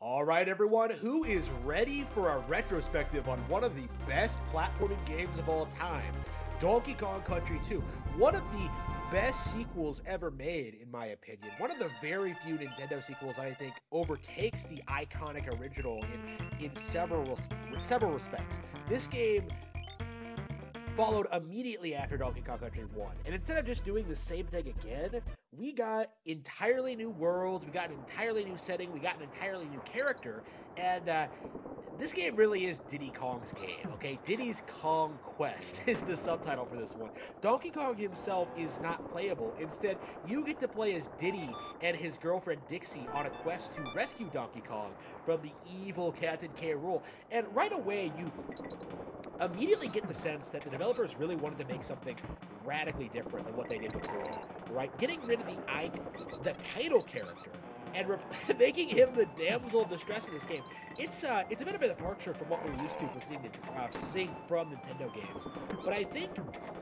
All right, everyone, who is ready for a retrospective on one of the best platforming games of all time? Donkey Kong Country 2, one of the best sequels ever made, in my opinion. One of the very few Nintendo sequels I think overtakes the iconic original in several respects. This game followed immediately after Donkey Kong Country 1. And instead of just doing the same thing again, we got entirely new worlds, we got an entirely new setting, we got an entirely new character, and this game really is Diddy Kong's game, okay? Diddy's Kong Quest is the subtitle for this one. Donkey Kong himself is not playable. Instead, you get to play as Diddy and his girlfriend Dixie on a quest to rescue Donkey Kong from the evil Captain K. Rool. And right away, you immediately get the sense that the developers really wanted to make something radically different than what they did before, right? Getting rid of the title character and making him the damsel of distress in this game. It's a bit of a departure from what we're used to seeing from Nintendo games, but I think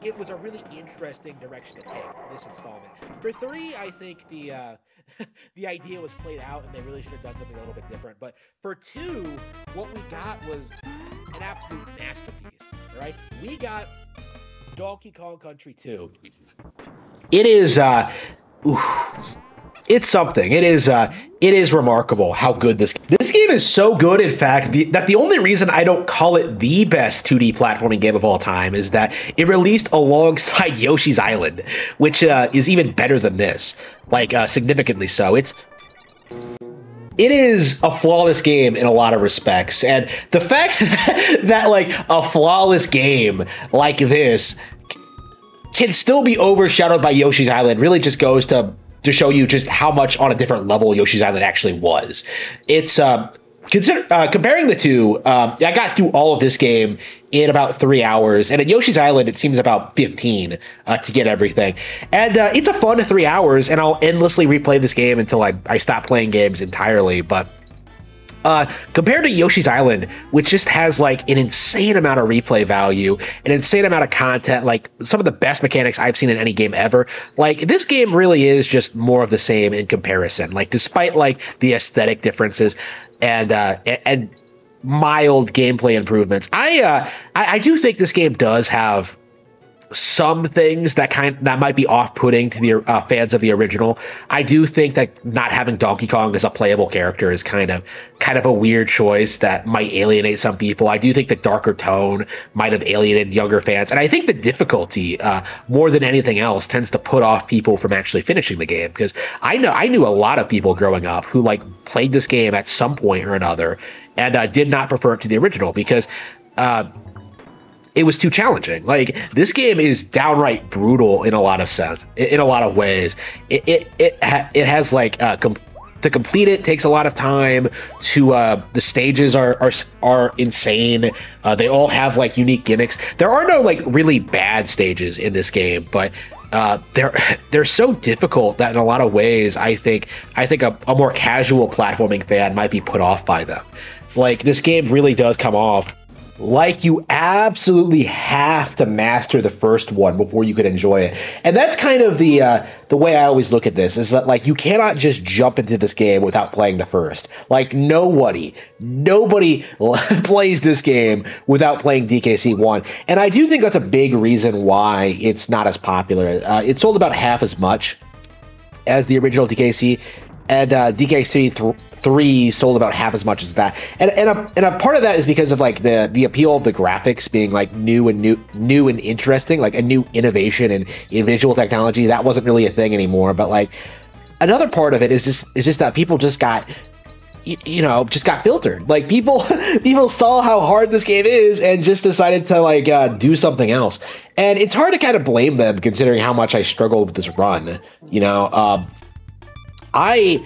it was a really interesting direction to take this installment. For 3, I think the the idea was played out and they really should have done something a little bit different. But for 2, what we got was an absolute masterpiece, right? We got Donkey Kong Country 2. It is it's something. It is remarkable how good this game is. So good, in fact, that the only reason I don't call it the best 2D platforming game of all time is that it released alongside Yoshi's Island, which is even better than this, like significantly so. It is a flawless game in a lot of respects, and the fact that like a flawless game like this can still be overshadowed by Yoshi's Island really just goes to show you just how much on a different level Yoshi's Island actually was. It's comparing the two, I got through all of this game in about 3 hours, and at Yoshi's Island it seems about 15 to get everything. And it's a fun 3 hours, and I'll endlessly replay this game until I stop playing games entirely. But compared to Yoshi's Island, which just has like an insane amount of replay value, an insane amount of content, like some of the best mechanics I've seen in any game ever, like this game really is just more of the same in comparison. Like despite like the aesthetic differences and mild gameplay improvements, I do think this game does have some things that might be off-putting to the fans of the original. I do think that not having Donkey Kong as a playable character is kind of a weird choice that might alienate some people. I do think the darker tone might have alienated younger fans, and I think the difficulty more than anything else tends to put off people from actually finishing the game, because I knew a lot of people growing up who like played this game at some point or another and did not prefer it to the original because it was too challenging. Like this game is downright brutal in a lot of ways. It has like to complete it takes a lot of time. The stages are insane. They all have like unique gimmicks. There are no like really bad stages in this game, but they're so difficult that in a lot of ways I think a more casual platforming fan might be put off by them. Like this game really does come off like you absolutely have to master the first one before you could enjoy it. And that's kind of the way I always look at this, is that like you cannot just jump into this game without playing the first. Like nobody plays this game without playing DKC 1. And I do think that's a big reason why it's not as popular. It sold about half as much as the original DKC, and DKC 3 sold about half as much as that, and a part of that is because of like the appeal of the graphics being like new and interesting, like a new innovation in visual technology that wasn't really a thing anymore. But like another part of it is just that people just got filtered. Like people saw how hard this game is and just decided to like do something else, and it's hard to kind of blame them considering how much I struggled with this run. I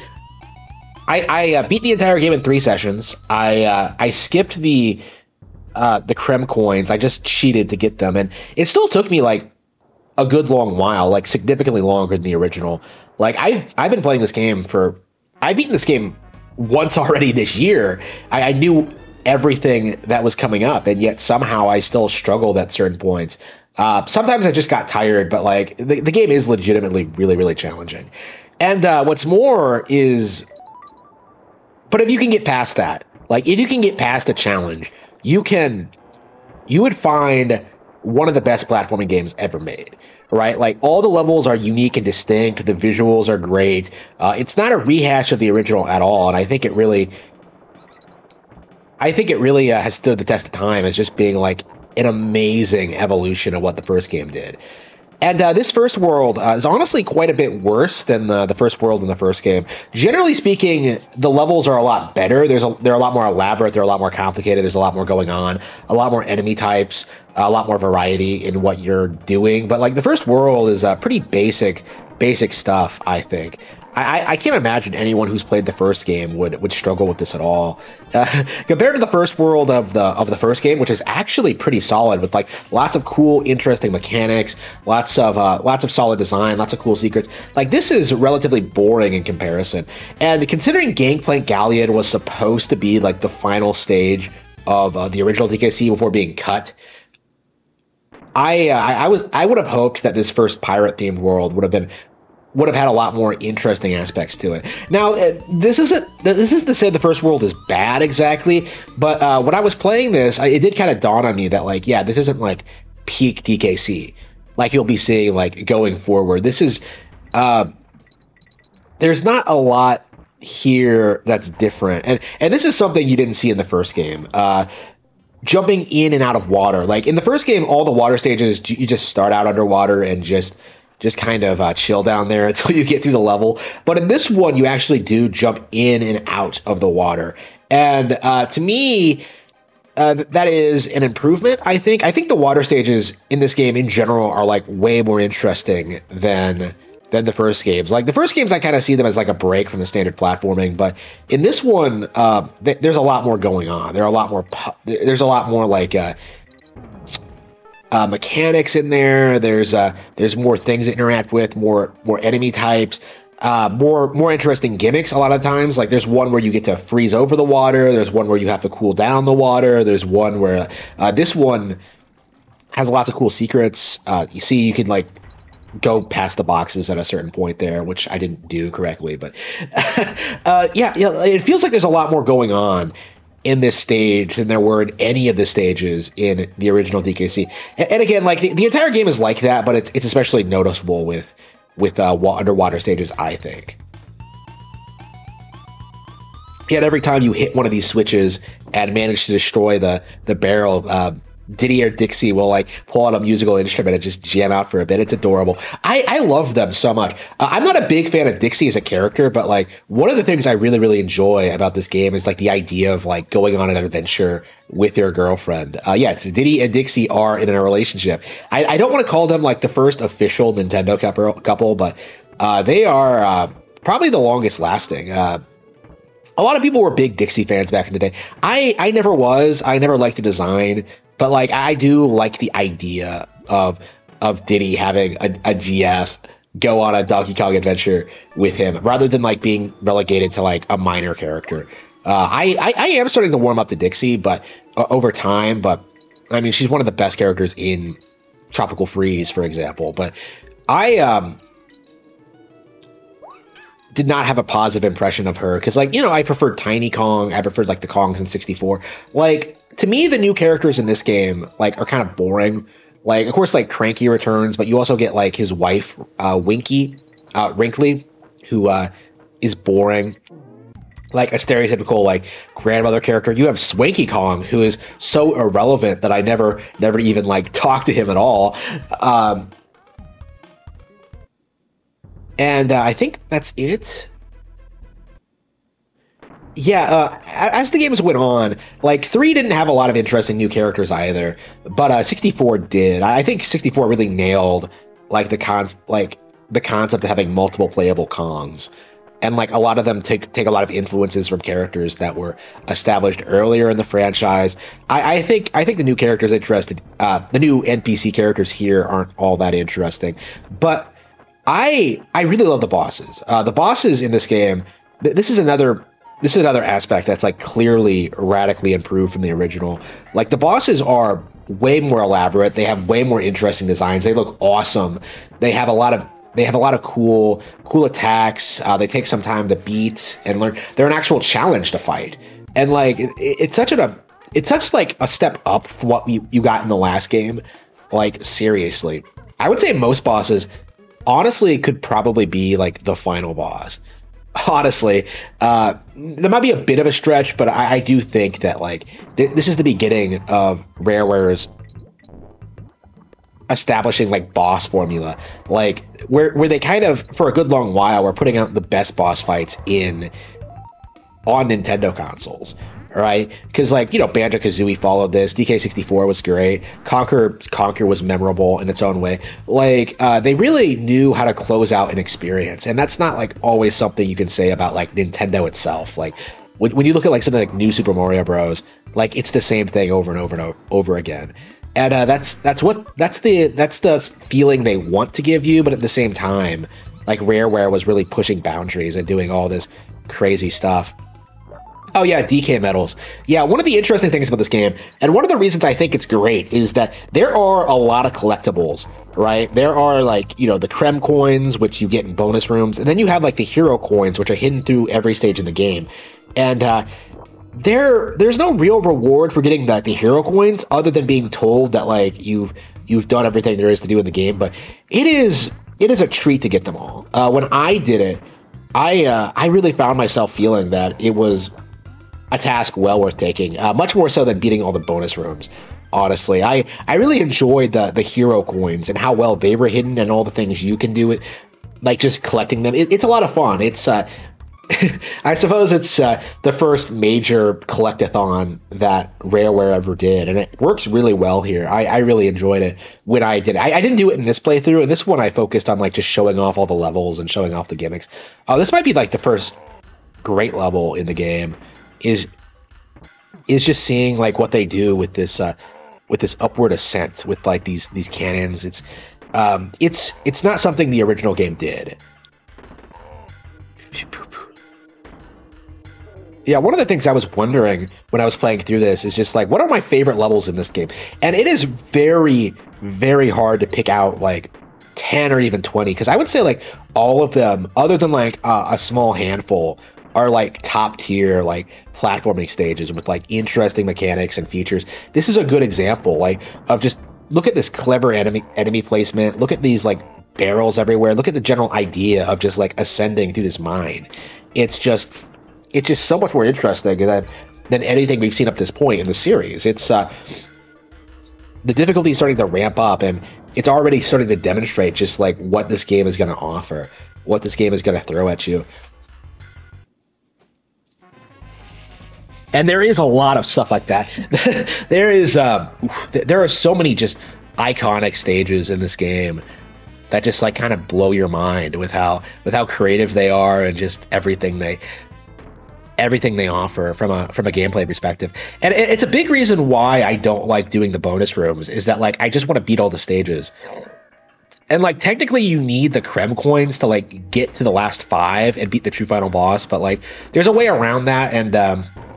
beat the entire game in 3 sessions. I skipped the Creme coins. I just cheated to get them, and it still took me like a good long while, like significantly longer than the original. Like I've been playing this game I've beaten this game once already this year. I knew everything that was coming up, and yet somehow I still struggled at certain points. Sometimes I just got tired, but like the game is legitimately really, really challenging. And what's more is But if you can get past that, like if you can get past a challenge, you would find one of the best platforming games ever made, right? Like all the levels are unique and distinct. The visuals are great. It's not a rehash of the original at all, and I think it really has stood the test of time as just being like an amazing evolution of what the first game did. And this first world is honestly quite a bit worse than the first world in the first game. Generally speaking, the levels are a lot better. They're a lot more elaborate. They're a lot more complicated. There's a lot more going on, a lot more enemy types, a lot more variety in what you're doing. But like the first world is pretty basic stuff, I think. I can't imagine anyone who's played the first game would struggle with this at all. Compared to the first world of the first game, which is actually pretty solid with like lots of cool, interesting mechanics, lots of solid design, lots of cool secrets. Like this is relatively boring in comparison. And considering Gangplank Galleon was supposed to be like the final stage of the original DKC before being cut, I would have hoped that this first pirate themed world would have had a lot more interesting aspects to it. Now, this isn't to say the first world is bad exactly, but when I was playing this, it did kind of dawn on me that like, yeah, this isn't like peak DKC, like you'll be seeing like going forward. This is there's not a lot here that's different, and this is something you didn't see in the first game. Jumping in and out of water, like in the first game, all the water stages you just start out underwater and just kind of chill down there until you get through the level. But in this one, you actually do jump in and out of the water. And to me, that is an improvement, I think. I think the water stages in this game in general are like way more interesting than the first games. Like the first games, I kind of see them as like a break from the standard platforming. But in this one, there's a lot more going on. There's a lot more like mechanics in there. There's more things to interact with, more enemy types, more interesting gimmicks a lot of times. Like there's one where you get to freeze over the water. There's one where you have to cool down the water. There's one where this one has lots of cool secrets. You can like go past the boxes at a certain point there, which I didn't do correctly, but yeah, it feels like there's a lot more going on in this stage than there were in any of the stages in the original DKC. And again, like the entire game is like that, but it's especially noticeable with underwater stages, I think. Yet every time you hit one of these switches and manage to destroy the barrel, Diddy or Dixie will like pull out a musical instrument and just jam out for a bit. It's adorable. I love them so much. I'm not a big fan of Dixie as a character, but like one of the things I really, really enjoy about this game is like the idea of like going on an adventure with your girlfriend. Yeah, Diddy and Dixie are in a relationship. I don't want to call them like the first official Nintendo couple, but they are probably the longest lasting. A lot of people were big Dixie fans back in the day. I never was. I never liked the design. But like I do like the idea of Diddy having a GS go on a Donkey Kong adventure with him rather than like being relegated to like a minor character. I am starting to warm up to Dixie, but over time. But I mean, she's one of the best characters in Tropical Freeze, for example. But I did not have a positive impression of her because, like, you know, I preferred Tiny Kong. I preferred like the Kongs in 64. Like, to me, the new characters in this game like are kind of boring. Like, of course, like Cranky returns, but you also get like his wife, Wrinkley, who is boring. Like a stereotypical like grandmother character. You have Swanky Kong, who is so irrelevant that I never even like talked to him at all. And I think that's it. Yeah, as the games went on, like 3 didn't have a lot of interesting new characters either, but 64 did. I think 64 really nailed like the concept of having multiple playable Kongs, and like a lot of them take a lot of influences from characters that were established earlier in the franchise. I think the new characters the new NPC characters here aren't all that interesting, but I really love the bosses. The bosses in this game. This is another aspect that's like clearly radically improved from the original. Like the bosses are way more elaborate. They have way more interesting designs. They look awesome. They have a lot of They have a lot of cool attacks. They take some time to beat and learn. They're an actual challenge to fight, and like it's such like a step up from what you got in the last game. Like seriously, I would say most bosses, honestly, could probably be like the final boss. Honestly, there might be a bit of a stretch, but I do think that like this is the beginning of Rareware's establishing like boss formula, like where they kind of for a good long while were putting out the best boss fights on Nintendo consoles, right? Because like Banjo-Kazooie followed this, DK64 was great, Conquer was memorable in its own way. Like they really knew how to close out an experience, and that's not like always something you can say about like Nintendo itself. Like when you look at like something like New Super Mario Bros, like it's the same thing over and over and over again. And that's the feeling they want to give you, but at the same time, like Rareware was really pushing boundaries and doing all this crazy stuff. Oh yeah, DK medals. Yeah, one of the interesting things about this game, and one of the reasons I think it's great, is that there are a lot of collectibles, right? There are like, the Creme coins, which you get in bonus rooms, and then you have like the hero coins, which are hidden through every stage in the game. And there's no real reward for getting the hero coins other than being told that like you've done everything there is to do in the game, but it is a treat to get them all. When I did it, I really found myself feeling that it was a task well worth taking, much more so than beating all the bonus rooms. Honestly, I really enjoyed the hero coins and how well they were hidden and all the things you can do it, like just collecting them. It's a lot of fun. It's I suppose it's the first major collectathon that Rareware ever did, and it works really well here. I really enjoyed it when I did it. I didn't do it in this playthrough. In this one, I focused on like just showing off all the levels and showing off the gimmicks. This might be like the first great level in the game. Is just seeing like what they do with this upward ascent with like these cannons. It's not something the original game did. Yeah, one of the things I was wondering when I was playing through this is just like, what are my favorite levels in this game? And it is very, very hard to pick out like 10 or even 20, because I would say like all of them, other than like a small handful, are like top tier like platforming stages with like interesting mechanics and features. This is a good example like of just look at this clever enemy placement. Look at these like barrels everywhere. Look at the general idea of just like ascending through this mine. It's just so much more interesting than anything we've seen up this point in the series. It's the difficulty is starting to ramp up, and it's already starting to demonstrate just like what this game is going to offer, what this game is going to throw at you. And there is a lot of stuff like that. There are so many just iconic stages in this game that just like kind of blow your mind with how creative they are and just everything they offer from a gameplay perspective. And it's a big reason why I don't like doing the bonus rooms, is that like I just want to beat all the stages. And like technically you need the Creme coins to like get to the last 5 and beat the true final boss, but like there's a way around that. And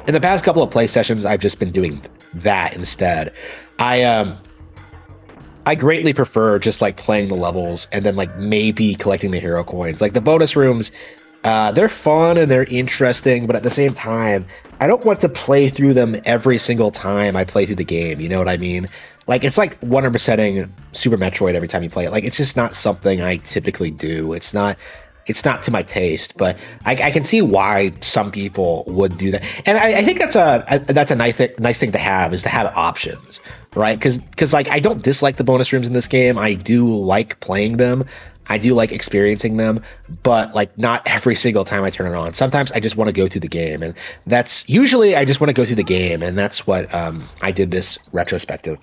in the past couple of play sessions, I've just been doing that instead. I greatly prefer just like playing the levels and then like maybe collecting the hero coins. Like the bonus rooms, they're fun and they're interesting, but at the same time, I don't want to play through them every single time I play through the game. You know what I mean? Like it's like 100%ing Super Metroid every time you play it. Like it's just not something I typically do. It's not to my taste, but I can see why some people would do that. And I think that's a nice thing to have, is to have options, right? Because like I don't dislike the bonus rooms in this game. I do like playing them. I do like experiencing them, but like not every single time I turn it on. Sometimes I just want to go through the game, and that's usually I just want to go through the game, and that's what I did this retrospective.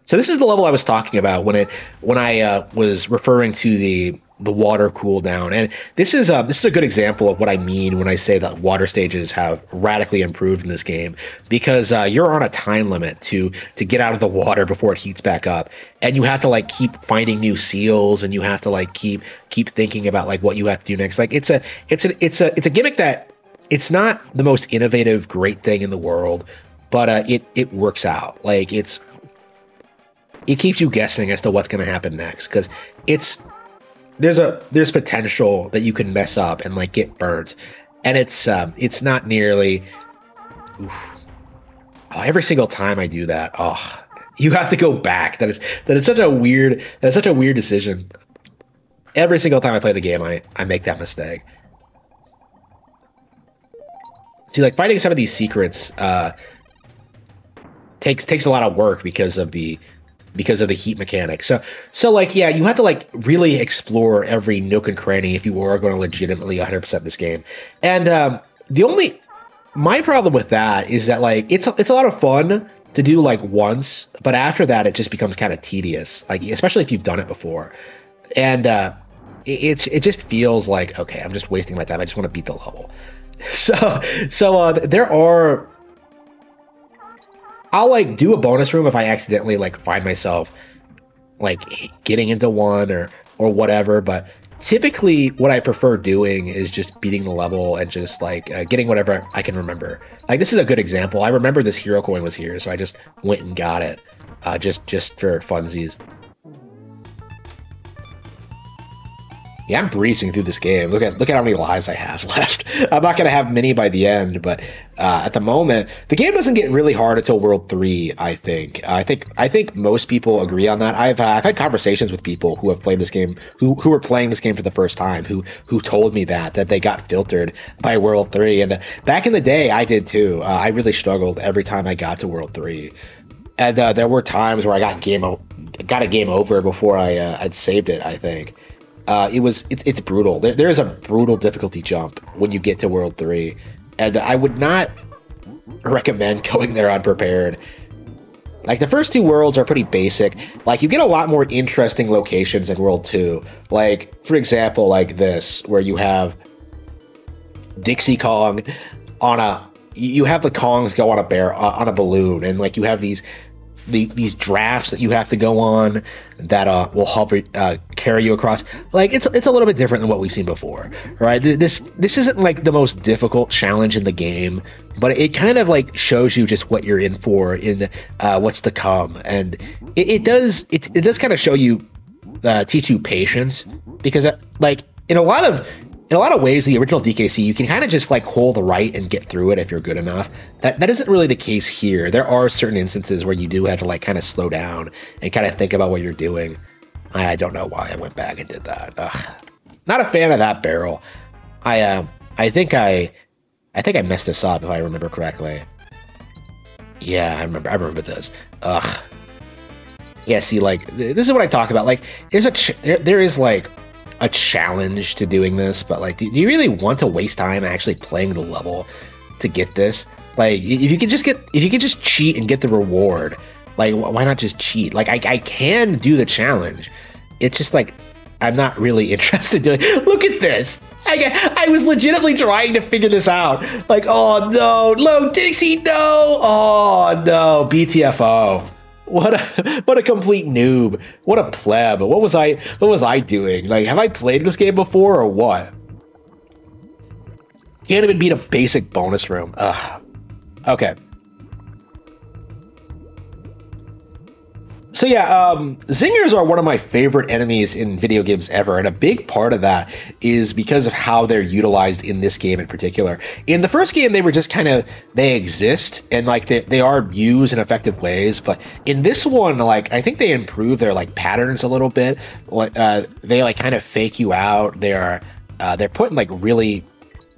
So this is the level I was talking about when I was referring to the water cooldown, and this is a good example of what I mean when I say that water stages have radically improved in this game, because you're on a time limit to get out of the water before it heats back up, and you have to like keep finding new seals, and you have to like keep thinking about like what you have to do next. Like it's a gimmick that it's not the most innovative great thing in the world, but it works out. Like it keeps you guessing as to what's going to happen next, because it's there's potential that you can mess up and like get burnt, and it's not nearly. Oof. Oh, every single time I do that, you have to go back. That is such a weird decision. Every single time I play the game, I make that mistake. See, like finding some of these secrets takes a lot of work because of the heat mechanic. So like, yeah, you have to like really explore every nook and cranny if you are going to legitimately 100% this game. And my problem with that is that like it's a lot of fun to do like once, but after that it just becomes kind of tedious, like especially if you've done it before. And it just feels like, okay, I'm just wasting my time. I just want to beat the level. So there are. I'll like do a bonus room if I accidentally like find myself like getting into one or whatever. But typically, what I prefer doing is just beating the level and just like getting whatever I can remember. Like this is a good example. I remember this hero coin was here, so I just went and got it, just for funsies. Yeah, I'm breezing through this game. Look at how many lives I have left. I'm not gonna have many by the end, but at the moment, the game doesn't get really hard until World 3. I think most people agree on that. I've had conversations with people who have played this game, who were playing this game for the first time, who told me that they got filtered by World 3. And back in the day, I did too. I really struggled every time I got to World 3, and there were times where I got a game over before I'd saved it. I think. It's brutal. There is a brutal difficulty jump when you get to World 3, and I would not recommend going there unprepared. Like the first two worlds are pretty basic. Like you get a lot more interesting locations in World 2. Like for example, like this where you have Dixie Kong you have the Kongs go on a balloon, and like you have these drafts that you have to go on that will help carry you across. Like it's a little bit different than what we've seen before, right? This isn't like the most difficult challenge in the game, but it kind of like shows you just what you're in for in what's to come, and it does kind of show you teach you patience, because like in a lot of ways, the original DKC, you can kind of just like hold the right and get through it if you're good enough. That isn't really the case here. There are certain instances where you do have to like kind of slow down and kind of think about what you're doing. I don't know why I went back and did that. Not a fan of that barrel. I think I messed this up if I remember correctly. Yeah, I remember this. Yeah, see, like this is what I talk about. Like there is like a challenge to doing this, but like do you really want to waste time actually playing the level to get this? Like if you could just cheat and get the reward, like why not just cheat? Like I can do the challenge. It's just like I'm not really interested in doing. Look at this. I was legitimately trying to figure this out. Like, oh no, Low Dixie, no. Oh no, BTFO. What a complete noob. What a pleb. What was I doing? Like, have I played this game before or what? Can't even beat a basic bonus room. Ugh. Okay. So yeah, zingers are one of my favorite enemies in video games ever, and a big part of that is because of how they're utilized in this game in particular. In the first game, they were just they exist, and like they are used in effective ways, but in this one, like I think they improve their like patterns a little bit. They like kind of fake you out. They're put in like really,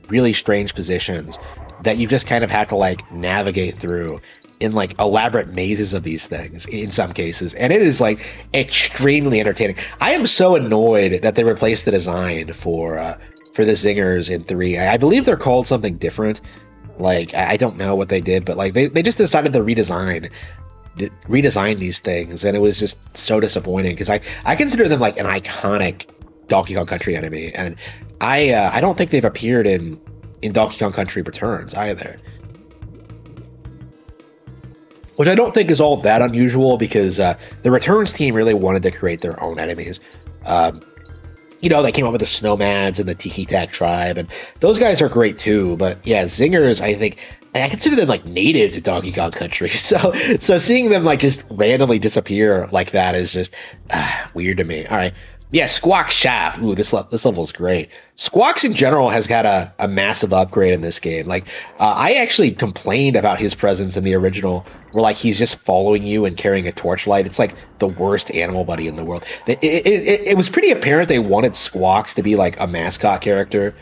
really strange positions that you just kind of have to like navigate through in like elaborate mazes of these things in some cases, and it is like extremely entertaining. I am so annoyed that they replaced the design for the zingers in 3. I believe they're called something different. Like I don't know what they did, but like they just decided to redesign these things, and it was just so disappointing because I consider them like an iconic Donkey Kong Country enemy, and I don't think they've appeared in Donkey Kong Country Returns either. Which I don't think is all that unusual because the Returns team really wanted to create their own enemies. They came up with the Snowmads and the Tiki Tak Tribe, and those guys are great too. But yeah, zingers, I consider them like native to Donkey Kong Country. So seeing them like just randomly disappear like that is just weird to me. All right, Yeah, Squawk Shaft. Ooh, this level is great. Squawks in general has got a massive upgrade in this game. Like, I actually complained about his presence in the original, where like he's just following you and carrying a torchlight. It's like the worst animal buddy in the world. It was pretty apparent they wanted Squawks to be like a mascot character,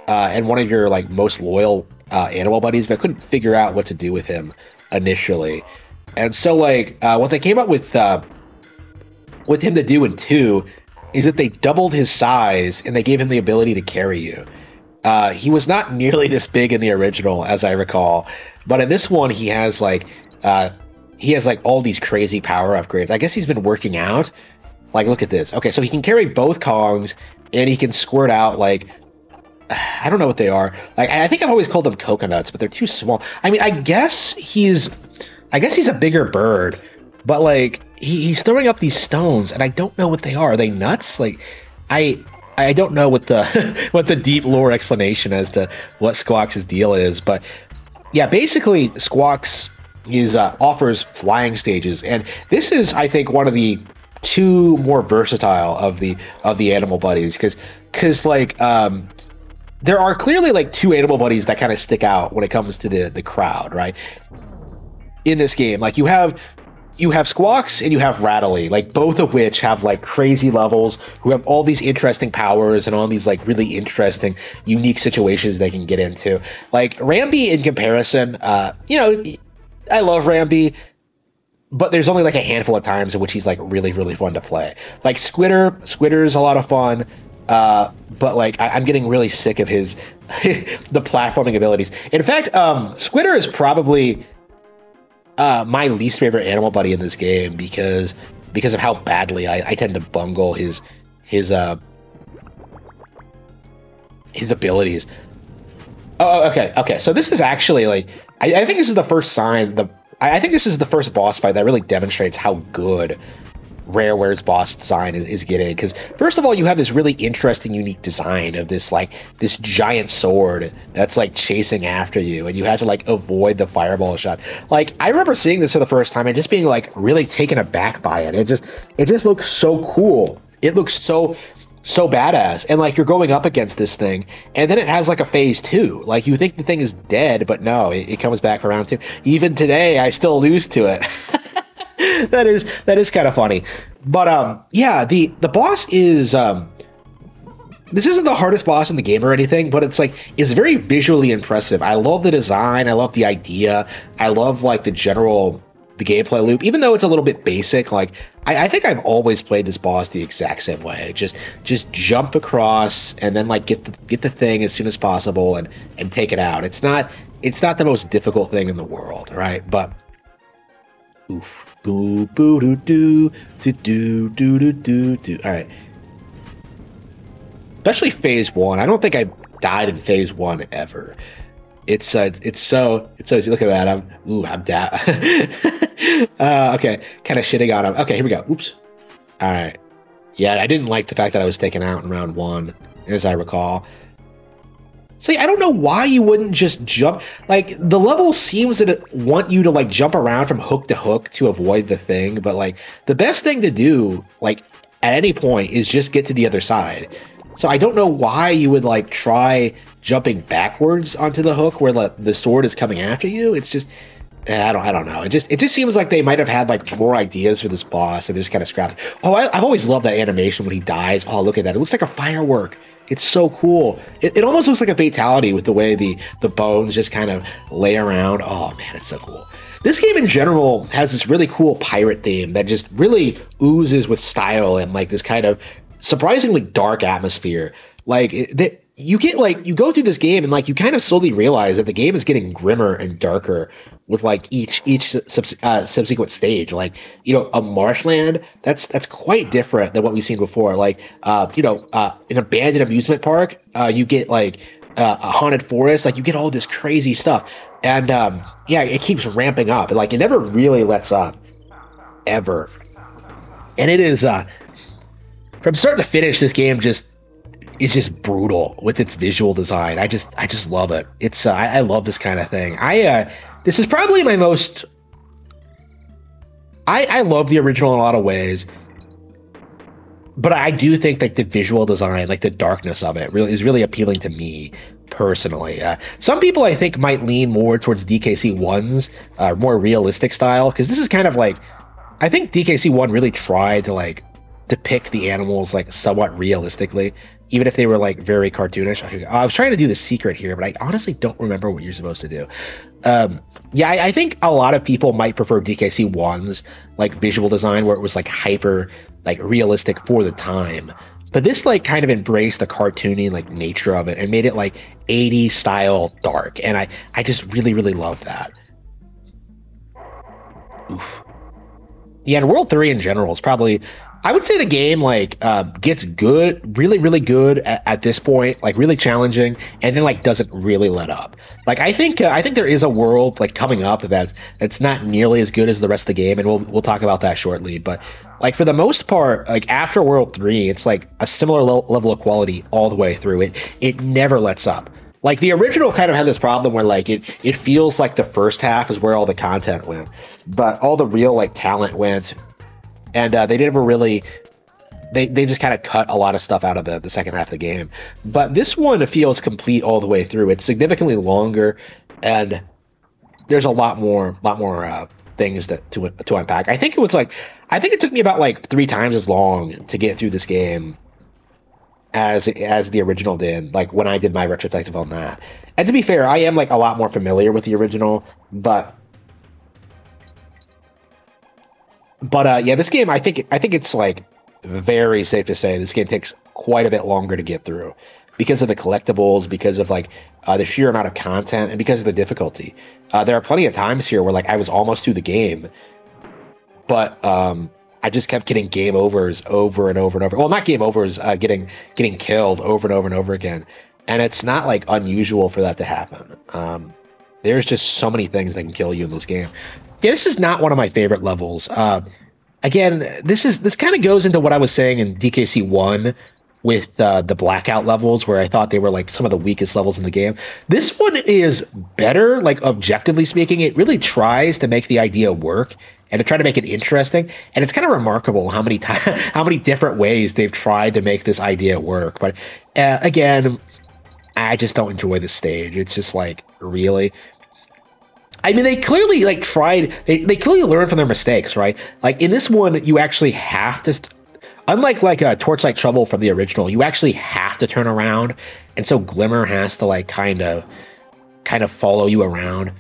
and one of your like most loyal animal buddies, but I couldn't figure out what to do with him initially. And so like what they came up with him to do in 2 is that they doubled his size and they gave him the ability to carry you. He was not nearly this big in the original, as I recall, but in this one he has like all these crazy power upgrades. I guess he's been working out. Like, look at this. Okay, so he can carry both Kongs and he can squirt out like, I don't know what they are. Like, I think I've always called them coconuts, but they're too small. I mean, I guess he's a bigger bird, but like he's throwing up these stones, and I don't know what they are. Are they nuts? Like, I don't know what the what the deep lore explanation as to what Squawks' deal is, but yeah, basically Squawks offers flying stages, and this is, I think, one of the 2 more versatile of the animal buddies, because like there are clearly like 2 animal buddies that kind of stick out when it comes to the crowd, right? In this game, like you have Squawks and you have Rattly, like both of which have like crazy levels, who have all these interesting powers and all these like really interesting, unique situations they can get into. Like Rambi, in comparison, you know, I love Rambi, but there's only like a handful of times in which he's like really, really fun to play. Like Squitter's a lot of fun, but like I'm getting really sick of his the platforming abilities. In fact, Squitter is probably my least favorite animal buddy in this game because of how badly I tend to bungle his abilities. Oh, okay. So this is actually like I think this is the first sign. I think this is the first boss fight that really demonstrates how good Rareware's boss design is getting, because first of all, you have this really interesting, unique design of this giant sword that's like chasing after you, and you have to like avoid the fireball shot. Like, I remember seeing this for the first time and just being like really taken aback by it. It just looks so cool. It looks so badass, and like you're going up against this thing, and then it has like a phase 2. Like, you think the thing is dead, but no, it comes back for round 2. Even today, I still lose to it. That is kind of funny. But yeah, the boss is this isn't the hardest boss in the game or anything, but it's very visually impressive. I love the design, I love the idea, I love like the gameplay loop, even though it's a little bit basic. Like, I think I've always played this boss the exact same way. Just jump across and then like get the thing as soon as possible and take it out. It's not the most difficult thing in the world, right? But oof. Boo boo doo doo doo doo doo doo doo doo. All right. Especially phase 1. I don't think I died in phase 1 ever. It's so easy. Look at that. I'm down. Okay, kind of shitting on him. Okay, here we go. Oops. All right. Yeah, I didn't like the fact that I was taken out in round 1, as I recall. So I don't know why you wouldn't just jump. Like, the level seems to want you to like jump around from hook to hook to avoid the thing, but like the best thing to do, like at any point, is just get to the other side. So I don't know why you would like try jumping backwards onto the hook where the sword is coming after you. It's just, I don't know. It just seems like they might have had like more ideas for this boss and just kind of scrapped. Oh, I've always loved that animation when he dies. Oh, look at that. It looks like a firework. It's so cool. It almost looks like a fatality with the way the bones just kind of lay around. Oh man, it's so cool. This game in general has this really cool pirate theme that just really oozes with style and like this kind of surprisingly dark atmosphere. Like you go through this game and like you kind of slowly realize that the game is getting grimmer and darker with like each subsequent stage. Like, you know, a marshland that's quite different than what we've seen before. Like, an abandoned amusement park, you get like a haunted forest. Like, you get all this crazy stuff, and yeah, it keeps ramping up. And like, it never really lets up, ever. And it is from start to finish, this game is just brutal with its visual design. I just love it. It's I love this kind of thing. This is probably my most. I love the original in a lot of ways, but I do think like the visual design, like the darkness of it, really is really appealing to me personally. Some people I think might lean more towards DKC one's more realistic style, because this is kind of like, I think DKC one really tried to like depict the animals like somewhat realistically, even if they were like very cartoonish. I was trying to do the secret here, but I honestly don't remember what you're supposed to do. Yeah, I think a lot of people might prefer DKC one's like visual design, where it was like hyper like realistic for the time. But this like kind of embraced the cartoony like nature of it and made it like 80s style dark. And I just really, really love that. Oof. Yeah, and World 3 in general is probably, I would say the game like gets good, really, really good at this point, like really challenging, and then like doesn't really let up. Like I think there is a world like coming up that's not nearly as good as the rest of the game, and we'll talk about that shortly. But like for the most part, like after World 3, it's like a similar level of quality all the way through. It never lets up. Like the original kind of had this problem where like it feels like the first half is where all the content went, but all the real like talent went, and they never really, they just kind of cut a lot of stuff out of the second half of the game. But this one feels complete all the way through. It's significantly longer, and there's a lot more things that to unpack. I think it took me about like 3 times as long to get through this game as the original did, like when I did my retrospective on that. And to be fair, I am like a lot more familiar with the original, but yeah, this game, I think it's like very safe to say this game takes quite a bit longer to get through because of the collectibles, because of like the sheer amount of content, and because of the difficulty. There are plenty of times here where like I was almost through the game, but I just kept getting game overs over and over and over. Well, not game overs, getting killed over and over and over again. And it's not like unusual for that to happen. There's just so many things that can kill you in this game. Yeah, this is not one of my favorite levels. Again, this kind of goes into what I was saying in DKC 1 with the blackout levels, where I thought they were like some of the weakest levels in the game. This one is better, like objectively speaking. It really tries to make the idea work and to try to make it interesting. And it's kind of remarkable how many how many different ways they've tried to make this idea work. But again, I just don't enjoy this stage. It's just like, really? I mean, they clearly like tried. They clearly learned from their mistakes, right? Like in this one, you actually have to. Unlike like a Torchlight Trouble from the original, you actually have to turn around, and so Glimmer has to like kind of follow you around.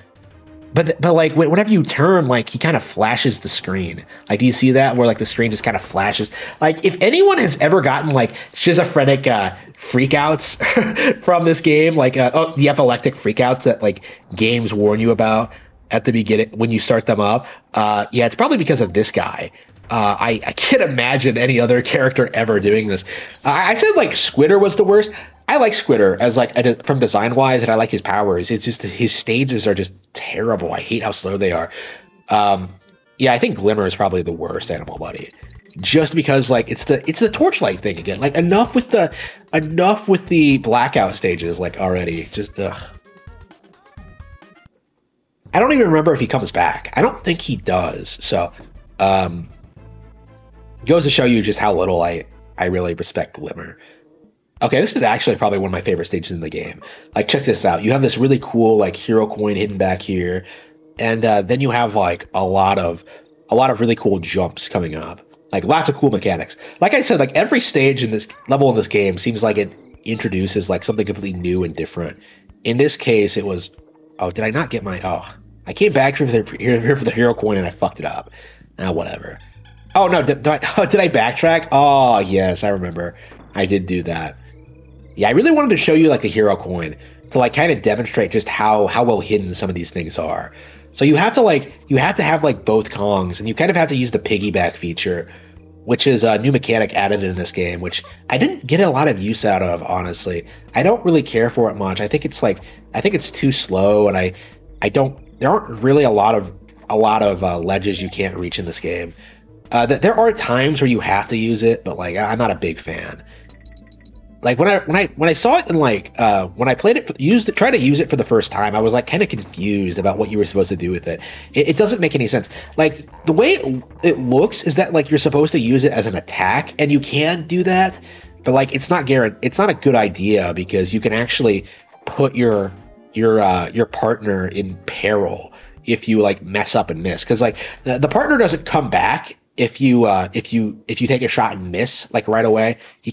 But like whenever you turn, like he kind of flashes the screen. Like, do you see that where like the screen just kind of flashes? Like, if anyone has ever gotten like schizophrenic freakouts from this game, like the epileptic freakouts that like games warn you about at the beginning when you start them up, yeah, it's probably because of this guy. I can't imagine any other character ever doing this. I said like Squitter was the worst. I like Squitter as like from design wise, and I like his powers. It's just his stages are just terrible. I hate how slow they are. Yeah, I think Glimmer is probably the worst Animal Buddy, just because like it's the Torchlight thing again. Like enough with the blackout stages like already. Just ugh. I don't even remember if he comes back. I don't think he does. So goes to show you just how little I really respect Glimmer. Okay, this is actually probably one of my favorite stages in the game. Like, check this out. You have this really cool like hero coin hidden back here, and then you have like a lot of really cool jumps coming up. Like lots of cool mechanics. Like I said, like every stage in this level in this game seems like it introduces like something completely new and different. In this case, it was. Oh, did I not get my? Oh, I came back here for the hero coin and I fucked it up. Whatever. Oh no, did I backtrack? Oh yes, I remember. I did do that. Yeah, I really wanted to show you like the hero coin to like kind of demonstrate just how well hidden some of these things are. So you have to have like both Kongs, and you kind of have to use the piggyback feature, which is a new mechanic added in this game, which I didn't get a lot of use out of, honestly. I don't really care for it much. I think it's too slow, and there aren't really a lot of ledges you can't reach in this game. There are times where you have to use it, but like I'm not a big fan. like when I saw it and like when I played it, tried to use it for the first time, I was like kind of confused about what you were supposed to do with it. It doesn't make any sense. Like the way it looks is that like you're supposed to use it as an attack, and you can do that, but like it's not it's not a good idea because you can actually put your partner in peril if you like mess up and miss, because like the partner doesn't come back if you take a shot and miss like right away. The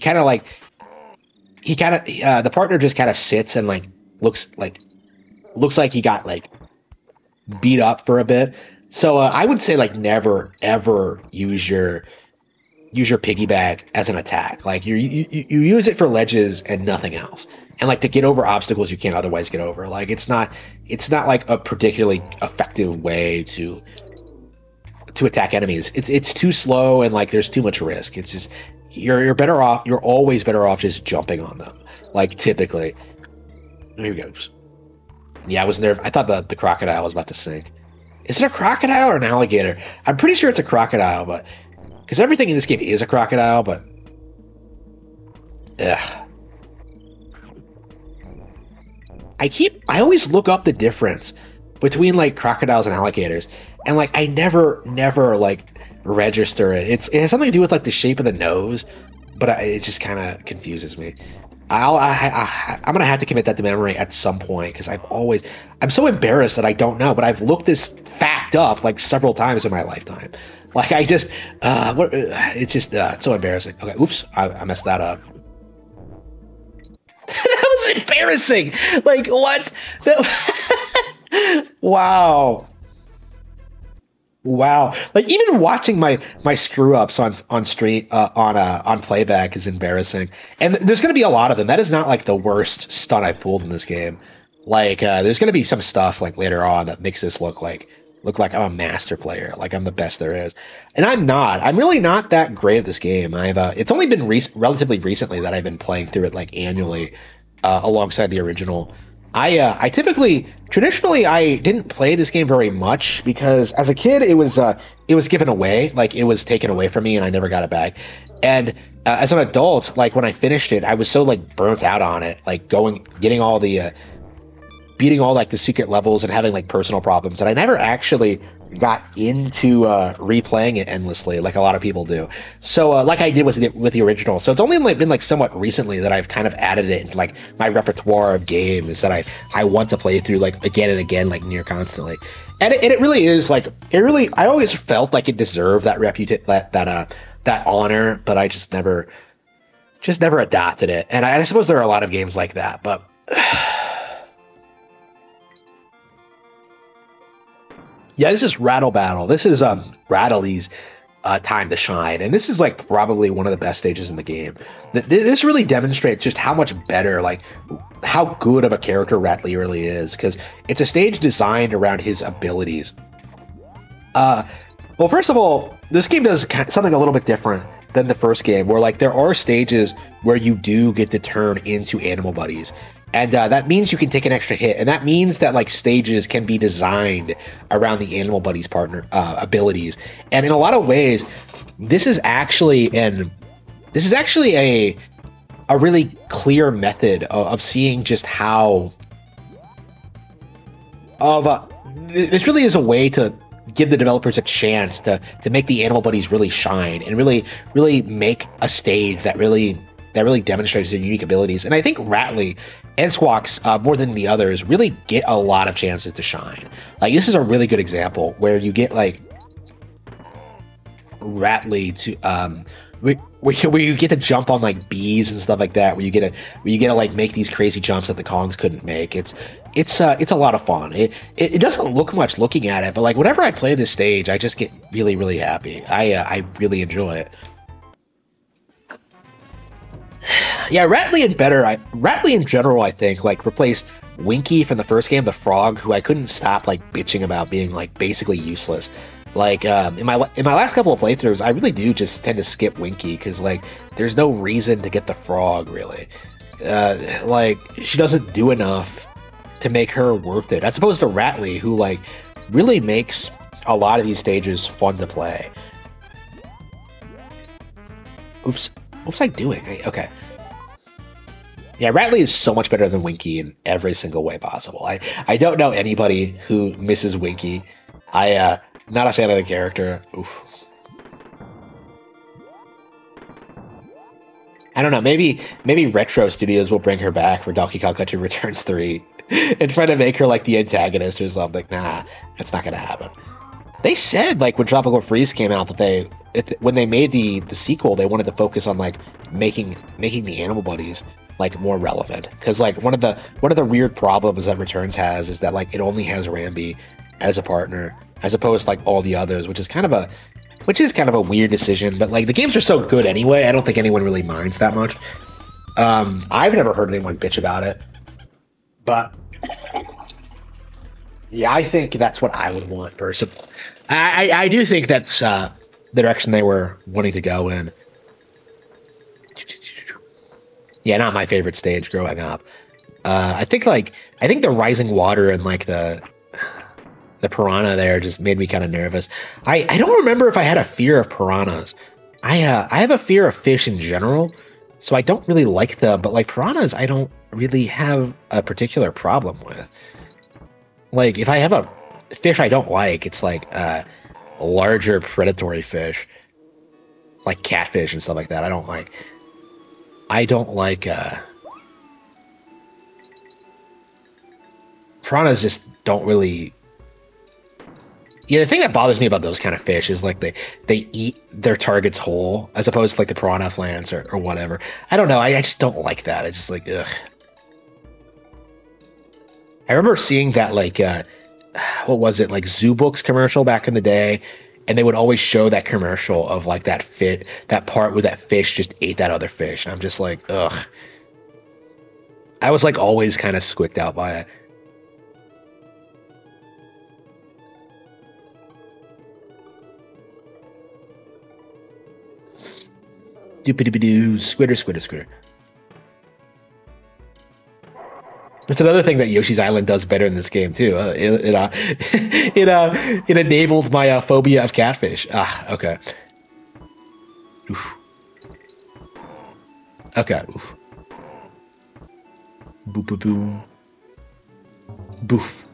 partner just kind of sits and like looks like he got like beat up for a bit. So I would say like never ever use your piggyback as an attack. Like you use it for ledges and nothing else, and like to get over obstacles you can't otherwise get over. Like it's not like a particularly effective way to attack enemies. It's too slow, and like there's too much risk. It's just you're better off. You're always better off just jumping on them. Like typically. Here we go. Yeah, I was nervous. I thought the crocodile was about to sink. Is it a crocodile or an alligator? I'm pretty sure it's a crocodile, but because everything in this game is a crocodile, but ugh. I always look up the difference between like crocodiles and alligators, and like I never like register it. It has something to do with like the shape of the nose, but it just kind of confuses me. I'm gonna have to commit that to memory at some point, because I'm so embarrassed that I don't know, but I've looked this fact up like several times in my lifetime. Like I just it's so embarrassing. Okay, oops, I messed that up. That was embarrassing. Like what? Wow. Like even watching my screw ups on stream on playback is embarrassing, and there's going to be a lot of them. That is not like the worst stunt I've pulled in this game. Like there's going to be some stuff like later on that makes this look like I'm a master player, like I'm the best there is, and I'm not. I'm really not that great at this game. It's only been relatively recently that I've been playing through it like annually alongside the original. I traditionally I didn't play this game very much because as a kid it was given away, like it was taken away from me and I never got it back. And as an adult, like when I finished it, I was so like burnt out on it, like getting all the beating all like the secret levels and having like personal problems, that I never actually got into replaying it endlessly like a lot of people do. So like I did with the original. So it's only like been like somewhat recently that I've kind of added it into like my repertoire of games that I want to play through like again and again, like near constantly. And it really is like I always felt like it deserved that that honor, but I just never adopted it. And I suppose there are a lot of games like that, but yeah, this is Rattle Battle. This is Rattly's time to shine, and this is like probably one of the best stages in the game. This really demonstrates just how much better, like how good of a character Rattly really is, because it's a stage designed around his abilities. Well, first of all, this game does something a little bit different than the first game, where like there are stages where you do get to turn into animal buddies. And that means you can take an extra hit, and that means that like stages can be designed around the animal buddies partner abilities. And in a lot of ways, this is actually a really clear method of seeing just how this really is a way to give the developers a chance to make the animal buddies really shine and really make a stage that really demonstrates their unique abilities. And I think Rattly and Squawks, more than the others, really get a lot of chances to shine. Like this is a really good example where you get like Rattly to where you get to jump on like bees and stuff like that, where you get to like make these crazy jumps that the Kongs couldn't make. It's a lot of fun. It doesn't look much looking at it, but like whenever I play this stage, I just get really happy. I really enjoy it. Yeah, Rattly in general, I think, like replaced Winky from the first game, the frog, who I couldn't stop like bitching about being like basically useless. Like in my last couple of playthroughs, I really do just tend to skip Winky because like there's no reason to get the frog really. Like she doesn't do enough to make her worth it, as opposed to Rattly, who like really makes a lot of these stages fun to play. Oops. What was I doing? Okay. Yeah, Ratley is so much better than Winky in every single way possible. I don't know anybody who misses Winky. Not a fan of the character. Oof. I don't know. Maybe Retro Studios will bring her back for Donkey Kong Country Returns 3 and try to make her like the antagonist or something. Nah, that's not gonna happen. They said like when Tropical Freeze came out that when they made the sequel, they wanted to focus on like making the animal buddies like more relevant, because like one of the weird problems that Returns has is that like it only has Rambi as a partner as opposed to like all the others, which is kind of a weird decision. But like the games are so good anyway, I don't think anyone really minds that much. I've never heard anyone bitch about it, but yeah, I think that's what I would want personally. I do think that's the direction they were wanting to go in. Yeah, not my favorite stage growing up. I think the rising water and like the piranha there just made me kind of nervous. I don't remember if I had a fear of piranhas. I have a fear of fish in general, so I don't really like them. But like piranhas, I don't really have a particular problem with. Like if I have a fish I don't like, it's like larger predatory fish, like catfish and stuff like that. I don't like piranhas. Just don't really. Yeah, the thing that bothers me about those kind of fish is like they eat their targets whole as opposed to like the piranha plants or whatever. I don't know. I just don't like that. It's just like ugh. I remember seeing that like what was it, like Zoo Books commercial back in the day, and they would always show that commercial of like that part where that fish just ate that other fish, and I'm just like ugh. I was like always kind of squicked out by it. Doopity-doo, squitter. That's another thing that Yoshi's Island does better in this game too. It enabled my phobia of catfish. Okay. Oof. Okay. Oof. Boop boop boom. Boof.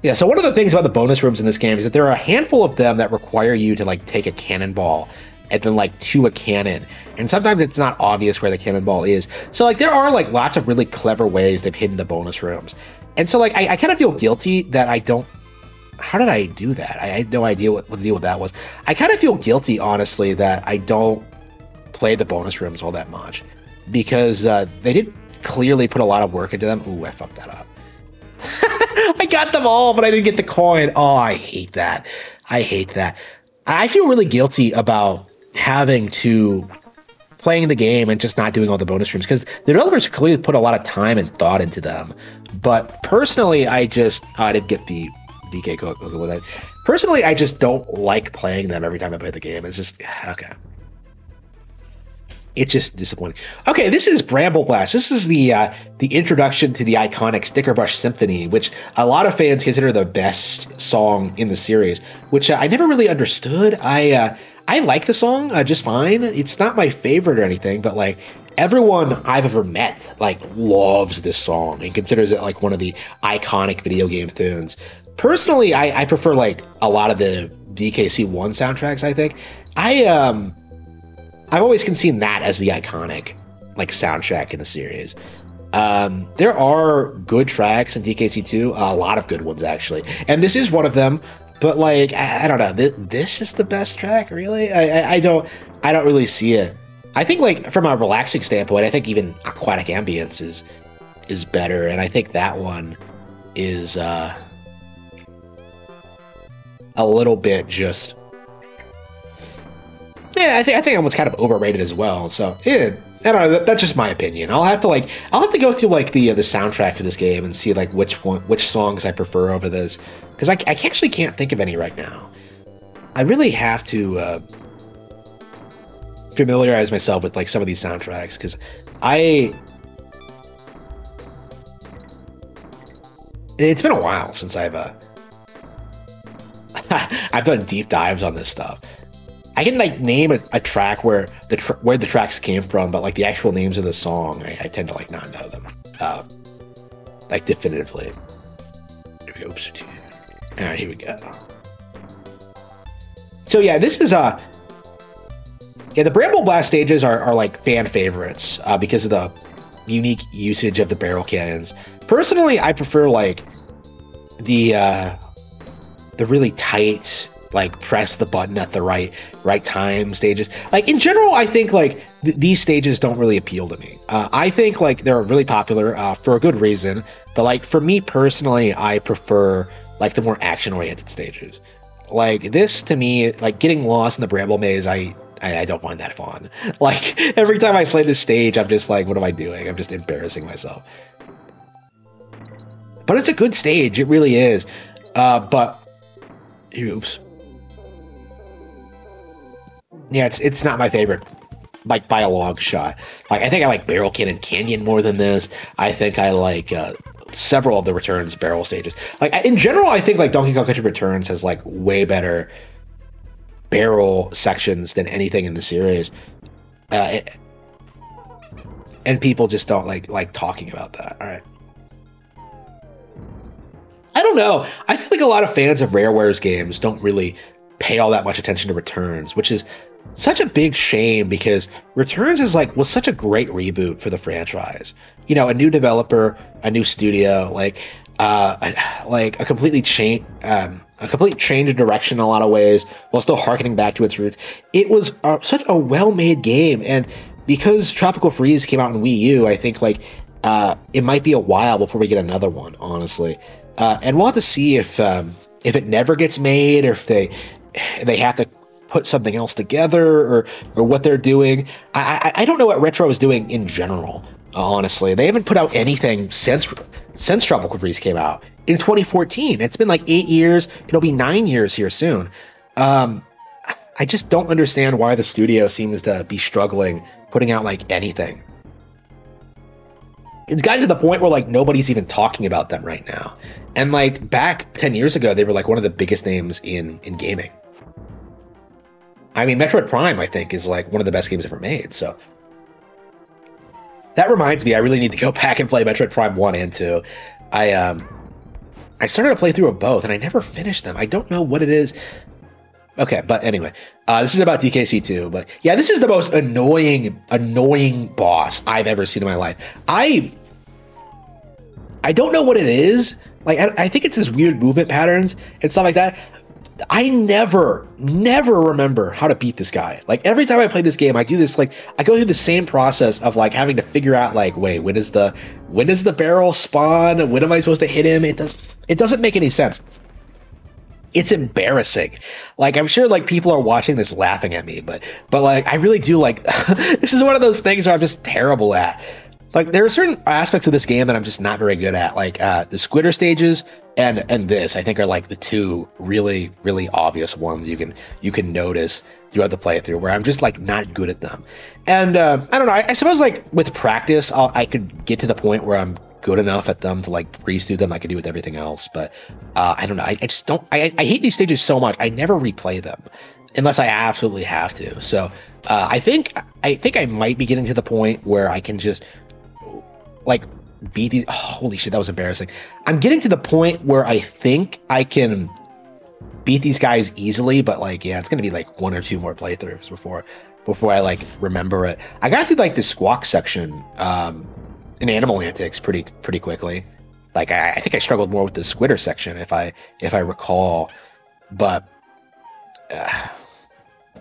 Yeah, so one of the things about the bonus rooms in this game is that there are a handful of them that require you to like take a cannonball and then like to a cannon, and sometimes it's not obvious where the cannonball is. So like there are like lots of really clever ways they've hidden the bonus rooms, and so like I kind of feel guilty that I don't. How did I do that? I had no idea what the deal with that was. I kind of feel guilty, honestly, that I don't play the bonus rooms all that much, because they did clearly put a lot of work into them. Ooh, I fucked that up. I got them all, but I didn't get the coin. Oh, I hate that. I feel really guilty about having to playing the game and just not doing all the bonus rooms, because the developers clearly put a lot of time and thought into them. But personally, I didn't get the DK code with it. Personally, I just don't like playing them every time I play the game. It's just okay. It's just disappointing. Okay, this is Bramble Blast. This is the introduction to the iconic Sticker Brush Symphony, which a lot of fans consider the best song in the series, which I never really understood. I like the song just fine. It's not my favorite or anything, but like everyone I've ever met like loves this song and considers it like one of the iconic video game tunes. Personally, I prefer like a lot of the DKC 1 soundtracks, I think. I've always seen that as the iconic like soundtrack in the series. There are good tracks in DKC 2, a lot of good ones actually, and this is one of them. But like I don't know, this is the best track, really. I don't really see it. I think like from a relaxing standpoint, I think even Aquatic Ambience is better, and I think that one is a little bit just. Yeah, I think that one's kind of overrated as well. So yeah, I don't know. That's just my opinion. I'll have to go through like the soundtrack for this game and see like which songs I prefer over this, because I actually can't think of any right now. I really have to familiarize myself with like some of these soundtracks, because it's been a while since I've done deep dives on this stuff. I can like name a track where where the tracks came from, but like the actual names of the song, I tend to like not know them, like definitively. Here we go. Oops. All right, here we go. So yeah, this is yeah, the Bramble Blast stages are like fan favorites because of the unique usage of the barrel cannons. Personally, I prefer like the really tight, like press the button at the right time stages. Like in general, I think like these stages don't really appeal to me. I think like they're really popular for a good reason, but like for me personally, I prefer like the more action oriented stages. Like this to me, like getting lost in the Bramble Maze, I don't find that fun. Like every time I play this stage, I'm just like, what am I doing? I'm just embarrassing myself. But it's a good stage, it really is. But oops. Yeah, it's not my favorite, like by a long shot. Like I think I like Barrel Cannon Canyon more than this. I think I like several of the Returns barrel stages. Like in general, I think like Donkey Kong Country Returns has like way better barrel sections than anything in the series, and people just don't like talking about that. All right. I don't know. I feel like a lot of fans of Rareware's games don't really pay all that much attention to Returns, which is such a big shame because Returns was such a great reboot for the franchise. You know, a new developer, a new studio, like a complete change of direction in a lot of ways, while still harkening back to its roots. It was such a well-made game, and because Tropical Freeze came out in Wii U, I think like it might be a while before we get another one, honestly. And we'll have to see if it never gets made, or if they have to put something else together, or what they're doing. I don't know what Retro is doing in general, honestly. They haven't put out anything since Tropical Freeze came out in 2014. It's been like 8 years. It'll be 9 years here soon. I just don't understand why the studio seems to be struggling putting out like anything. It's gotten to the point where like nobody's even talking about them right now. And like back 10 years ago, they were like one of the biggest names in gaming. I mean, Metroid Prime, I think, is like one of the best games ever made. So that reminds me, I really need to go back and play Metroid Prime 1 and 2. I started a playthrough of both, and I never finished them. I don't know what it is. Okay, but anyway, this is about DKC2. But yeah, this is the most annoying boss I've ever seen in my life. I don't know what it is. Like, I think it's his weird movement patterns and stuff like that. I never remember how to beat this guy. Like every time I play this game, I do this, like I go through the same process of like having to figure out like, wait, when is the barrel spawn? When am I supposed to hit him? It doesn't make any sense. It's embarrassing. Like I'm sure like people are watching this laughing at me, but like I really do like this is one of those things where I'm just terrible at. Like there are certain aspects of this game that I'm just not very good at. Like the Squitter stages and this I think are like the two really obvious ones you can notice throughout the playthrough where I'm just like not good at them. And I don't know. I suppose like with practice I could get to the point where I'm good enough at them to like breeze through them like I do with everything else. But I don't know. I just don't. I hate these stages so much. I never replay them unless I absolutely have to. So I think I might be getting to the point where I can just like beat these. Oh, holy shit, that was embarrassing. I'm getting to the point where I think I can beat these guys easily, but like yeah, it's gonna be like one or two more playthroughs before I like remember it. I got through like the Squawk section in Animal Antics pretty quickly. Like I think I struggled more with the Squitter section if I recall, but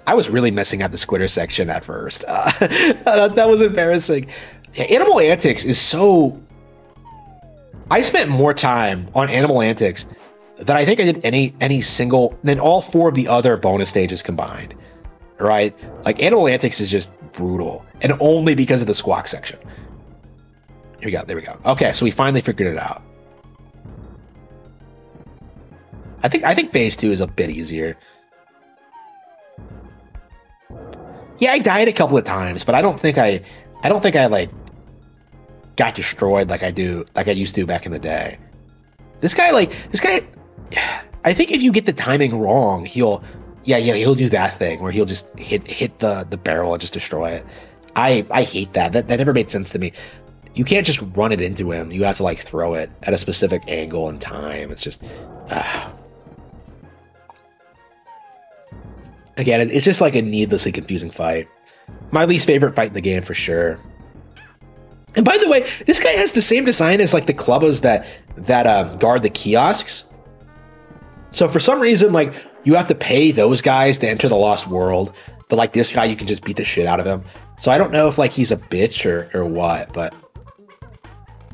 I was really messing up the Squitter section at first. That was embarrassing. Yeah, Animal Antics is so. I spent more time on Animal Antics than I think I did any single than all four of the other bonus stages combined. Right? Like Animal Antics is just brutal, and only because of the Squawk section. Here we go. There we go. Okay, so we finally figured it out. I think phase 2 is a bit easier. Yeah, I died a couple of times, but I don't think I like got destroyed like I used to back in the day. This guy, I think if you get the timing wrong, he'll yeah, he'll do that thing where he'll just hit the barrel and just destroy it. I hate that. That never made sense to me. You can't just run it into him. You have to like throw it at a specific angle and time. It's just again, it's just like a needlessly confusing fight. My least favorite fight in the game for sure. And by the way, this guy has the same design as like the clubbos that guard the kiosks. So for some reason, like you have to pay those guys to enter the Lost World, but like this guy, you can just beat the shit out of him. So I don't know if like he's a bitch or what, but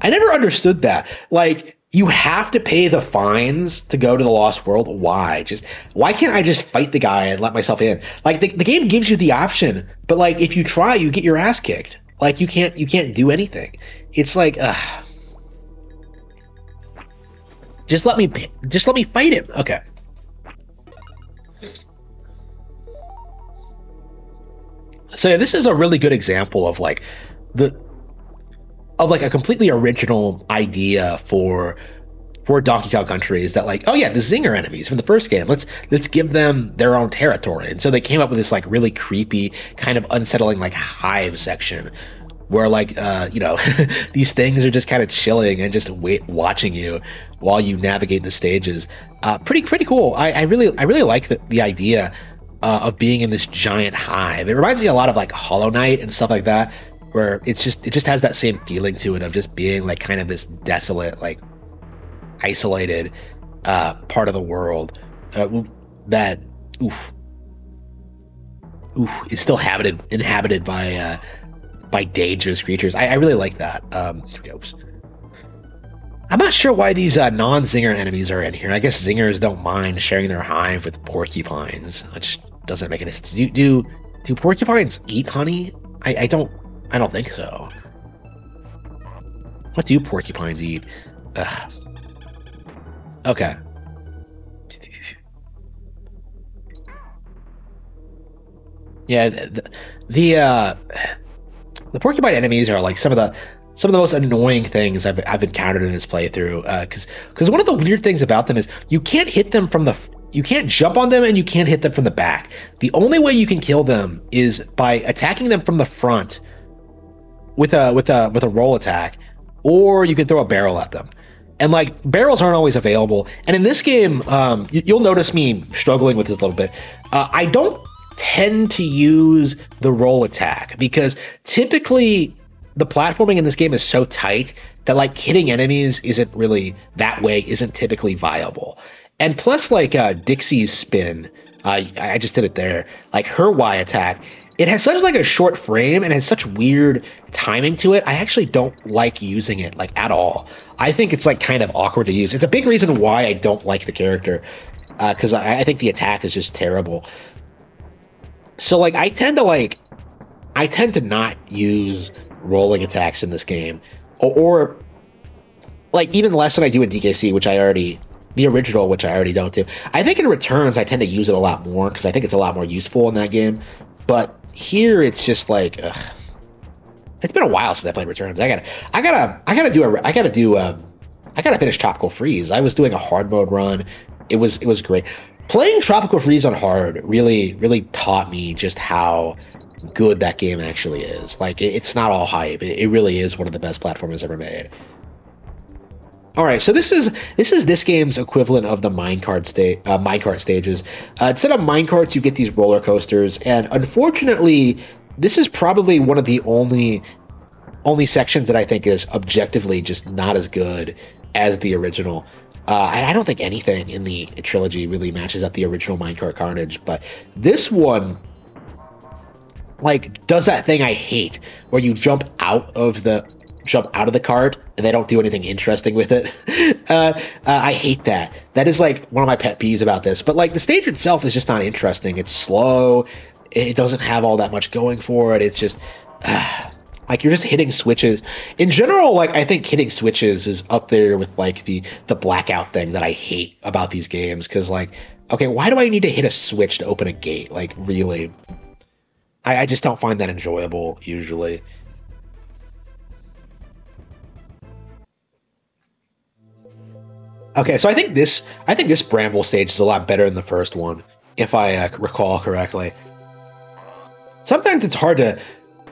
I never understood that. Like you have to pay the fines to go to the Lost World. Why? Why can't I just fight the guy and let myself in? Like the game gives you the option, but like if you try, you get your ass kicked. Like you can't do anything. It's like, just let me fight him. Okay. So yeah, this is a really good example of like a completely original idea for Donkey Kong Country is that like, oh yeah, the Zinger enemies from the first game, let's give them their own territory. And so they came up with this like really creepy, kind of unsettling like hive section where like these things are just kind of chilling and just watching you while you navigate the stages. Pretty cool. I really like the idea of being in this giant hive. It reminds me a lot of like Hollow Knight and stuff like that, where it just has that same feeling to it of just being like kind of this desolate, like isolated part of the world that is still inhabited by dangerous creatures. I really like that. Oops. I'm not sure why these non-Zinger enemies are in here. I guess Zingers don't mind sharing their hive with porcupines, which doesn't make any sense. Do porcupines eat honey? I don't think so. What do porcupines eat? Okay. Yeah, the porcupine enemies are like some of the most annoying things I've encountered in this playthrough. Because one of the weird things about them is you can't hit them you can't jump on them and you can't hit them from the back. The only way you can kill them is by attacking them from the front with a roll attack, or you can throw a barrel at them. And like barrels aren't always available. And in this game, you'll notice me struggling with this a little bit. I don't tend to use the roll attack because typically the platforming in this game is so tight that like hitting enemies isn't typically viable. And plus like Dixie's spin, I just did it there, like her Y attack, it has such like a short frame and has such weird timing to it. I actually don't like using it like at all. I think it's like kind of awkward to use. It's a big reason why I don't like the character, because I think the attack is just terrible. So like I tend to not use rolling attacks in this game, or like even less than I do in DKC, which the original, which I already don't do. I think in Returns I tend to use it a lot more because I think it's a lot more useful in that game. But here it's just like it's been a while since I played Returns. I gotta finish Tropical Freeze. I was doing a hard mode run. It was great. Playing Tropical Freeze on hard really taught me just how good that game actually is. Like it's not all hype. It really is one of the best platformers ever made. All right, so this is this game's equivalent of the minecart stages. Instead of minecarts, you get these roller coasters, and unfortunately, this is probably one of the only sections that I think is objectively just not as good as the original. And I don't think anything in the trilogy really matches up the original Minecart Carnage, but this one like does that thing I hate, where you jump out of the cart and they don't do anything interesting with it. I hate that. That is like one of my pet peeves about this. But like the stage itself is just not interesting. It's slow. It doesn't have all that much going for it. It's just like you're just hitting switches. In general, like I think hitting switches is up there with like the blackout thing that I hate about these games. Because like, okay, why do I need to hit a switch to open a gate? Like really, I just don't find that enjoyable usually. Okay, so I think this Bramble stage is a lot better than the first one. if I recall correctly. Sometimes it's hard to,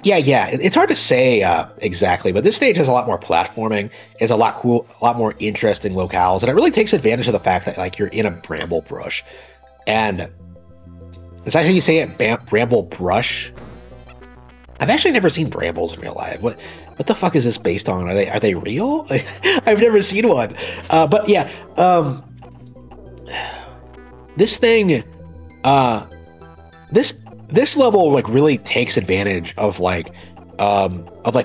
it's hard to say exactly, but this stage has a lot more platforming. It's a lot a lot more interesting locales, and it really takes advantage of the fact that like you're in a bramble brush. And is that how you say it? Bramble brush? I've actually never seen brambles in real life. What the fuck is this based on? Are they real? I've never seen one. But yeah, this thing, this level like really takes advantage of like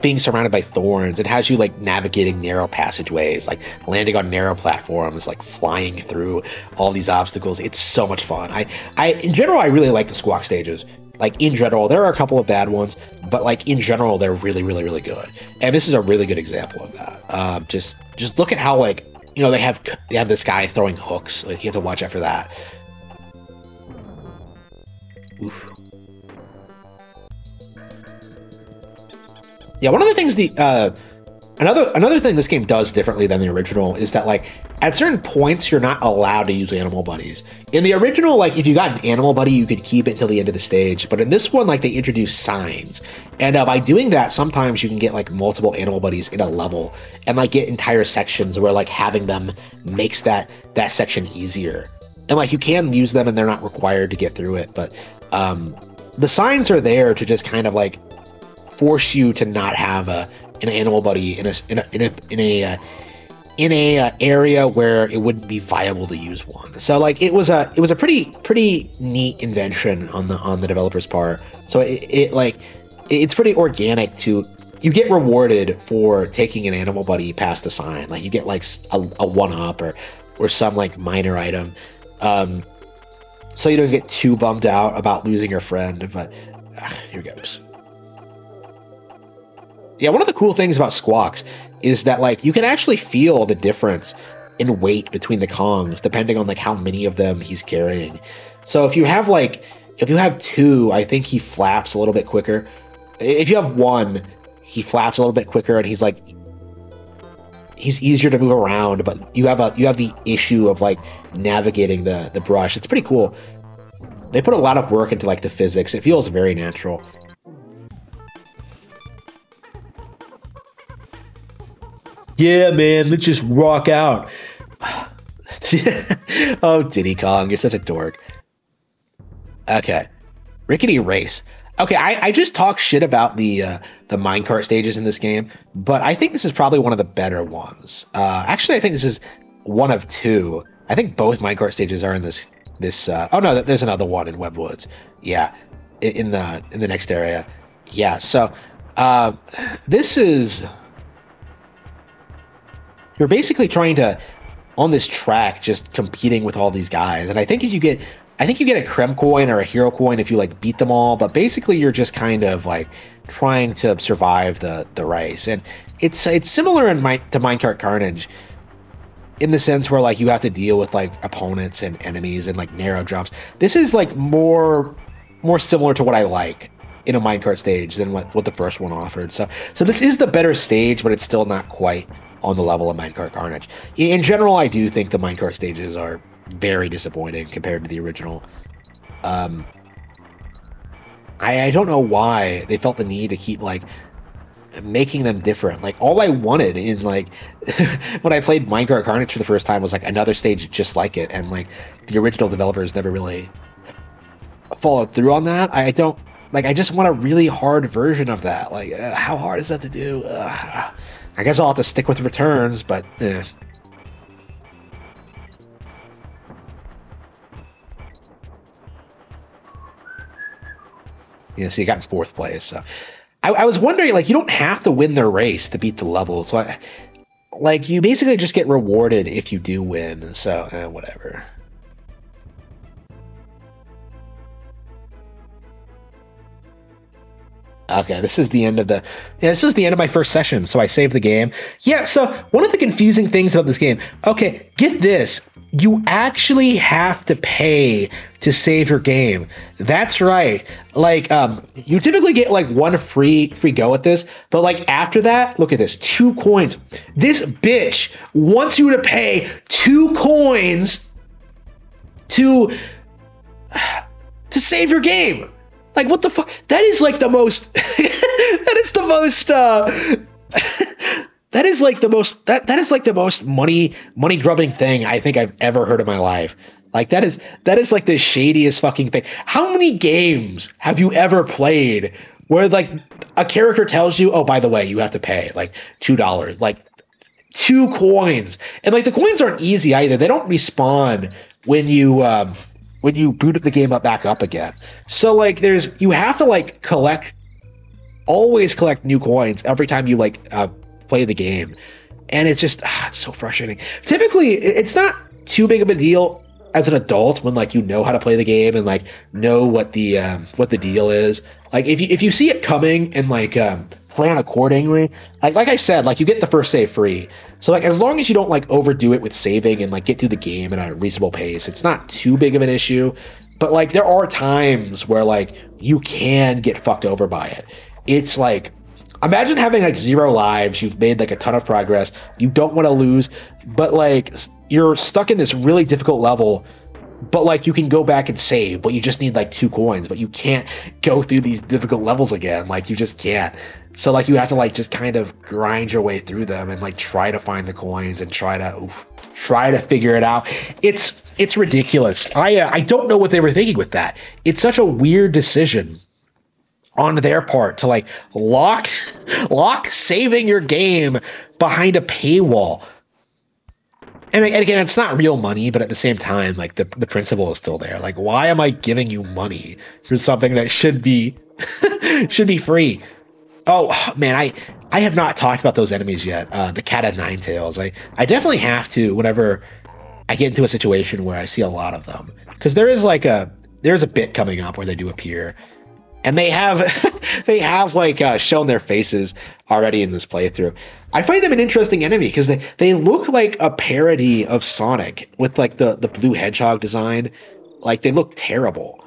being surrounded by thorns. It has you like navigating narrow passageways, like landing on narrow platforms, like flying through all these obstacles. It's so much fun. I in general I really like the Squawk stages. Like in general, there are a couple of bad ones, but like in general, they're really, really, really good. And this is a really good example of that. Just look at how like, you know, they have this guy throwing hooks. Like you have to watch out for that. Oof. Yeah, one of the things another thing this game does differently than the original is that like at certain points you're not allowed to use animal buddies. In the original, like if you got an animal buddy, you could keep it until the end of the stage. But in this one, like they introduce signs, and by doing that, sometimes you can get like multiple animal buddies in a level, and like get entire sections where like having them makes that section easier. And like you can use them, and they're not required to get through it. But the signs are there to just kind of like force you to not have an animal buddy in a area where it wouldn't be viable to use one. So like it was a pretty neat invention on the developer's part. So it's pretty organic to, you get rewarded for taking an animal buddy past the sign. Like you get like a 1-up or some like minor item. So you don't get too bummed out about losing your friend. But here goes. Yeah, one of the cool things about Squawks is that like you can actually feel the difference in weight between the Kongs depending on like how many of them he's carrying. So if you have two, I think he flaps a little bit quicker. If you have one, he flaps a little bit quicker, and he's easier to move around, but you have the issue of like navigating the brush. It's pretty cool. They put a lot of work into like the physics. It feels very natural. Yeah, man, let's just rock out. Oh, Diddy Kong, you're such a dork. Okay, Rickety Race. Okay, I just talked shit about the minecart stages in this game, but I think this is probably one of the better ones. Actually, I think this is one of two. I think both minecart stages are in this. Oh no, there's another one in Webwoods. Yeah, in the next area. Yeah, so this is. You're basically trying to, on this track, just competing with all these guys. And I think you get a Creme coin or a hero coin if you like beat them all. But basically, you're just kind of like trying to survive the race. And it's similar to Minecart Carnage in the sense where like you have to deal with like opponents and enemies and like narrow jumps. This is like more similar to what I like in a minecart stage than what the first one offered. So this is the better stage, but it's still not quite on the level of Minecart Carnage. In general, I do think the minecart stages are very disappointing compared to the original. I don't know why they felt the need to keep like making them different. Like all I wanted in like when I played Minecart Carnage for the first time was like another stage just like it, and like the original developers never really followed through on that. I don't like. I just want a really hard version of that. Like how hard is that to do? I guess I'll have to stick with returns, but eh. Yeah, so you got in fourth place. So I was wondering, like, you don't have to win the race to beat the level. So like you basically just get rewarded if you do win. So whatever. Okay, this is the end of my first session, so I saved the game. Yeah, so one of the confusing things about this game, okay, get this, you actually have to pay to save your game. That's right. Like, you typically get like one free go at this, but like after that, look at this, 2 coins. This bitch wants you to pay 2 coins to to save your game. Like, what the fuck? That is like the most. That is the most. That is like the most. That is like the most money grubbing thing I think I've ever heard in my life. Like that is like the shadiest fucking thing. How many games have you ever played where like a character tells you, oh, by the way, you have to pay like $2, like 2 coins, and like the coins aren't easy either. They don't respawn when you boot the game back up again. So like you have to like always collect new coins every time you like play the game, and it's just it's so frustrating. Typically, it's not too big of a deal as an adult when like you know how to play the game and like know what the deal is. Like if you see it coming and like plan accordingly, like I said, like you get the first save free. So like as long as you don't like overdo it with saving and like get through the game at a reasonable pace, it's not too big of an issue. But like there are times where like you can get fucked over by it. It's like, imagine having like 0 lives, you've made like a ton of progress, you don't want to lose, but like you're stuck in this really difficult level, but like you can go back and save, but you just need like 2 coins, but you can't go through these difficult levels again. Like you just can't. So like you have to like just kind of grind your way through them and like try to find the coins and try to figure it out. It's ridiculous. I don't know what they were thinking with that. It's such a weird decision on their part to like lock saving your game behind a paywall. And again, it's not real money, but at the same time, like the principle is still there. Like, why am I giving you money for something that should be free? Oh man, I have not talked about those enemies yet. The Cat of Nine Tails. I definitely have to whenever I get into a situation where I see a lot of them, because there's a bit coming up where they do appear. And they have like shown their faces already in this playthrough. I find them an interesting enemy because they look like a parody of Sonic with like the blue hedgehog design. Like they look terrible.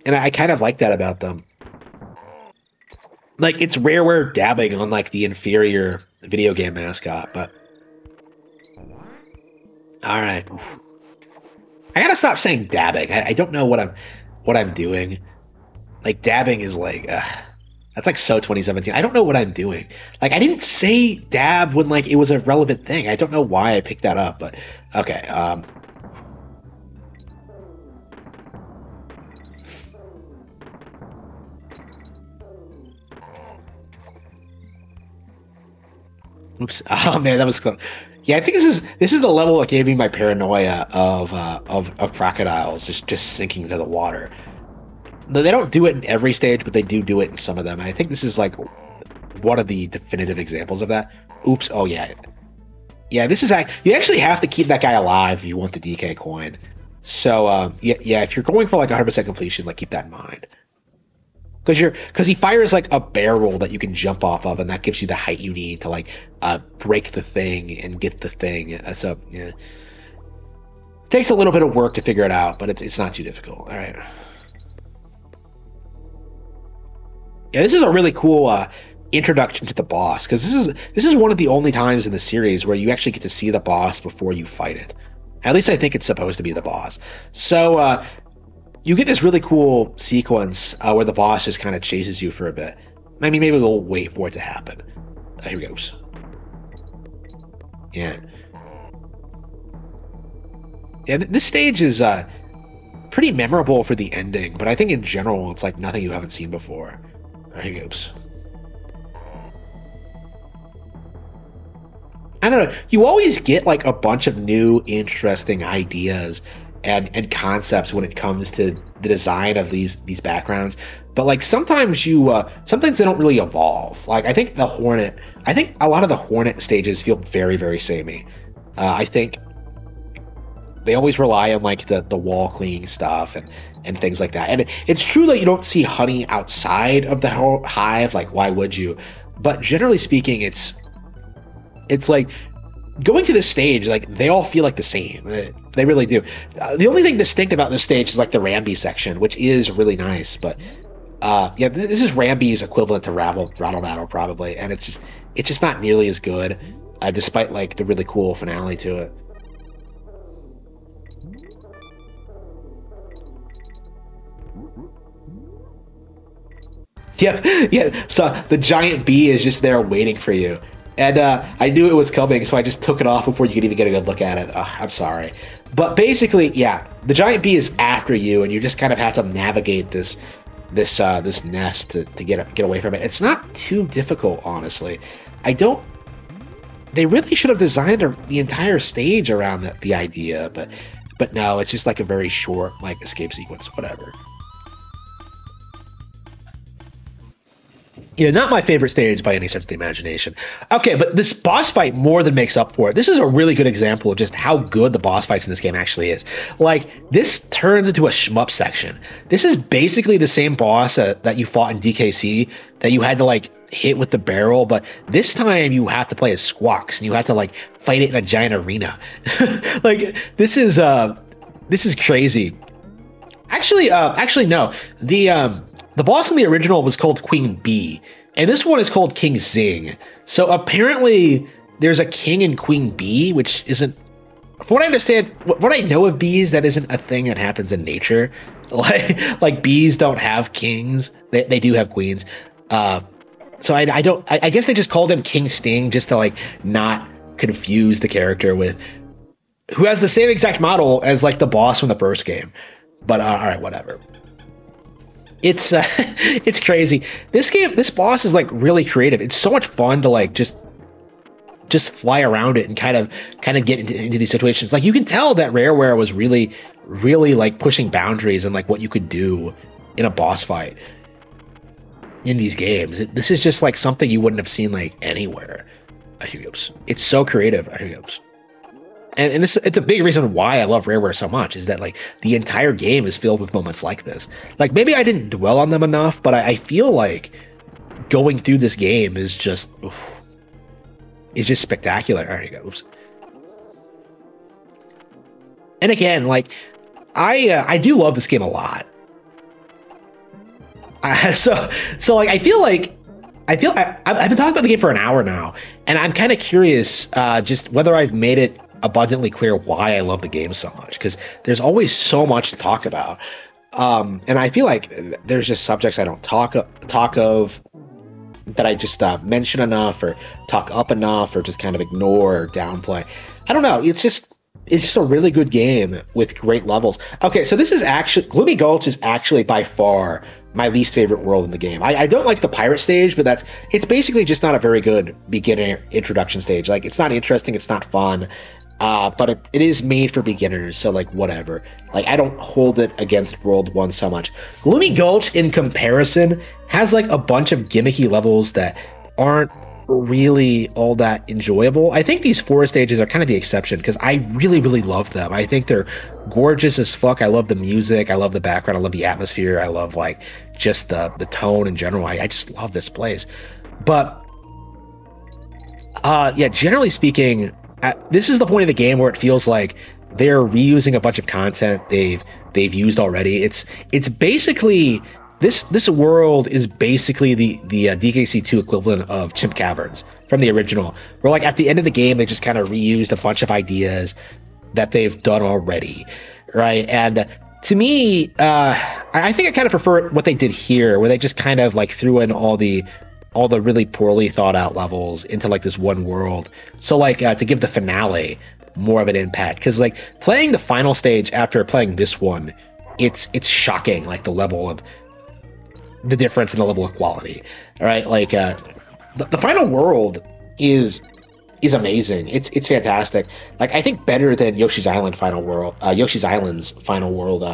And I kind of like that about them. Like it's Rareware dabbing on like the inferior video game mascot, but all right. I gotta stop saying dabbing. I don't know what I'm doing. Like dabbing is like that's like so 2017. I don't know what I'm doing. Like I didn't say dab when like it was a relevant thing. I don't know why I picked that up, but okay. Oops. Oh man, that was close. Yeah, I think this is the level that gave me my paranoia of crocodiles just sinking into the water. They don't do it in every stage, but they do it in some of them. And I think this is like one of the definitive examples of that. Oops. Oh yeah. Yeah, this is you actually have to keep that guy alive if you want the DK coin. So yeah, if you're going for like 100% completion, like keep that in mind. Because he fires like a barrel that you can jump off of, and that gives you the height you need to like break the thing and get the thing. So yeah, takes a little bit of work to figure it out, but it's not too difficult. All right. Yeah, this is a really cool introduction to the boss, because this is one of the only times in the series where you actually get to see the boss before you fight it. At least I think it's supposed to be the boss. So you get this really cool sequence where the boss just kind of chases you for a bit. I mean, maybe we'll wait for it to happen. Here he goes. Yeah. Yeah, this stage is pretty memorable for the ending, but I think in general it's like nothing you haven't seen before. There he goes. I don't know. You always get like a bunch of new, interesting ideas and concepts when it comes to the design of these backgrounds. But like sometimes sometimes they don't really evolve. Like I think a lot of the Hornet stages feel very, very samey. I think they always rely on like the wall cleaning stuff and things like that. And it's true that you don't see honey outside of the hive. Like why would you? But generally speaking, it's like going to this stage, like they all feel like the same. They really do. The only thing distinct about this stage is like the Rambi section, which is really nice. But yeah, this is Rambi's equivalent to Rattle Battle probably, and it's just not nearly as good, despite like the really cool finale to it. Yep, yeah. So the giant bee is just there waiting for you, and I knew it was coming, so I just took it off before you could even get a good look at it. I'm sorry, but basically, yeah, the giant bee is after you, and you just kind of have to navigate this nest to get away from it. It's not too difficult, honestly. I don't. They really should have designed the entire stage around the idea, but no, it's just like a very short like escape sequence, whatever. You know, not my favorite stage by any stretch of the imagination. Okay, but this boss fight more than makes up for it. This is a really good example of just how good the boss fights in this game actually is. Like, this turns into a shmup section. This is basically the same boss that you fought in DKC that you had to, like, hit with the barrel, but this time you have to play as Squawks, and you have to, like, fight it in a giant arena. Like, this is crazy. Actually, no. The boss in the original was called Queen Bee, and this one is called King Zing. So apparently there's a king and Queen Bee, which isn't, from what I understand, what I know of bees, that isn't a thing that happens in nature. Like bees don't have kings. They do have queens. So I guess they just called him King Sting just to like not confuse the character with who has the same exact model as like the boss from the first game. But all right, whatever. It's it's crazy. This boss is like really creative. It's so much fun to like just fly around it and kind of get into these situations. Like, you can tell that Rareware was really like pushing boundaries and like what you could do in a boss fight in these games. This is just like something you wouldn't have seen like anywhere. It's so creative. And it's a big reason why I love Rareware so much, is that like the entire game is filled with moments like this. Like, maybe I didn't dwell on them enough, but I feel like going through this game is just spectacular. All right, here goes. And again, like I do love this game a lot. So like I've been talking about the game for an hour now, and I'm kind of curious just whether I've made it abundantly clear why I love the game so much, because there's always so much to talk about, and I feel like there's just subjects I don't talk of that I just mention enough or talk up enough or just kind of ignore or downplay. I don't know. It's just a really good game with great levels. Okay, so this is actually, Gloomy Gulch is actually by far my least favorite world in the game. I don't like the pirate stage, but it's basically just not a very good beginner introduction stage. Like, it's not interesting, it's not fun. But it is made for beginners, so like whatever. Like, I don't hold it against World 1 so much. Gloomy Gulch, in comparison, has like a bunch of gimmicky levels that aren't really all that enjoyable. I think these forest stages are kind of the exception, because I really love them. I think they're gorgeous as fuck. I love the music, I love the background, I love the atmosphere, I love like just the tone in general. I just love this place. But yeah, generally speaking, this is the point of the game where it feels like they're reusing a bunch of content they've used already. It's basically this world is basically the DKC2 equivalent of Chimp Caverns from the original, where like at the end of the game they just kind of reused a bunch of ideas that they've done already, right? And to me, I think I kind of prefer what they did here, where they just kind of like threw in all the really poorly thought out levels into like this one world. So like to give the finale more of an impact, because like playing the final stage after playing this one, it's shocking, like the level of the difference in the level of quality. All right, like the final world is amazing. It's fantastic. Like, I think better than Yoshi's Island's final world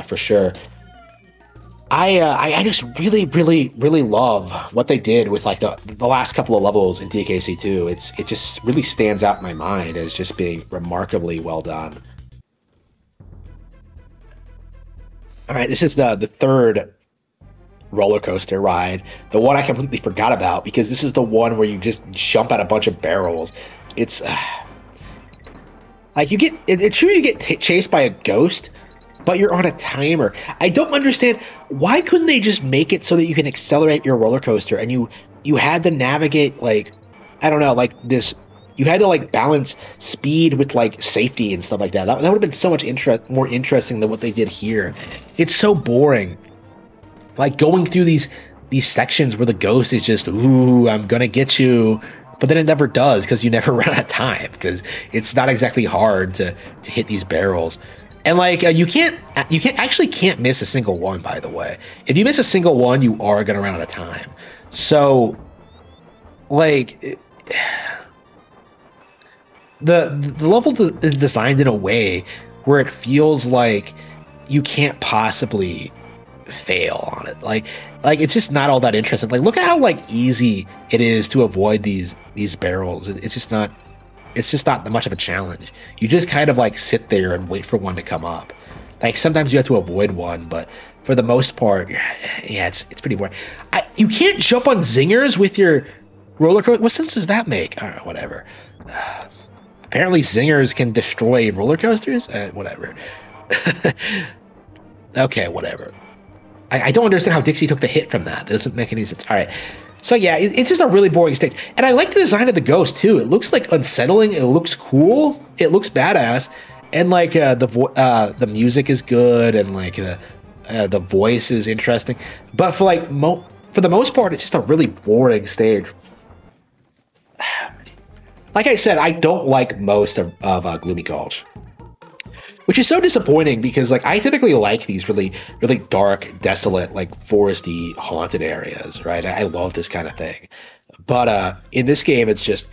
for sure. I just really love what they did with like the last couple of levels in DKC 2. It just really stands out in my mind as just being remarkably well done. All right, this is the third roller coaster ride, the one I completely forgot about, because this is the one where you just jump at a bunch of barrels. It's like it's true you get chased by a ghost, but you're on a timer. I don't understand, why couldn't they just make it so that you can accelerate your roller coaster, and you had to navigate, like, I don't know, like this, you had to like balance speed with like safety and stuff like that. That would have been so much more interesting than what they did here. It's so boring. Like, going through these these sections where the ghost is just, ooh, I'm gonna get you, but then it never does because you never run out of time because it's not exactly hard to hit these barrels. And like you can't miss a single one, by the way. If you miss a single one, you are gonna run out of time. So like the level is designed in a way where it feels like you can't possibly fail on it. Like it's just not all that interesting. Like look at how like easy it is to avoid these barrels. It's just not that much of a challenge. You just kind of like sit there and wait for one to come up. Like sometimes you have to avoid one, but for the most part, yeah, it's pretty boring. You can't jump on zingers with your roller coaster. What sense does that make? All right, whatever. Apparently zingers can destroy roller coasters. Whatever. Okay, whatever. I don't understand how Dixie took the hit from that. That doesn't make any sense. All right. So yeah, it's just a really boring stage. And I like the design of the ghost too. It looks like unsettling. It looks cool. It looks badass. And like the music is good, and like the voice is interesting. But for like for the most part, it's just a really boring stage. Like I said, I don't like most of Gloomy Gulch, which is so disappointing because like I typically like these really really dark, desolate, like foresty, haunted areas, right? I love this kind of thing. But in this game, it's just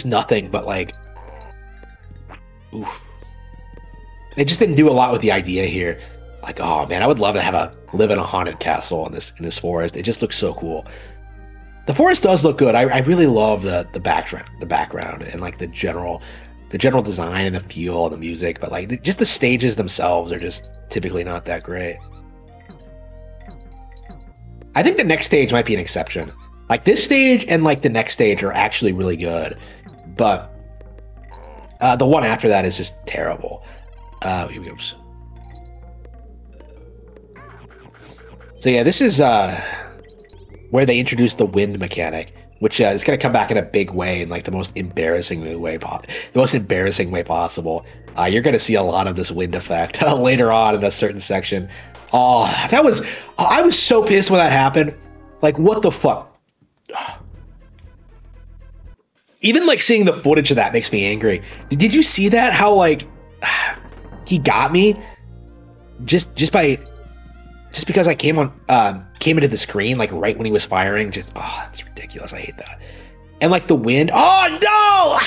nothing but like, oof. They just didn't do a lot with the idea here. Like, oh man, I would love to live in a haunted castle in this forest. It just looks so cool. The forest does look good. I really love the background and like the general design and the feel and the music, but like just the stages themselves are just typically not that great. I think the next stage might be an exception. Like this stage and like the next stage are actually really good, but the one after that is just terrible. Oops. So yeah, this is where they introduced the wind mechanic, which is going to come back in a big way, in like the most embarrassing way possible. You're going to see a lot of this wind effect later on in a certain section. Oh, I was so pissed when that happened. Like, what the fuck? Even like seeing the footage of that makes me angry. Did you see that? How like he got me just because I came into the screen like right when he was firing. Just that's ridiculous. I hate that. And like the wind. Oh no!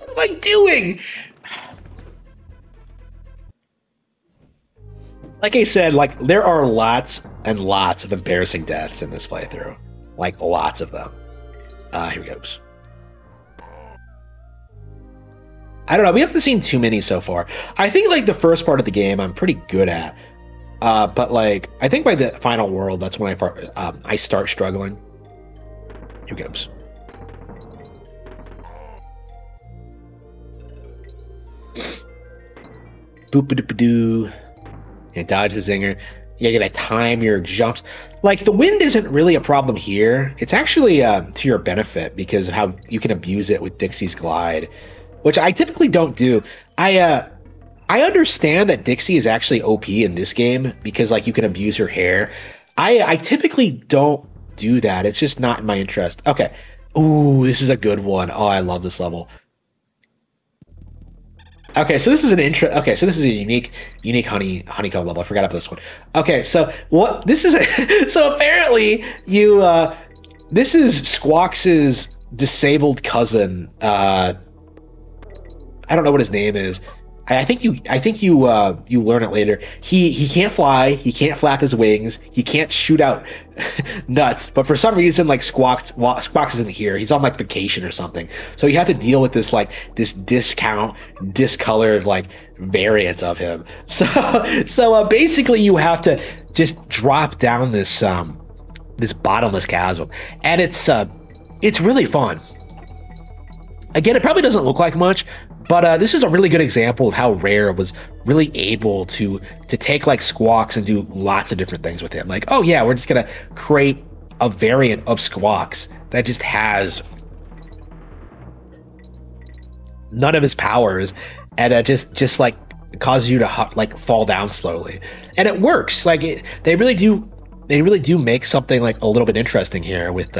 What am I doing? Like I said, like there are lots and lots of embarrassing deaths in this playthrough. Like lots of them. Here we go. I don't know. We haven't seen too many so far. I think like the first part of the game I'm pretty good at. But like I think by the final world, that's when I start struggling. Here goes. Boop-a-doop-a-doo. And dodge the zinger. You gotta time your jumps. Like the wind isn't really a problem here. It's actually to your benefit because of how you can abuse it with Dixie's glide, which I typically don't do. I understand that Dixie is actually OP in this game because like you can abuse her hair. I typically don't do that. It's just not in my interest. Okay. Ooh, this is a good one. Oh, I love this level. Okay, so this is this is a unique honeycomb level. I forgot about this one. Okay, so what this is so apparently this is Squawks' disabled cousin. I don't know what his name is. I think you learn it later. He can't fly. He can't flap his wings. He can't shoot out nuts. But for some reason, like Squawks isn't here. He's on like vacation or something. So you have to deal with this discolored like variant of him. So basically, you have to just drop down this bottomless chasm, and it's really fun. Again, it probably doesn't look like much, but this is a really good example of how Rare was really able to take like Squawks and do lots of different things with him. Like, oh yeah, we're just gonna create a variant of Squawks that just has none of his powers, and just like It causes you to like fall down slowly, and it works. Like they really do make something like a little bit interesting here with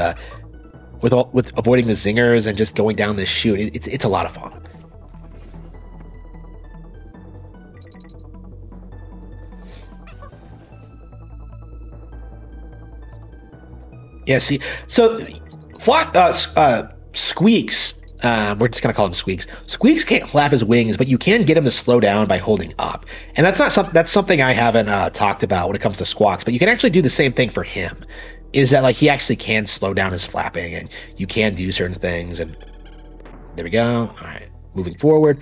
with avoiding the zingers and just going down this chute. It's a lot of fun. Yeah, see, so Squeaks, we're just gonna call him Squeaks. Squeaks can't flap his wings, but you can get him to slow down by holding up, and that's something I haven't talked about when it comes to Squawks. But you can actually do the same thing for him. Is that like he actually can slow down his flapping, and you can do certain things. And there we go. All right, moving forward.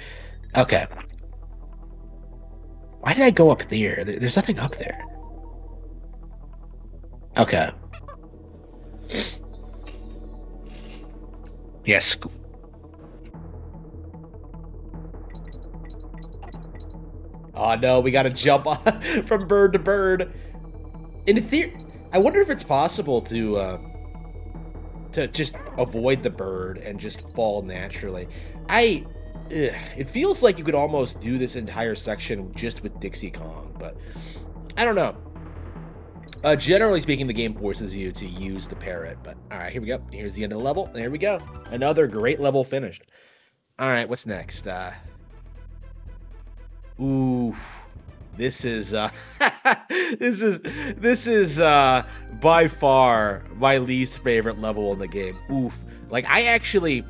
Okay. Why did I go up there? There's nothing up there. Okay. Yes. Oh no, we gotta jump from bird to bird. In theory, I wonder if it's possible to just avoid the bird and just fall naturally. It feels like you could almost do this entire section just with Dixie Kong, but I don't know. Generally speaking, the game forces you to use the parrot, but all right, here we go. Here's the end of the level. There we go. Another great level finished. All right, what's next? Oof. This is this is by far my least favorite level in the game. Oof. Like I actually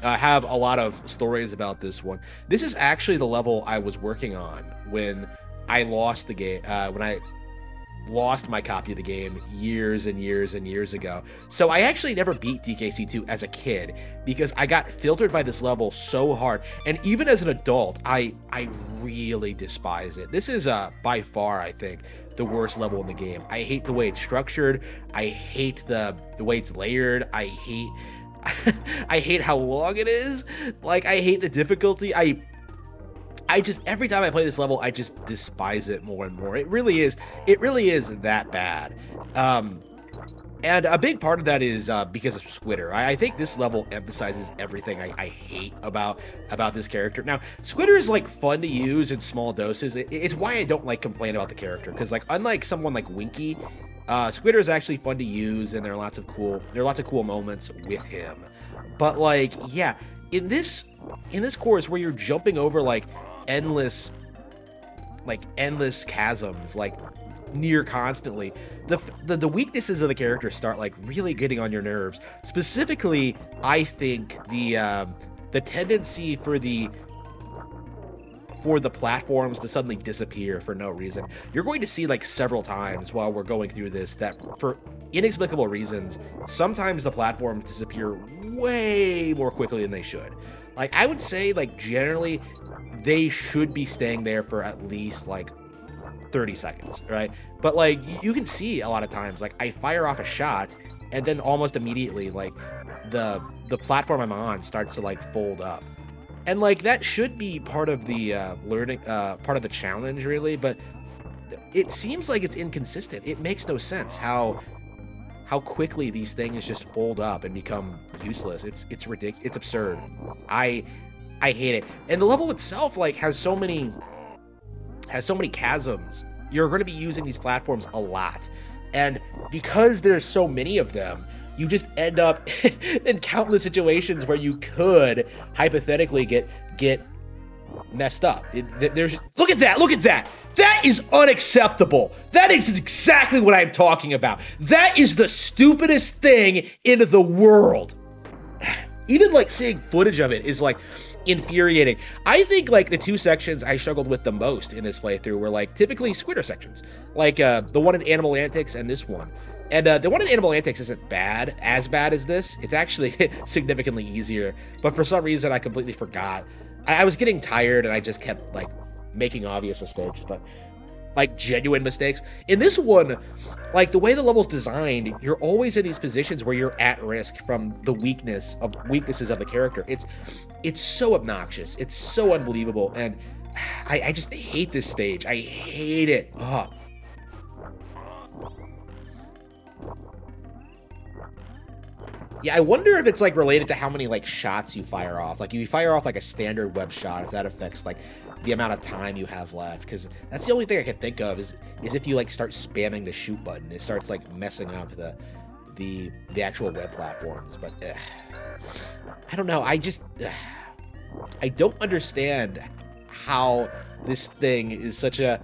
have a lot of stories about this one. This is actually the level I was working on when I lost the game. When I lost my copy of the game years and years and years ago. So I actually never beat DKC2 as a kid because I got filtered by this level so hard. And even as an adult, I really despise it. This is by far, I think, the worst level in the game. I hate the way it's structured. I hate the way it's layered. I hate how long it is. Like, I hate the difficulty. I just, every time I play this level, I just despise it more and more. It really is that bad. And a big part of that is because of Squitter. I think this level emphasizes everything I hate about this character. Now, Squitter is like fun to use in small doses. It's why I don't like complain about the character, because like unlike someone like Winky, Squitter is actually fun to use, and there are lots of cool moments with him. But like, yeah, in this course where you're jumping over like endless chasms, like near constantly, the weaknesses of the character start like really getting on your nerves. Specifically, I think the tendency for the platforms to suddenly disappear for no reason. You're going to see like several times while we're going through this that for inexplicable reasons, sometimes the platforms disappear way more quickly than they should. Like, I would say, like, generally, they should be staying there for at least, like, 30 seconds, right? But, like, you can see a lot of times, like, I fire off a shot, and then almost immediately, like, the platform I'm on starts to, like, fold up. And, like, that should be part of the part of the challenge, really, but it seems like it's inconsistent. It makes no sense how quickly these things just fold up and become useless. It's ridiculous. It's absurd. I hate it. And the level itself like has so many chasms. You're going to be using these platforms a lot, and because there's so many of them, you just end up in countless situations where you could hypothetically get messed up. Look at that. That is unacceptable. That is exactly what I'm talking about. That is the stupidest thing in the world. Even like seeing footage of it is like infuriating. I think like the two sections I struggled with the most in this playthrough were like typically Squitter sections, like the one in Animal Antics and this one. And the one in Animal Antics isn't as bad as this. It's actually significantly easier, but for some reason I completely forgot. I was getting tired and I just kept like making obvious mistakes, but like genuine mistakes. In this one, like the way the level's designed, you're always in these positions where you're at risk from the weaknesses of the character. It's so obnoxious. It's so unbelievable, and I just hate this stage. I hate it. Oh. Yeah, I wonder if it's like related to how many like shots you fire off. Like, if you fire off like a standard web shot, if that affects like the amount of time you have left. Because that's the only thing I can think of is if you like start spamming the shoot button, it starts like messing up the actual web platforms. But I don't know. I don't understand how this thing is such a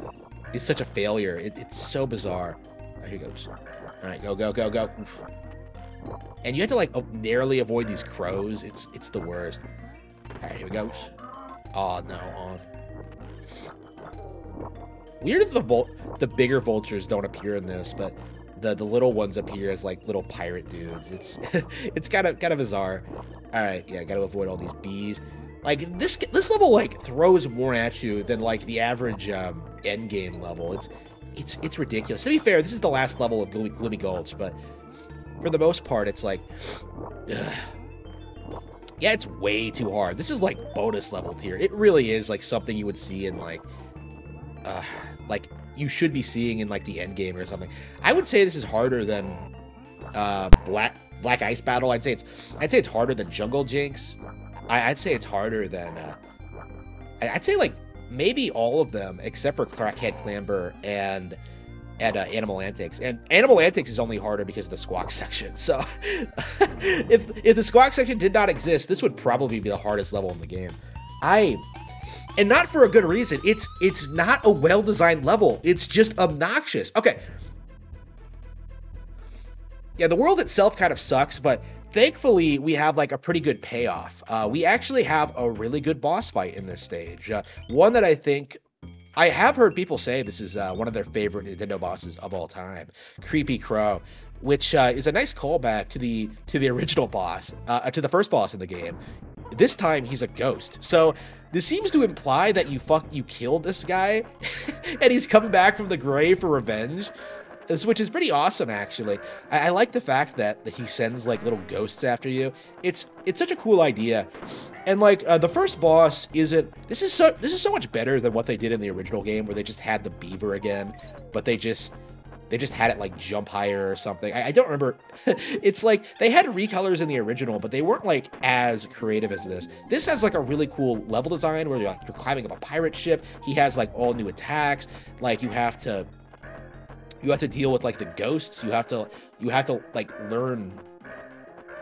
failure. It's so bizarre. Here he goes. All right, go, go, go, go. Oof. And you have to like narrowly avoid these crows. It's the worst. All right, here we go. Oh no, on. Weird that the bigger vultures don't appear in this, but the little ones appear as like little pirate dudes. It's kind of bizarre. All right, yeah, got to avoid all these bees. Like this level like throws more at you than like the average end game level. It's ridiculous. To be fair, this is the last level of Gloomy Gulch, but for the most part, it's like, ugh. Yeah, it's way too hard. This is like bonus level tier. It really is like something you would see in like you should be seeing in like the end game or something. I would say this is harder than Black Ice Battle. I'd say it's harder than Jungle Jinx. I'd say it's harder than I'd say like maybe all of them except for Crackhead Clamber and Animal Antics. And Animal Antics is only harder because of the Squawk section. So if the Squawk section did not exist, this would probably be the hardest level in the game. And not for a good reason. It's not a well-designed level. It's just obnoxious. Okay. Yeah, the world itself kind of sucks, but thankfully we have like a pretty good payoff. We actually have a really good boss fight in this stage. One that I have heard people say this is one of their favorite Nintendo bosses of all time, Creepy Crow, which is a nice callback to the original boss, to the first boss in the game. This time he's a ghost. So this seems to imply that you killed this guy, and he's coming back from the grave for revenge. Which is pretty awesome, actually. I like the fact that he sends like little ghosts after you. It's such a cool idea, and like the first boss isn't. This is so much better than what they did in the original game, where they just had the beaver again, but they just had it like jump higher or something. I don't remember. It's like they had recolors in the original, but they weren't like as creative as this. This has like a really cool level design where you're climbing up a pirate ship. He has like all new attacks. Like you have to deal with like the ghosts. You have to like learn,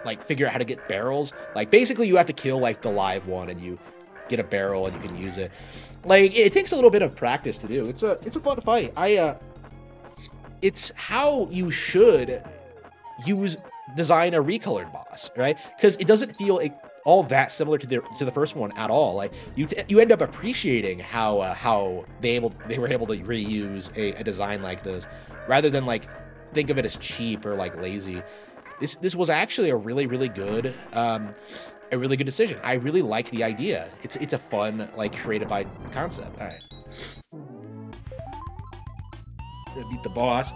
like figure out how to get barrels. Like basically you have to kill like the live one and you get a barrel and you can use it. Like it takes a little bit of practice to do. It's a fun fight. It's how you should design a recolored boss, right? Because it doesn't feel all that similar to the first one at all. Like you end up appreciating how they were able to reuse a design like this, rather than like think of it as cheap or like lazy. This was actually a really good decision. I really like the idea. It's a fun like creative concept. All right, beat the boss.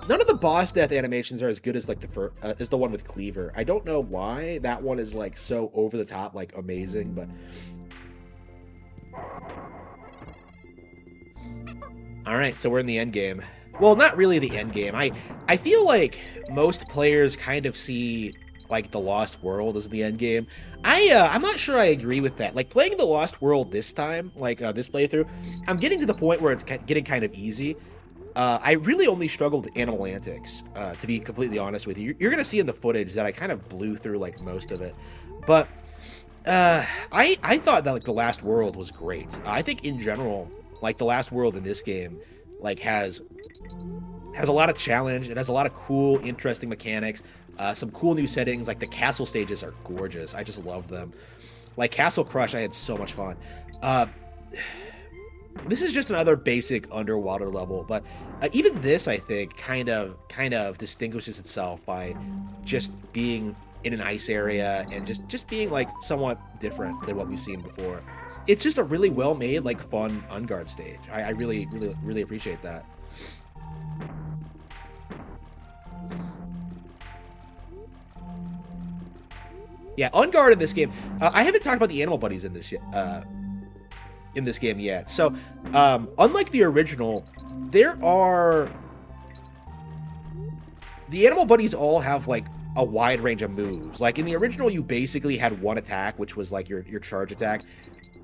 None of the boss death animations are as good as like as the one with Cleaver. I don't know why that one is like so over the top, like amazing, but all right, so we're in the end game. Well, not really the end game. I feel like most players kind of see like the Lost World as the end game. I'm not sure I agree with that. Like playing the Lost World this time, like this playthrough, I'm getting to the point where it's getting kind of easy. I really only struggled with Animal Antics, to be completely honest with you. You're gonna see in the footage that I kind of blew through like most of it, but I thought that like the Last World was great. I think in general, like the Last World in this game, like has a lot of challenge. It has a lot of cool, interesting mechanics. Some cool new settings. Like the castle stages are gorgeous. I just love them. Like Castle Crush, I had so much fun. This is just another basic underwater level, but even this, I think, kind of distinguishes itself by just being in an ice area and just being like somewhat different than what we've seen before. It's just a really well made, like fun Unguard stage. I really appreciate that. Yeah, Unguard in this game. I haven't talked about the animal buddies in this yet. In this game yet. So, unlike the original, the animal buddies all have like a wide range of moves. Like in the original, you basically had one attack, which was like your charge attack,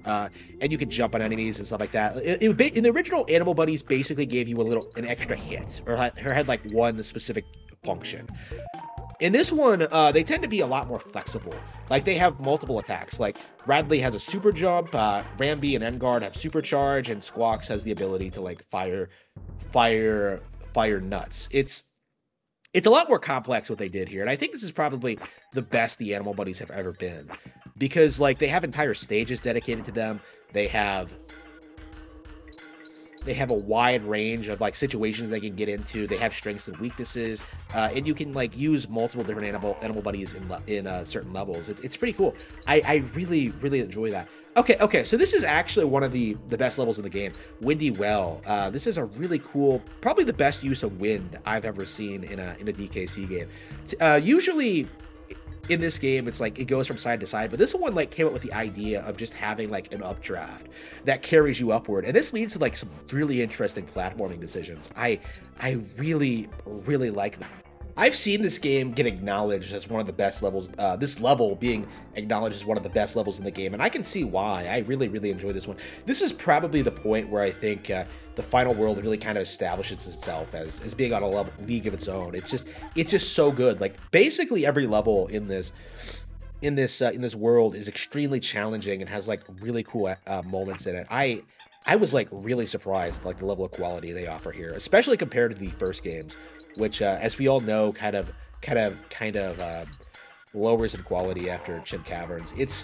and you could jump on enemies and stuff like that. In the original, Animal Buddies basically gave you an extra hit, or had like one specific function. In this one, they tend to be a lot more flexible. Like they have multiple attacks. Like Radley has a super jump, Rambi and Engard have supercharge, and Squawks has the ability to like fire nuts. It's a lot more complex what they did here, and I think this is probably the best the Animal Buddies have ever been, because like they have entire stages dedicated to them. They have a wide range of like situations they can get into. They have strengths and weaknesses, and you can like use multiple different animal buddies in certain levels. It's pretty cool. I really enjoy that. Okay. So this is actually one of the best levels in the game, Windy Well. This is a really cool, probably the best use of wind I've ever seen in a DKC game. Usually in this game, it's like it goes from side to side, but this one like came up with the idea of just having like an updraft that carries you upward, and this leads to like some really interesting platforming decisions. I really like that. I've seen this game get acknowledged as one of the best levels, this level being acknowledged as one of the best levels in the game, and I can see why. I really enjoy this one. This is probably the point where I think the final world really kind of establishes itself as being on a league of its own. It's just so good. Like basically every level in this world is extremely challenging and has like really cool moments in it. I was like really surprised like the level of quality they offer here, especially compared to the first games, which, as we all know, kind of lowers in quality after Chimp Caverns. It's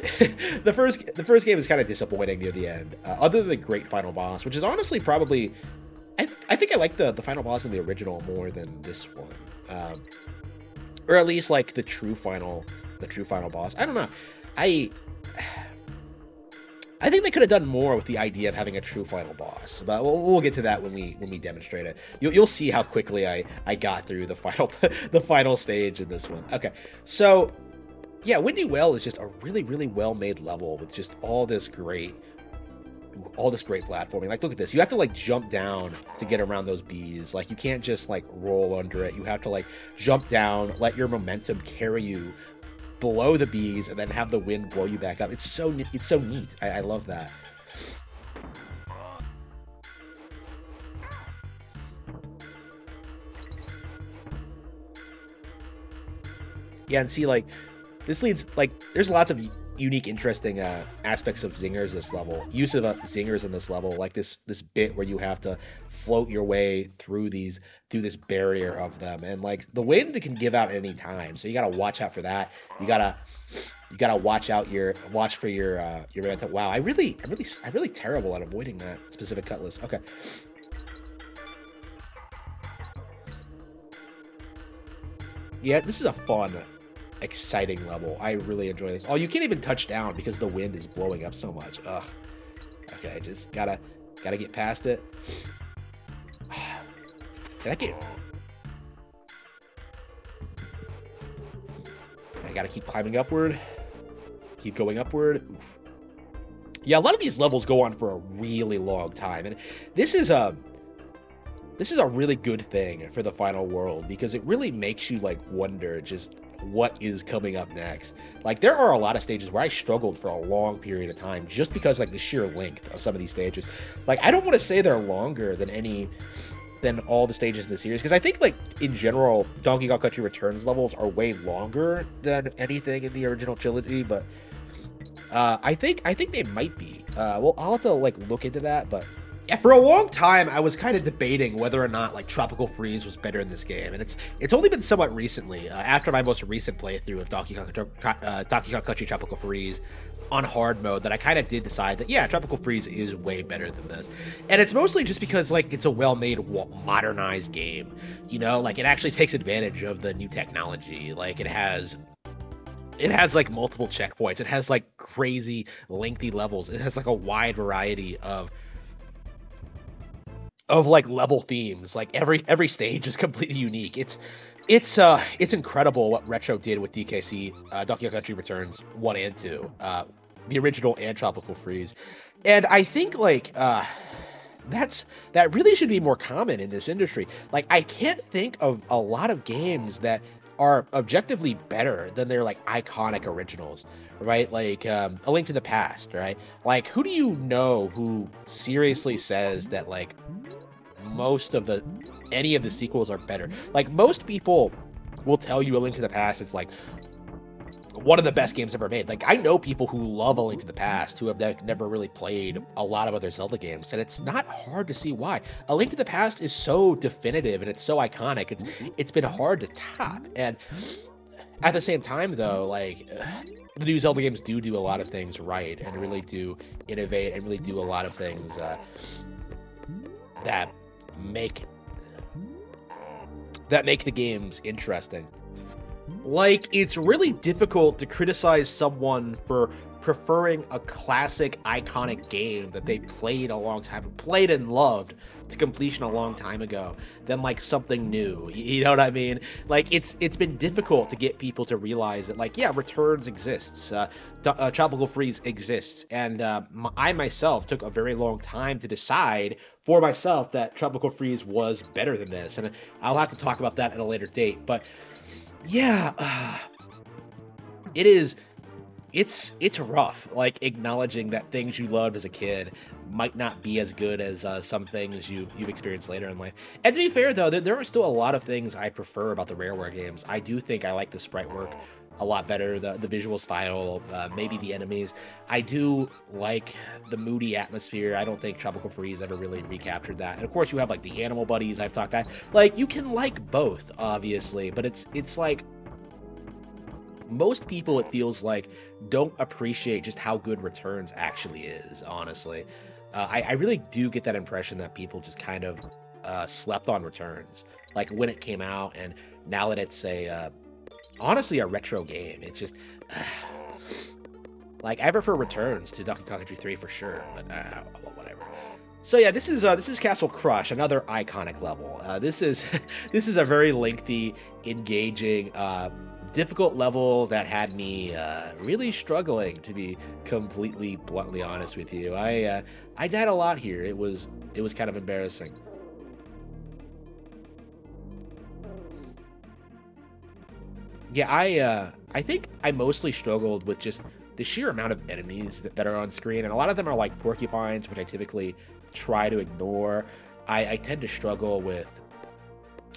the first game is kind of disappointing near the end, other than the great final boss, which is honestly probably I think I like the final boss in the original more than this one, or at least like the true final boss. I don't know. I think they could have done more with the idea of having a true final boss, but we'll get to that when we demonstrate it. You'll see how quickly I got through the final stage in this one. Okay, so yeah, Windy Well is just a really well made level with just all this great platforming. Like look at this, you have to like jump down to get around those bees. Like you can't just like roll under it. You have to like jump down, let your momentum carry you below the bees, and then have the wind blow you back up. It's so neat. I love that. Yeah, and see, like this leads, like there's lots of unique, interesting aspects of zingers this level. Use of zingers in this level, like this bit where you have to float your way through this barrier of them, and like the wind can give out at any time, so you gotta watch out for that. You gotta watch for your wow, I really terrible at avoiding that specific cutlass. Okay. Yeah, this is a fun, exciting level. I really enjoy this. Oh, you can't even touch down because the wind is blowing up so much. Ugh. Okay, just gotta get past it. Did I get... I gotta keep climbing upward. Keep going upward. Oof. Yeah, a lot of these levels go on for a really long time, and this is a really good thing for the final world, because it really makes you like wonder just what is coming up next. Like there are a lot of stages where I struggled for a long period of time just because like the sheer length of some of these stages. Like I don't want to say they're longer than all the stages in the series, because I think like in general Donkey Kong Country Returns levels are way longer than anything in the original trilogy, but I think they might be. Well, I'll have to like look into that, but yeah, for a long time I was kind of debating whether or not like Tropical Freeze was better in this game, and it's only been somewhat recently, after my most recent playthrough of Donkey Kong Country Tropical Freeze on hard mode, that I kind of did decide that yeah, Tropical Freeze is way better than this. And it's mostly just because like it's a well-made, modernized game, you know, like it actually takes advantage of the new technology. Like it has like multiple checkpoints, it has like crazy lengthy levels, it has like a wide variety of like level themes. Like every stage is completely unique. It's incredible what Retro did with DKC, Donkey Kong Country Returns 1 and 2, the original and Tropical Freeze. And I think like that really should be more common in this industry. Like I can't think of a lot of games that are objectively better than their like iconic originals, right? Like A Link to the Past, right? Like who do you know who seriously says that like any of the sequels are better? Like most people will tell you A Link to the Past is like one of the best games ever made. Like I know people who love A Link to the Past who have never really played a lot of other Zelda games, and it's not hard to see why. A Link to the Past is so definitive and it's so iconic. It's been hard to top. And at the same time, though, like the new Zelda games do a lot of things right and really do innovate and really do a lot of things that make the games interesting. Like, it's really difficult to criticize someone for preferring a classic, iconic game that they played and loved to completion a long time ago than, like, something new. You know what I mean? Like, it's been difficult to get people to realize that, like, yeah, Returns exists, Tropical Freeze exists, and I myself took a very long time to decide for myself that Tropical Freeze was better than this, and I'll have to talk about that at a later date, but yeah, it's rough, like acknowledging that things you loved as a kid might not be as good as some things you've experienced later in life. And to be fair, though, there are still a lot of things I prefer about the Rareware games. I do think I like the sprite work a lot better, the visual style, maybe the enemies. I do like the moody atmosphere. I don't think Tropical Freeze ever really recaptured that. And of course, you have like the animal buddies I've talked about. Like you can like both, obviously, but it's like most people, it feels like, don't appreciate just how good Returns actually is, honestly. I really do get that impression that people just kind of slept on Returns, like when it came out, and now that it's honestly a retro game, it's just like I prefer Returns to Donkey Kong Country 3 for sure, but whatever. So yeah, this is Castle Crush, another iconic level. This is a very lengthy, engaging, difficult level that had me really struggling, to be completely bluntly honest with you. I died a lot here. It was kind of embarrassing. Yeah, I think I mostly struggled with just the sheer amount of enemies that are on screen, and a lot of them are like porcupines, which I typically try to ignore. I tend to struggle with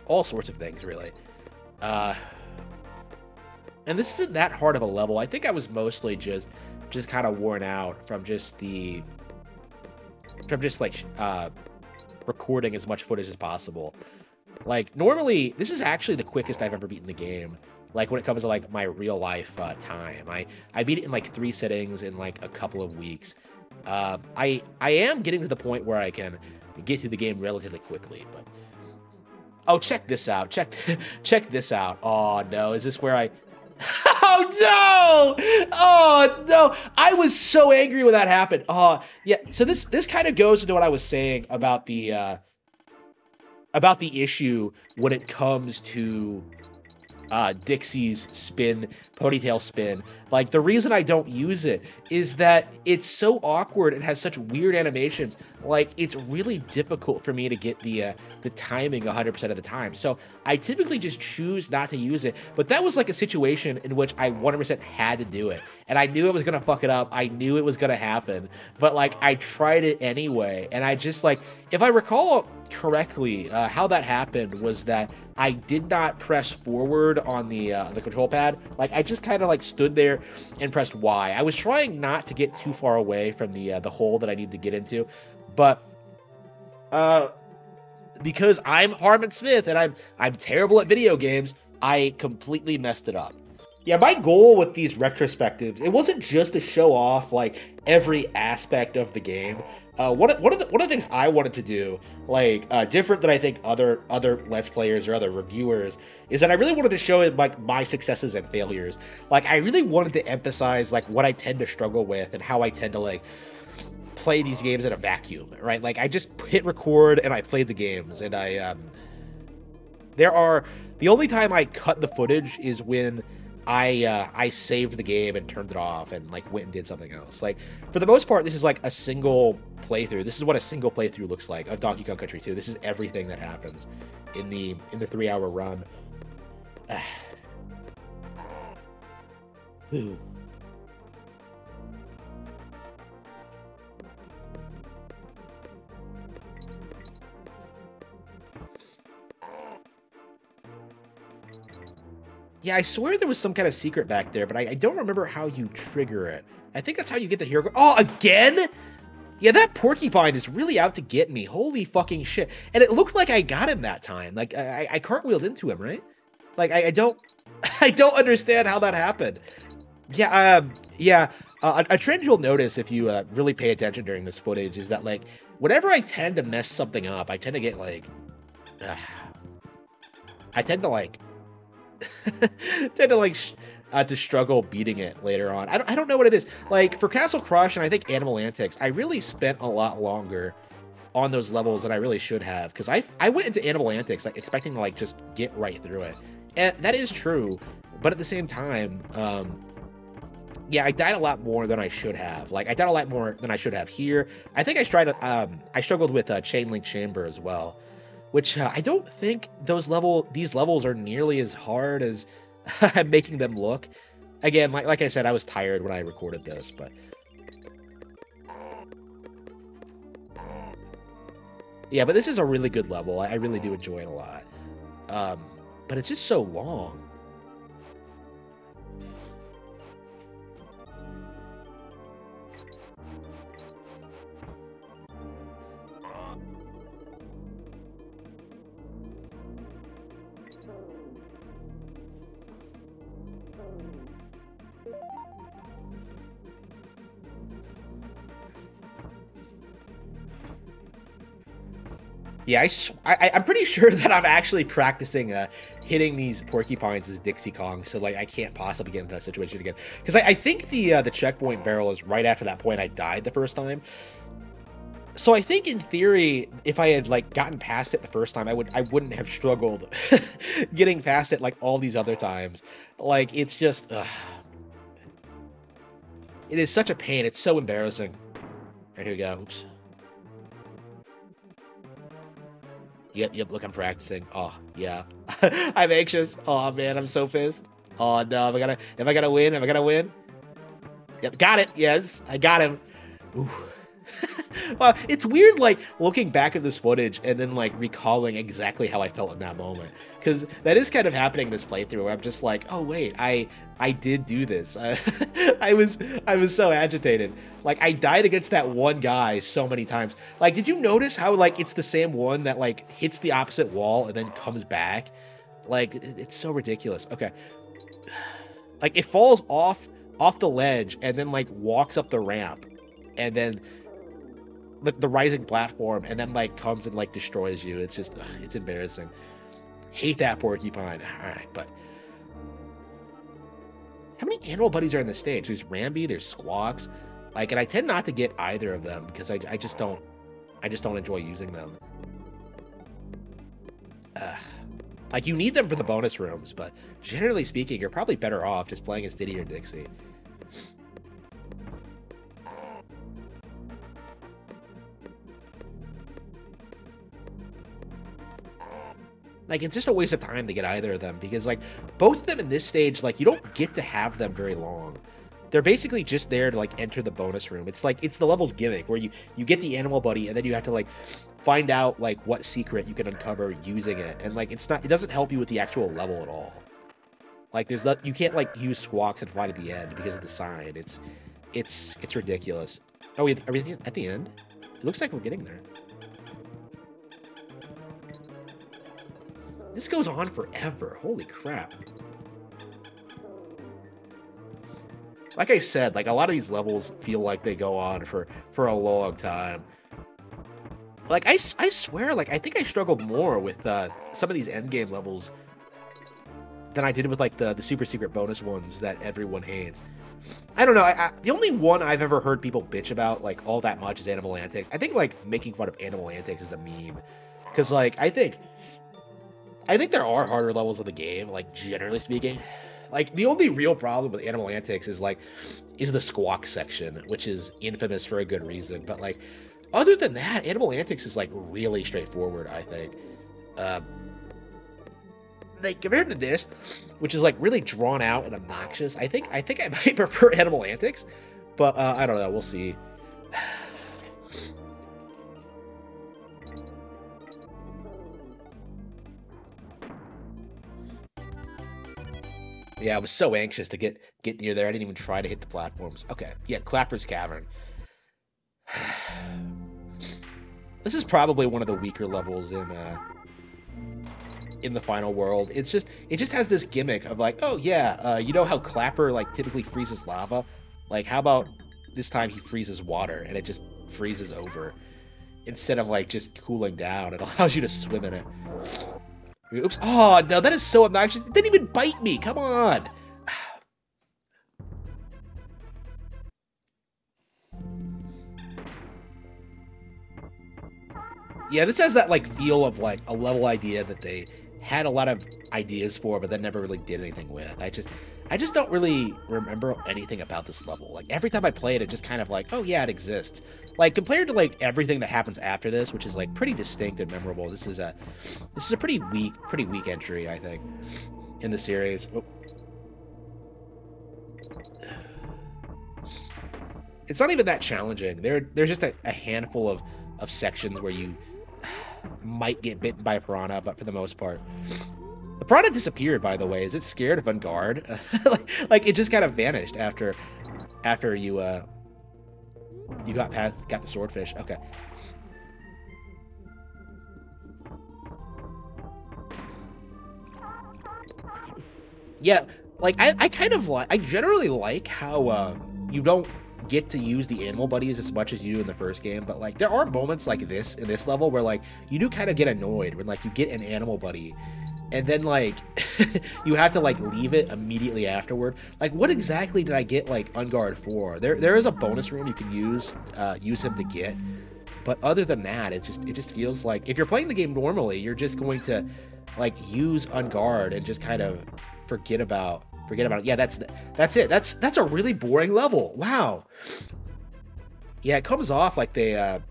all sorts of things, really. And this isn't that hard of a level. I think I was mostly just kind of worn out from just recording as much footage as possible. Like normally, this is actually the quickest I've ever beaten the game. Like when it comes to like my real life time, I beat it in like 3 sittings in like a couple of weeks. I am getting to the point where I can get through the game relatively quickly, but oh, check this out. Check this out. Oh no, is this where I Oh no! Oh no! I was so angry when that happened. Oh yeah. So this kind of goes into what I was saying about the issue when it comes to Dixie's ponytail spin. Like the reason I don't use it is that it's so awkward and has such weird animations. Like it's really difficult for me to get the timing 100% of the time. So I typically just choose not to use it. But that was like a situation in which I 100% had to do it, and I knew it was gonna fuck it up. I knew it was gonna happen, but like I tried it anyway. And I just like, if I recall correctly, how that happened was that I did not press forward on the control pad. Like I just kind of like stood there and pressed Y. I was trying not to get too far away from the hole that I needed to get into, but because I'm Harmon Smith and I'm terrible at video games, I completely messed it up. Yeah, my goal with these retrospectives, it wasn't just to show off like every aspect of the game. One of the things I wanted to do, like different than I think other Let's Players or other reviewers, is that I really wanted to show like my successes and failures. Like I really wanted to emphasize like what I tend to struggle with and how I tend to like play these games in a vacuum, right? Like I just hit record and I played the games, and the only time I cut the footage is when I saved the game and turned it off and like went and did something else. Like for the most part, this is like a single playthrough. This is what a single playthrough looks like of Donkey Kong Country 2. This is everything that happens in the 3-hour run. Ooh. Yeah, I swear there was some kind of secret back there, but I don't remember how you trigger it. I think that's how you get the hero. Oh, again? Yeah, that porcupine is really out to get me. Holy fucking shit. And it looked like I got him that time. Like, I cartwheeled into him, right? Like, I don't... I don't understand how that happened. Yeah, a trend you'll notice if you really pay attention during this footage is that, like, whenever I tend to mess something up, I tend to get, like... I tend to, like... to struggle beating it later on. I don't know what it is. Like, for Castle Crush and I think Animal Antics, I really spent a lot longer on those levels than I really should have. Because I went into Animal Antics, like, expecting to, like, just get right through it. And that is true. But at the same time, yeah, I died a lot more than I should have. Like, I died a lot more than I should have here. I think I struggled with Chain Link Chamber as well. Which I don't think these levels are nearly as hard as I'm making them look. Again, like I said, I was tired when I recorded this, but yeah, but this is a really good level. I really do enjoy it a lot. But it's just so long. Yeah, I'm pretty sure that I'm actually practicing hitting these porcupines as Dixie Kong, so like I can't possibly get into that situation again. Because I think the checkpoint barrel is right after that point I died the first time. So I think in theory, if I had like gotten past it the first time, I wouldn't have struggled getting past it like all these other times. Like it's just, it is such a pain. It's so embarrassing. Right, here we go. Oops. Yep, look, I'm practicing. Oh, yeah. I'm anxious. Oh, man, I'm so pissed. Oh, no, am I gonna win? Am I gonna win? Yep, got it. Yes, I got him. Ooh. Well, it's weird, like, looking back at this footage and then, like, recalling exactly how I felt in that moment. Because that is kind of happening in this playthrough where I'm just like, oh, wait, I did do this. I was so agitated. Like, I died against that one guy so many times. Like, did you notice how, like, it's the same one that, like, hits the opposite wall and then comes back? Like, it's so ridiculous. Okay. Like, it falls off the ledge and then, like, walks up the ramp. And then the rising platform, and then like comes and like destroys you. It's just it's embarrassing. Hate that porcupine. All right, but how many animal buddies are in this stage? There's Rambi, there's Squawks, like, and I tend not to get either of them because I just don't enjoy using them. Like, you need them for the bonus rooms, but generally speaking, you're probably better off just playing as Diddy or Dixie. Like, it's just a waste of time to get either of them because, like, both of them in this stage, like, you don't get to have them very long. They're basically just there to, like, enter the bonus room. It's like, it's the level's gimmick where you get the animal buddy and then you have to, like, find out, like, what secret you can uncover using it. And, like, it doesn't help you with the actual level at all. Like, you can't, like, use Squawks and find at the end because of the sign. It's ridiculous. Oh, are we at the end? It looks like we're getting there. This goes on forever. Holy crap. Like I said, like, a lot of these levels feel like they go on for a long time. Like, I swear, like, I think I struggled more with some of these endgame levels than I did with, like, the super secret bonus ones that everyone hates. I don't know. The only one I've ever heard people bitch about, like, all that much is Animal Antics. I think, like, making fun of Animal Antics is a meme. Because, like, I think there are harder levels of the game, like, generally speaking. Like, the only real problem with Animal Antics is the Squawk section, which is infamous for a good reason. But, like, other than that, Animal Antics is, like, really straightforward, I think. like compared to this, which is like really drawn out and obnoxious, I think I might prefer Animal Antics, but I don't know. We'll see. Yeah, I was so anxious to get near there. I didn't even try to hit the platforms. Okay, yeah, Clapper's Cavern. This is probably one of the weaker levels in the final world. It just has this gimmick of like, oh yeah, you know how Clapper like typically freezes lava? Like how about this time he freezes water and it just freezes over instead of like just cooling down. It allows you to swim in it. Oops. Oh no, that is so obnoxious. It didn't even bite me. Come on. Yeah, this has that like feel of like a level idea that they had a lot of ideas for, but then never really did anything with. I just don't really remember anything about this level. Like every time I play it, it just kind of like, oh yeah, it exists. Like compared to like everything that happens after this, which is like pretty distinct and memorable. This is a pretty weak entry, I think, in the series. Oh. It's not even that challenging. There's just a handful of sections where you might get bitten by a piranha, but for the most part, the piranha disappeared. By the way, is it scared of Unguard? like it just kind of vanished after you got the swordfish. Okay. Yeah, like I kind of like I generally like how you don't get to use the animal buddies as much as you do in the first game, but like there are moments like this in this level where like you do kind of get annoyed when like you get an animal buddy and then like you have to like leave it immediately afterward. Like what exactly did I get like Unguard for? There is a bonus room you can use him to get, but other than that, it just feels like if you're playing the game normally, you're just going to like use Unguard and just kind of forget about it. Yeah, that's it. That's a really boring level. Wow. Yeah, it comes off like they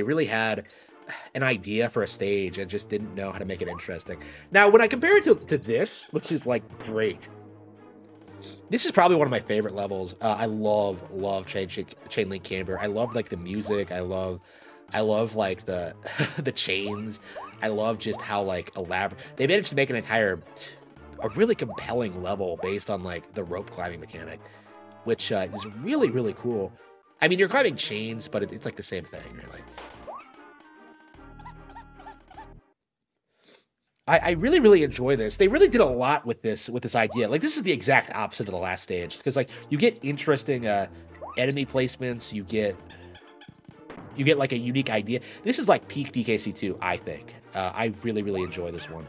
really had an idea for a stage and just didn't know how to make it interesting. Now, when I compare it to this, which is like great, this is probably one of my favorite levels. I love Chain Link Camber. I love like the music. I love like the the chains. I love just how like elaborate they managed to make a really compelling level based on like the rope climbing mechanic, which is really cool. I mean, you're climbing chains, but it's like the same thing, really. I really enjoy this. They really did a lot with this idea. Like this is the exact opposite of the last stage because like you get interesting enemy placements. You get like a unique idea. This is like peak DKC2, I think. I really enjoy this one.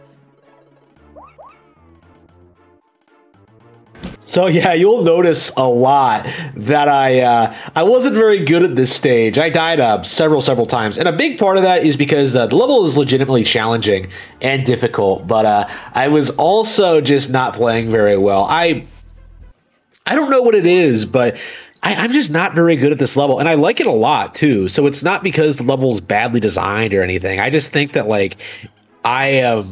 So yeah, you'll notice a lot that I wasn't very good at this stage. I died several times, and a big part of that is because the level is legitimately challenging and difficult. But I was also just not playing very well. I don't know what it is, but I'm just not very good at this level, and I like it a lot too. So it's not because the level is badly designed or anything. I just think that like I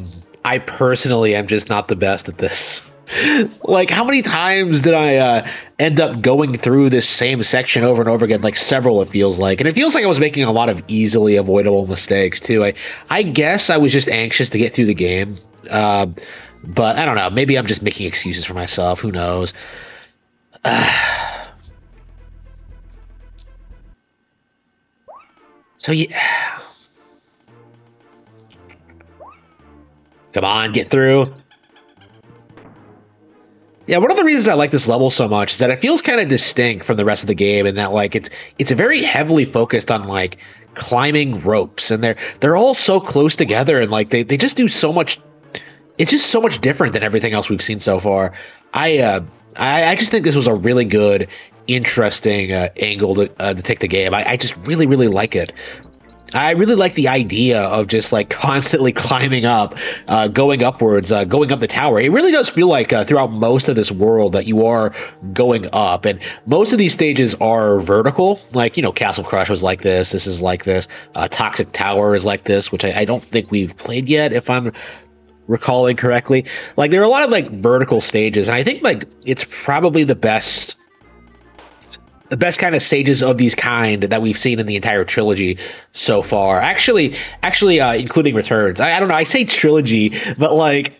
personally am just not the best at this. Like how many times did I end up going through this same section over and over again? Like several, it feels like, and it feels like I was making a lot of easily avoidable mistakes too. I guess I was just anxious to get through the game, but I don't know. Maybe I'm just making excuses for myself. Who knows? So yeah, come on, get through. Yeah, one of the reasons I like this level so much is that it feels kind of distinct from the rest of the game, and that like it's very heavily focused on like climbing ropes, and they're all so close together, and like they just do so much. It's just so much different than everything else we've seen so far. I just think this was a really good, interesting angle to take the game. I just really like it. I really like the idea of just like constantly climbing up, going upwards, going up the tower. It really does feel like throughout most of this world that you are going up, and most of these stages are vertical. Like, Castle Crush was like this. This is like this. Toxic Tower is like this, which I don't think we've played yet, if I'm recalling correctly. Like, there are a lot of like vertical stages, and I think like it's probably the best kind of stages of these kind that we've seen in the entire trilogy so far. Actually, including Returns. I don't know. I say trilogy, but like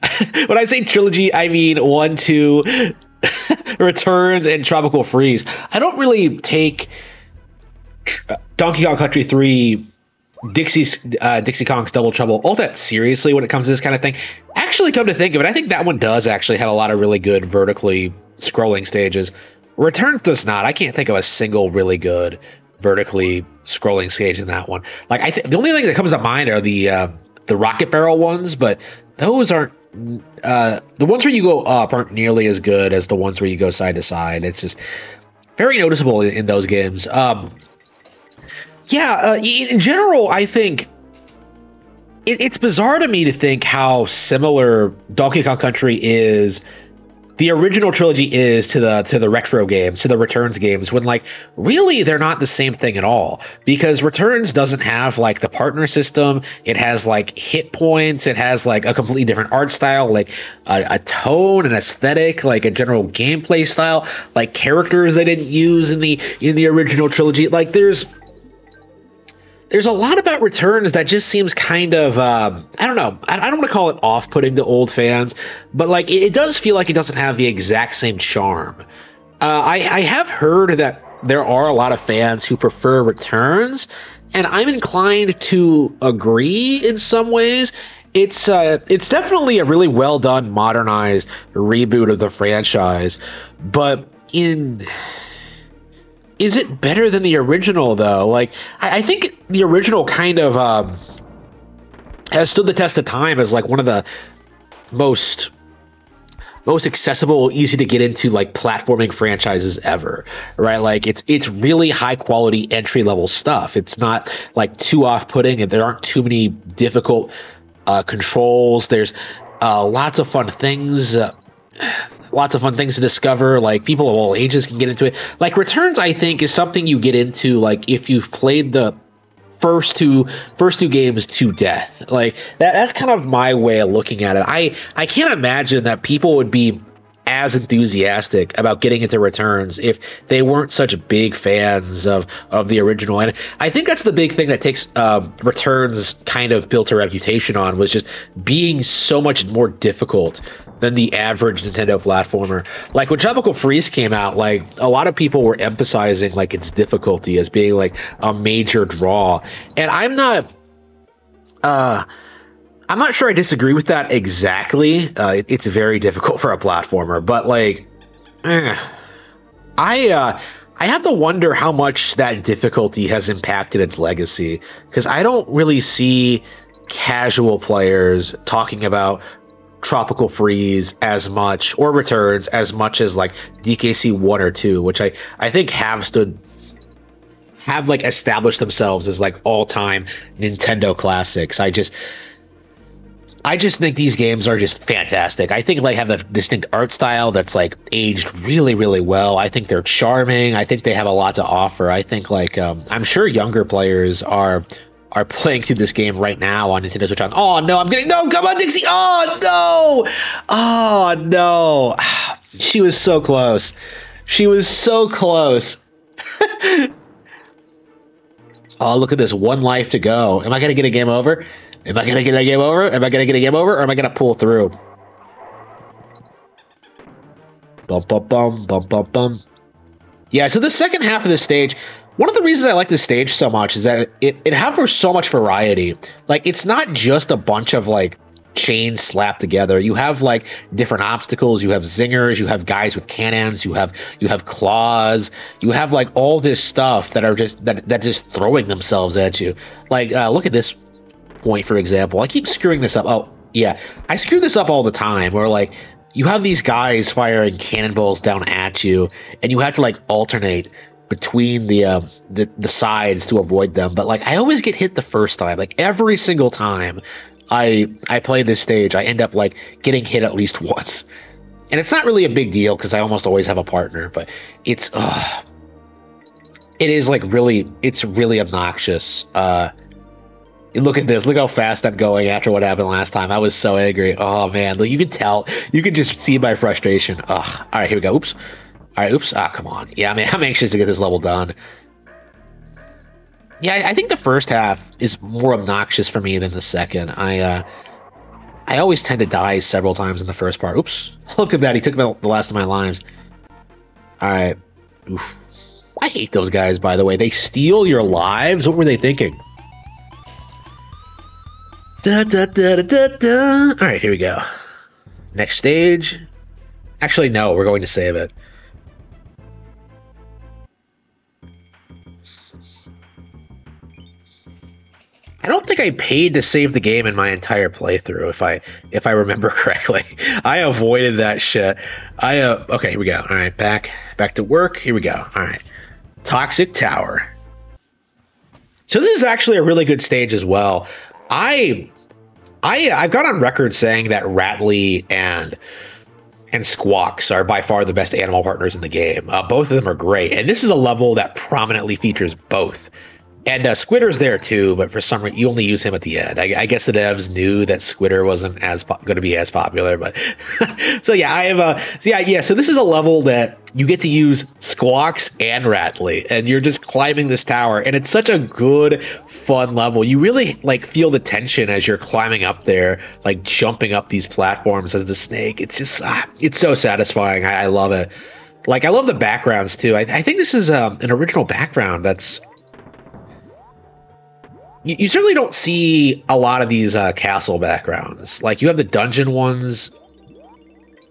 when I say trilogy, I mean 1, 2, Returns, and Tropical Freeze. I don't really take Donkey Kong Country 3, Dixie Kong's Double Trouble all that seriously when it comes to this kind of thing. Actually, come to think of it, I think that one does actually have a lot of really good vertically scrolling stages. Returns does not. I can't think of a single really good vertically scrolling stage in that one. Like, the only thing that comes to mind are the rocket barrel ones, but those aren't the ones where you go up aren't nearly as good as the ones where you go side to side. It's just very noticeable in those games. In general, I think it's bizarre to me to think how similar Donkey Kong Country is. The original trilogy is to the retro games, to the Returns games, when like really they're not the same thing at all, because Returns doesn't have like the partner system. It has like hit points. It has like a completely different art style, like a tone, an aesthetic, like a general gameplay style, like characters they didn't use in the original trilogy. Like there's a lot about Returns that just seems kind of, I don't know. I don't want to call it off-putting to old fans, but like it does feel like it doesn't have the exact same charm. I have heard that there are a lot of fans who prefer Returns, and I'm inclined to agree in some ways. It's definitely a really well done, modernized reboot of the franchise, but is it better than the original, though? Like, I think the original kind of has stood the test of time as like one of the most accessible, easy to get into like platforming franchises ever, right? Like it's really high quality entry level stuff. It's not like too off putting, and there aren't too many difficult controls. There's lots of fun things. Lots of fun things to discover. Like, people of all ages can get into it. Like, Returns, I think, is something you get into like if you've played the first two games to death. Like that's kind of my way of looking at it. I can't imagine that people would be as enthusiastic about getting into Returns if they weren't such big fans of the original. And I think that's the big thing that takes Returns kind of built a reputation on, was just being so much more difficult than the average Nintendo platformer. Like when Tropical Freeze came out, like a lot of people were emphasizing like its difficulty as being like a major draw, and I'm not sure I disagree with that exactly. It's very difficult for a platformer, but like, I have to wonder how much that difficulty has impacted its legacy, because I don't really see casual players talking about Tropical Freeze as much, or Returns as much, as like DKC 1 or 2, which I think have like established themselves as like all-time Nintendo classics. I just think these games are just fantastic. I think they have a distinct art style that's like aged really, really well. I think they're charming. I think they have a lot to offer. I think like I'm sure younger players are playing through this game right now on Nintendo Switch. Oh no, no, come on, Dixie. Oh no. She was so close. Oh, look at this, one life to go. Am I gonna get a game over? Am I going to get a game over? Or am I going to pull through? Bum, bum, bum, bum, bum, bum. Yeah, so the second half of the stage, one of the reasons I like this stage so much is that it offers so much variety. Like, it's not just a bunch of, like, chains slapped together. You have, like, different obstacles. You have zingers. You have guys with cannons. You have claws. You have, like, all this stuff that are just that just throwing themselves at you. Like, look at this point, for example. I keep screwing this up. Oh yeah, I screw this up all the time, where like you have these guys firing cannonballs down at you, and you have to like alternate between the sides to avoid them. But like I always get hit the first time. Like every single time I play this stage, I end up like getting hit at least once. And it's not really a big deal because I almost always have a partner, but it is like it's really obnoxious. Look at this. Look how fast I'm going after what happened last time. I was so angry. Oh, man. Look, you can tell. You can just see my frustration. All right, here we go. Oops. All right, oops. Ah, come on. Yeah, I mean, I'm anxious to get this level done. Yeah, I think the first half is more obnoxious for me than the second. I always tend to die several times in the first part. Oops. Look at that. He took the last of my lives. All right. Oof. I hate those guys, by the way. They steal your lives? What were they thinking? Da, da, da, da, da, da. All right, here we go. Next stage. Actually, no, we're going to save it. I don't think I paid to save the game in my entire playthrough, if I remember correctly. I avoided that shit. Okay, here we go. All right, back to work. Here we go. All right, Toxic Tower. So this is actually a really good stage as well. I've got on record saying that Rattly and Squawks are by far the best animal partners in the game. Both of them are great, and this is a level that prominently features both. And Squidder's there too, but for some reason you only use him at the end. I guess the devs knew that Squidder wasn't going to be as popular, but so yeah, I have So this is a level that you get to use Squawks and Rattly, and you're just climbing this tower, and it's such a good, fun level. You really like feel the tension as you're climbing up there, like jumping up these platforms as the snake. It's just it's so satisfying. I love it. Like I love the backgrounds too. I think this is an original background that's. You certainly don't see a lot of these castle backgrounds. Like, you have the dungeon ones.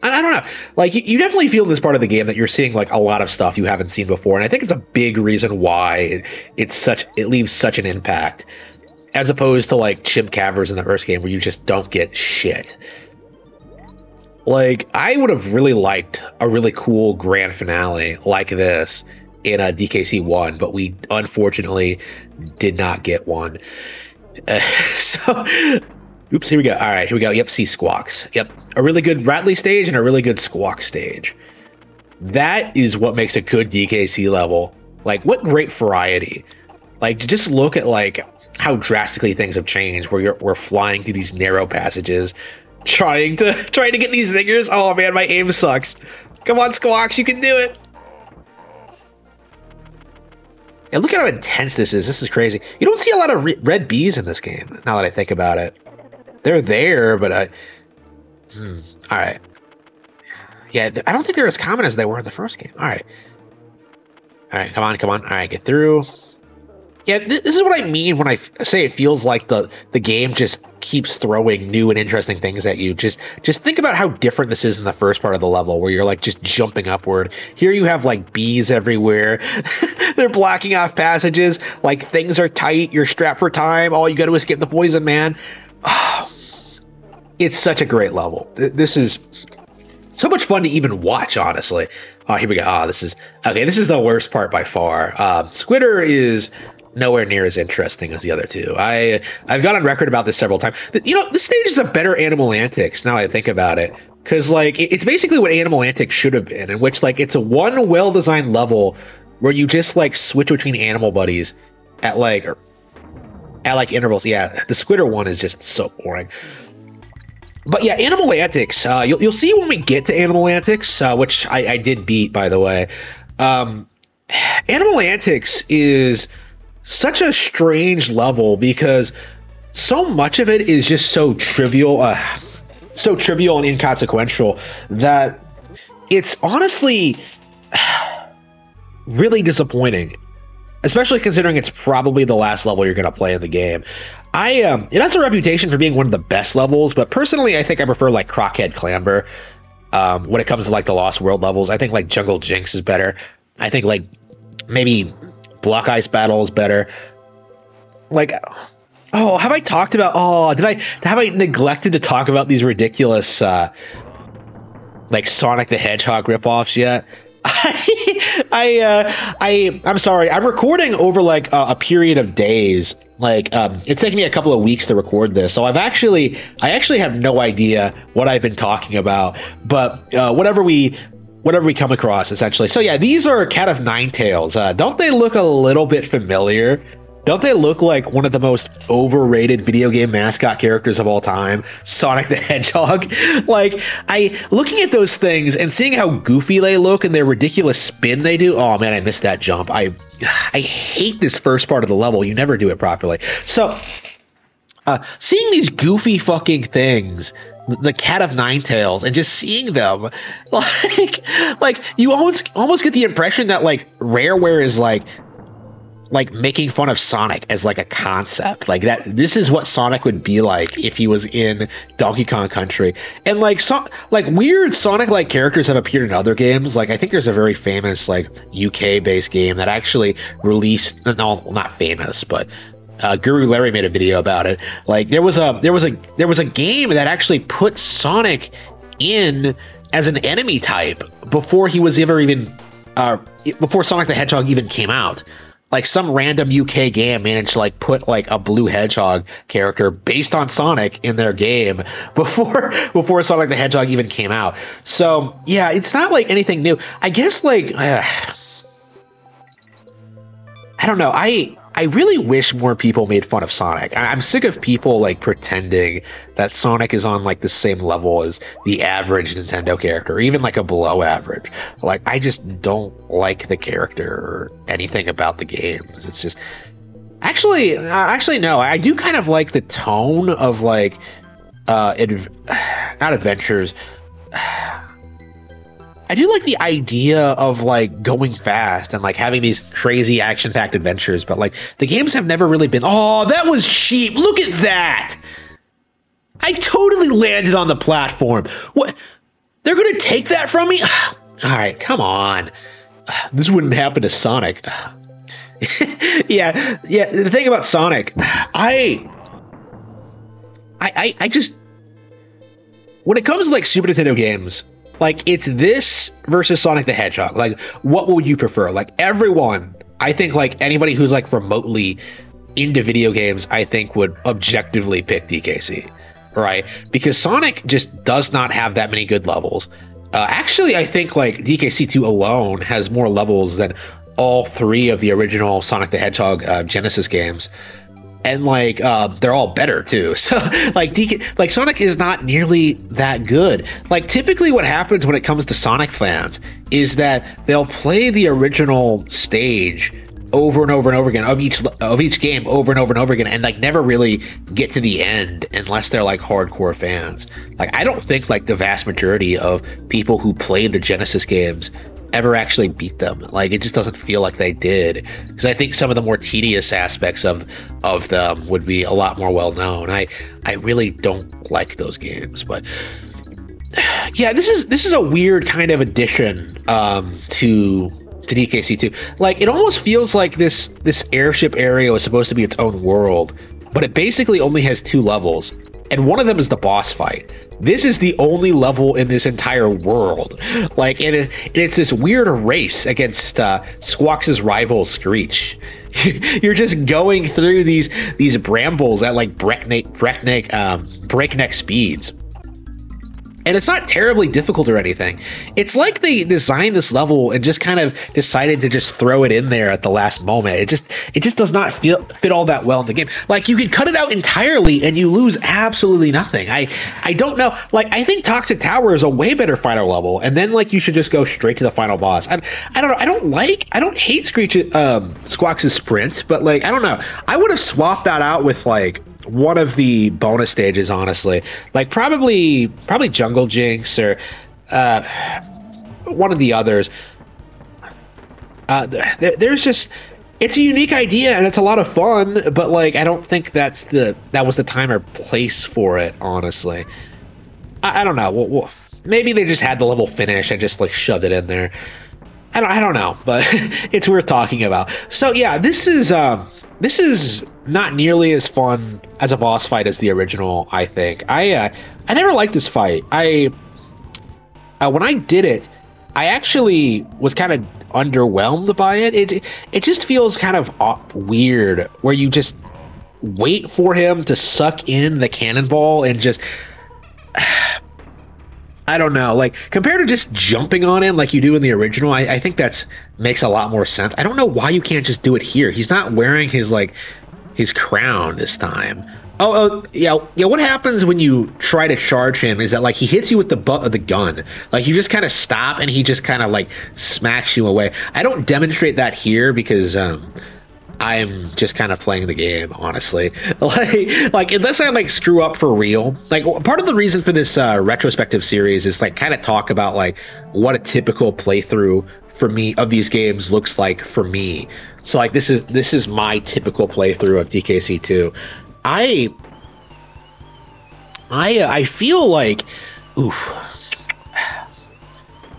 I don't know. Like, you definitely feel in this part of the game that you're seeing, like, a lot of stuff you haven't seen before. And I think it's a big reason why it leaves such an impact. As opposed to, like, Chimp Cavers in the first game where you just don't get shit. Like, I would have really liked a really cool grand finale like this in a DKC 1, but we unfortunately did not get one. Oops, here we go. All right, here we go. Yep, see Squawks. Yep, a really good Rattly stage and a really good Squawk stage. That is what makes a good DKC level. Like, what great variety. Like, just look at, like, how drastically things have changed, where we're flying through these narrow passages, trying to get these zingers. Oh, man, my aim sucks. Come on, Squawks, you can do it. And look at how intense this is. This is crazy. You don't see a lot of red bees in this game, now that I think about it. They're there, but all right. Yeah, I don't think they're as common as they were in the first game. All right. All right, come on. All right, get through. Yeah, this is what I mean when I say it feels like the game just keeps throwing new and interesting things at you. Just think about how different this is in the first part of the level, where you're like just jumping upward. Here you have like bees everywhere. They're blocking off passages. Like, things are tight. You're strapped for time. All you got to escape the poison man. Oh, it's such a great level. This is so much fun to even watch, honestly. Oh, here we go. Oh, this is the worst part by far. Squidder is nowhere near as interesting as the other two. I've gone on record about this several times. You know, this stage is a better Animal Antics, now that I think about it. Because, like, it's basically what Animal Antics should have been, in which, like, it's a one well-designed level where you just, like, switch between animal buddies at intervals. Yeah, the Squidder one is just so boring. But yeah, Animal Antics. You'll see when we get to Animal Antics, which I did beat, by the way. Animal Antics is such a strange level because so much of it is just so trivial and inconsequential that it's honestly really disappointing, especially considering it's probably the last level you're going to play in the game. It has a reputation for being one of the best levels, but personally I think I prefer like Crockhead Clamber when it comes to like the Lost World levels. I think like Jungle Jinx is better. I think like maybe Block Ice Battle is better. Like, oh, have I talked about? Oh, have I neglected to talk about these ridiculous like Sonic the Hedgehog ripoffs yet? I'm sorry. I'm recording over like a period of days. Like it's taken me a couple of weeks to record this, so I actually have no idea what I've been talking about. But whatever we come across, essentially. So yeah, these are Cat of Nine Tails. Don't they look a little bit familiar? Don't they look like one of the most overrated video game mascot characters of all time, Sonic the Hedgehog? Like, looking at those things and seeing how goofy they look and their ridiculous spin they do. Oh man, I missed that jump. I hate this first part of the level. You never do it properly. So, seeing these goofy fucking things, the Cat of Nine Tails, and just seeing them, like you almost get the impression that like Rareware is like making fun of Sonic as like a concept, like that this is what Sonic would be like if he was in Donkey Kong Country. And like weird Sonic like characters have appeared in other games. Like I think there's a very famous like UK based game that actually released, no, not famous, but Guru Larry made a video about it. Like there was a game that actually put Sonic in as an enemy type before he was even before Sonic the Hedgehog even came out. Like some random UK game managed to like put like a blue hedgehog character based on Sonic in their game before Sonic the Hedgehog even came out. So yeah, it's not like anything new. I guess like I don't know. I really wish more people made fun of Sonic. I'm sick of people like pretending that Sonic is on like the same level as the average Nintendo character, or even like a below average. Like I just don't like the character or anything about the games. It's just actually no. I do kind of like the tone of like not adventures. I do like the idea of like going fast and like having these crazy action-packed adventures, but like the games have never really been. Oh, that was cheap. Look at that. I totally landed on the platform. What? They're going to take that from me? All right, come on. This wouldn't happen to Sonic. yeah. The thing about Sonic, I just, when it comes to like Super Nintendo games, like it's this versus Sonic the Hedgehog. Like, what would you prefer? Like everyone, I think like anybody who's like remotely into video games, I think would objectively pick DKC, right? Because Sonic just does not have that many good levels. Actually, I think like DKC 2 alone has more levels than all three of the original Sonic the Hedgehog Genesis games. And like they're all better too. So like Sonic is not nearly that good. Like typically what happens when it comes to Sonic fans is that they'll play the original stage over and over and over again of each game over and over and over again, and like never really get to the end unless they're like hardcore fans. Like I don't think like the vast majority of people who played the Genesis games ever actually beat them. Like it just doesn't feel like they did, because I think some of the more tedious aspects of them would be a lot more well known. I really don't like those games, but yeah, this is a weird kind of addition to DKC2. Like it almost feels like this airship area was supposed to be its own world, but it basically only has 2 levels, and one of them is the boss fight. This is the only level in this entire world. Like, and it's this weird race against Squawks' rival Screech. You're just going through these brambles at like breakneck speeds. And it's not terribly difficult or anything. It's like they designed this level and just kind of decided to just throw it in there at the last moment. It just does not fit all that well in the game. Like you could cut it out entirely and you lose absolutely nothing. I don't know. Like I think Toxic Tower is a way better final level, and then like you should just go straight to the final boss. I don't know. I don't hate Squawks' sprint, but like I don't know. I would have swapped that out with like one of the bonus stages, honestly. Like probably Jungle Jinx or one of the others. There's just, it's a unique idea and it's a lot of fun, but like I don't think that was the time or place for it, honestly. I don't know. Well, maybe they just had the level finish and just like shoved it in there. I don't know, but it's worth talking about. So yeah, this is not nearly as fun as a boss fight as the original, I think. I never liked this fight. When I did it, I actually was kind of underwhelmed by it. It just feels kind of weird where you just wait for him to suck in the cannonball and just I don't know, like compared to just jumping on him like you do in the original, I think that's makes a lot more sense. I don't know why you can't just do it here. He's not wearing his his crown this time. Oh yeah. What happens when you try to charge him is that like he hits you with the butt of the gun. Like you just kind of stop and he just kind of like smacks you away. I don't demonstrate that here because I'm just kind of playing the game, honestly. Like unless I like screw up for real. Like part of the reason for this retrospective series is like kind of talk about like what a typical playthrough for me of these games looks like for me. So like this is my typical playthrough of DKC2. I feel like,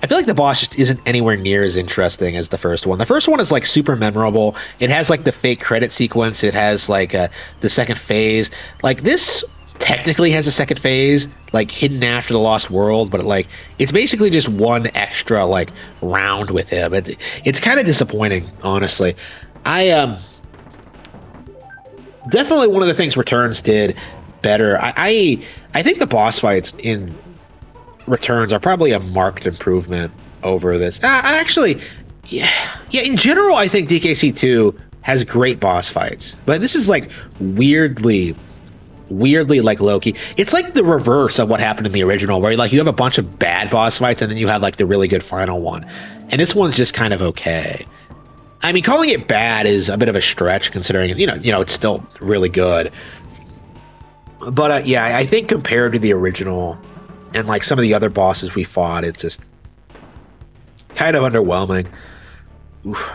I feel like the boss just isn't anywhere near as interesting as the first one. The first one is like super memorable. It has like the fake credit sequence. It has like the second phase. Like this technically has a second phase, like hidden after the Lost World, but like it's basically just one extra like round with him. It's kind of disappointing, honestly. Definitely one of the things Returns did better. I think the boss fights in Returns are probably a marked improvement over this. Actually, yeah, in general, I think DKC2 has great boss fights, but this is like weirdly like low-key. It's like the reverse of what happened in the original, where like you have a bunch of bad boss fights and then you have like the really good final one, and this one's just kind of okay. I mean, calling it bad is a bit of a stretch considering you know it's still really good. But yeah, I think compared to the original and like some of the other bosses we fought, it's just kind of underwhelming. Oof.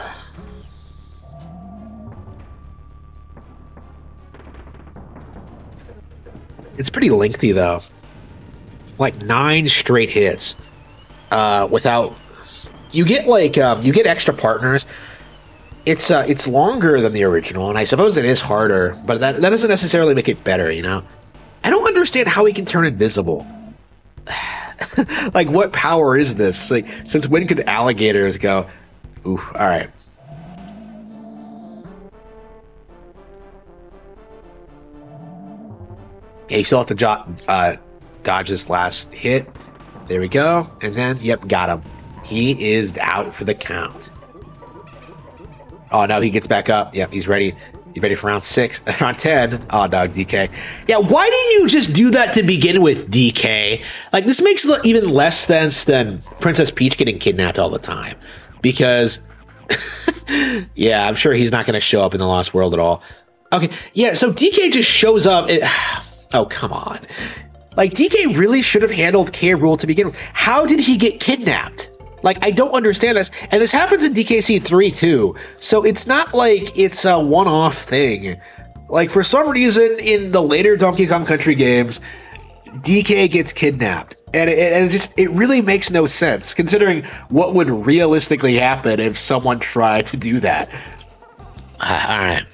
It's pretty lengthy though, like 9 straight hits without you get like you get extra partners. It's longer than the original, and I suppose it is harder, but that doesn't necessarily make it better, you know. I don't understand how he can turn invisible. Like, what power is this? Like, since when could alligators go? Ooh, all right. Yeah, you still have to dodge this last hit. There we go, and then yep, got him. He is out for the count. Oh no, he gets back up. Yep, he's ready. He's ready for round 6, round 10. Oh no, DK. Yeah, why didn't you just do that to begin with, DK? Like, this makes even less sense than Princess Peach getting kidnapped all the time. Because, yeah, I'm sure he's not going to show up in the Lost World at all. Okay, yeah, so DK just shows up. Oh, come on. Like, DK really should have handled K. Rool to begin with. How did he get kidnapped? Like, I don't understand this. And this happens in DKC 3, too. So it's not like it's a one-off thing. Like, for some reason, in the later Donkey Kong Country games, DK gets kidnapped. And it really makes no sense, considering what would realistically happen if someone tried to do that. Alright.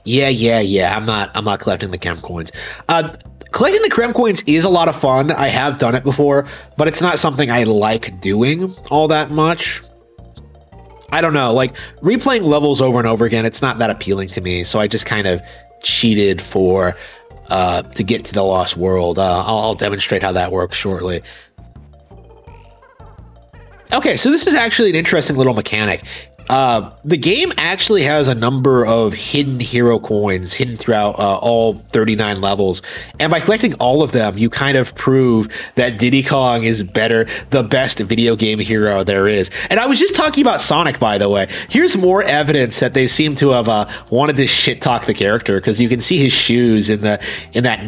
Yeah. I'm not collecting the chem coins. Collecting the Creme Coins is a lot of fun. I have done it before, but it's not something I like doing all that much. I don't know, like, replaying levels over and over again, it's not that appealing to me, so I just kind of cheated to get to the Lost World. I'll demonstrate how that works shortly. Okay, so this is actually an interesting little mechanic. The game actually has a number of hidden hero coins hidden throughout all 39 levels, and by collecting all of them, you kind of prove that Diddy Kong is the best video game hero there is. And I was just talking about Sonic, by the way. Here's more evidence that they seem to have wanted to shit talk the character, because you can see his shoes in that in that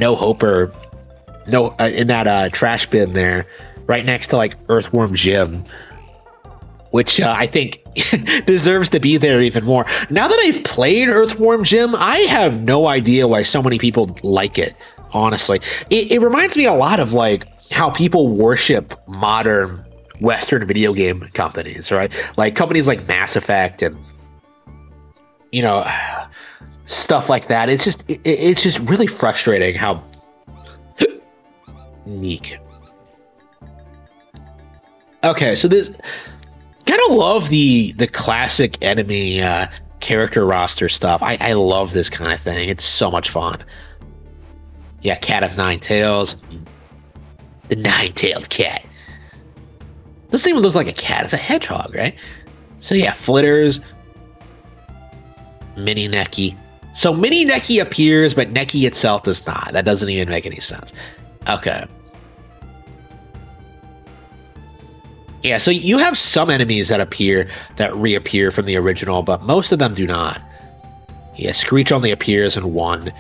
trash bin there, right next to like Earthworm Jim, which I think deserves to be there even more. Now that I've played Earthworm Jim, I have no idea why so many people like it, honestly. It reminds me a lot of like how people worship modern Western video game companies, right? Like companies like Mass Effect and, you know, stuff like that. It's just really frustrating how Neek. Okay, so this kind of love the classic enemy character roster stuff. I love this kind of thing. It's so much fun. Yeah, Cat of Nine Tails. The nine-tailed cat. Doesn't even look like a cat. It's a hedgehog, right? So yeah, Flitters. Mini Neki. So Mini Neki appears, but Neki itself does not. That doesn't even make any sense. Okay. Yeah, so you have some enemies that appear, that reappear from the original, but most of them do not. Yeah, Screech only appears in one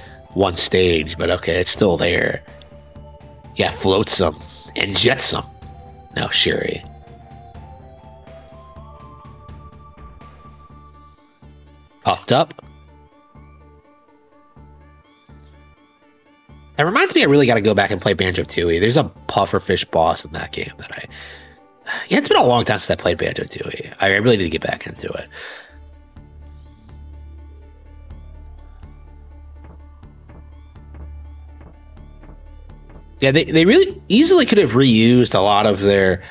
stage, but okay, it's still there. Yeah, Floatsome and Jetsome. No, Shuri. Puffed Up. That reminds me, I really got to go back and play Banjo-Tooie. There's a pufferfish boss in that game that yeah, it's been a long time since I played Banjo-Tooie. I really need to get back into it. Yeah, they really easily could have reused a lot of their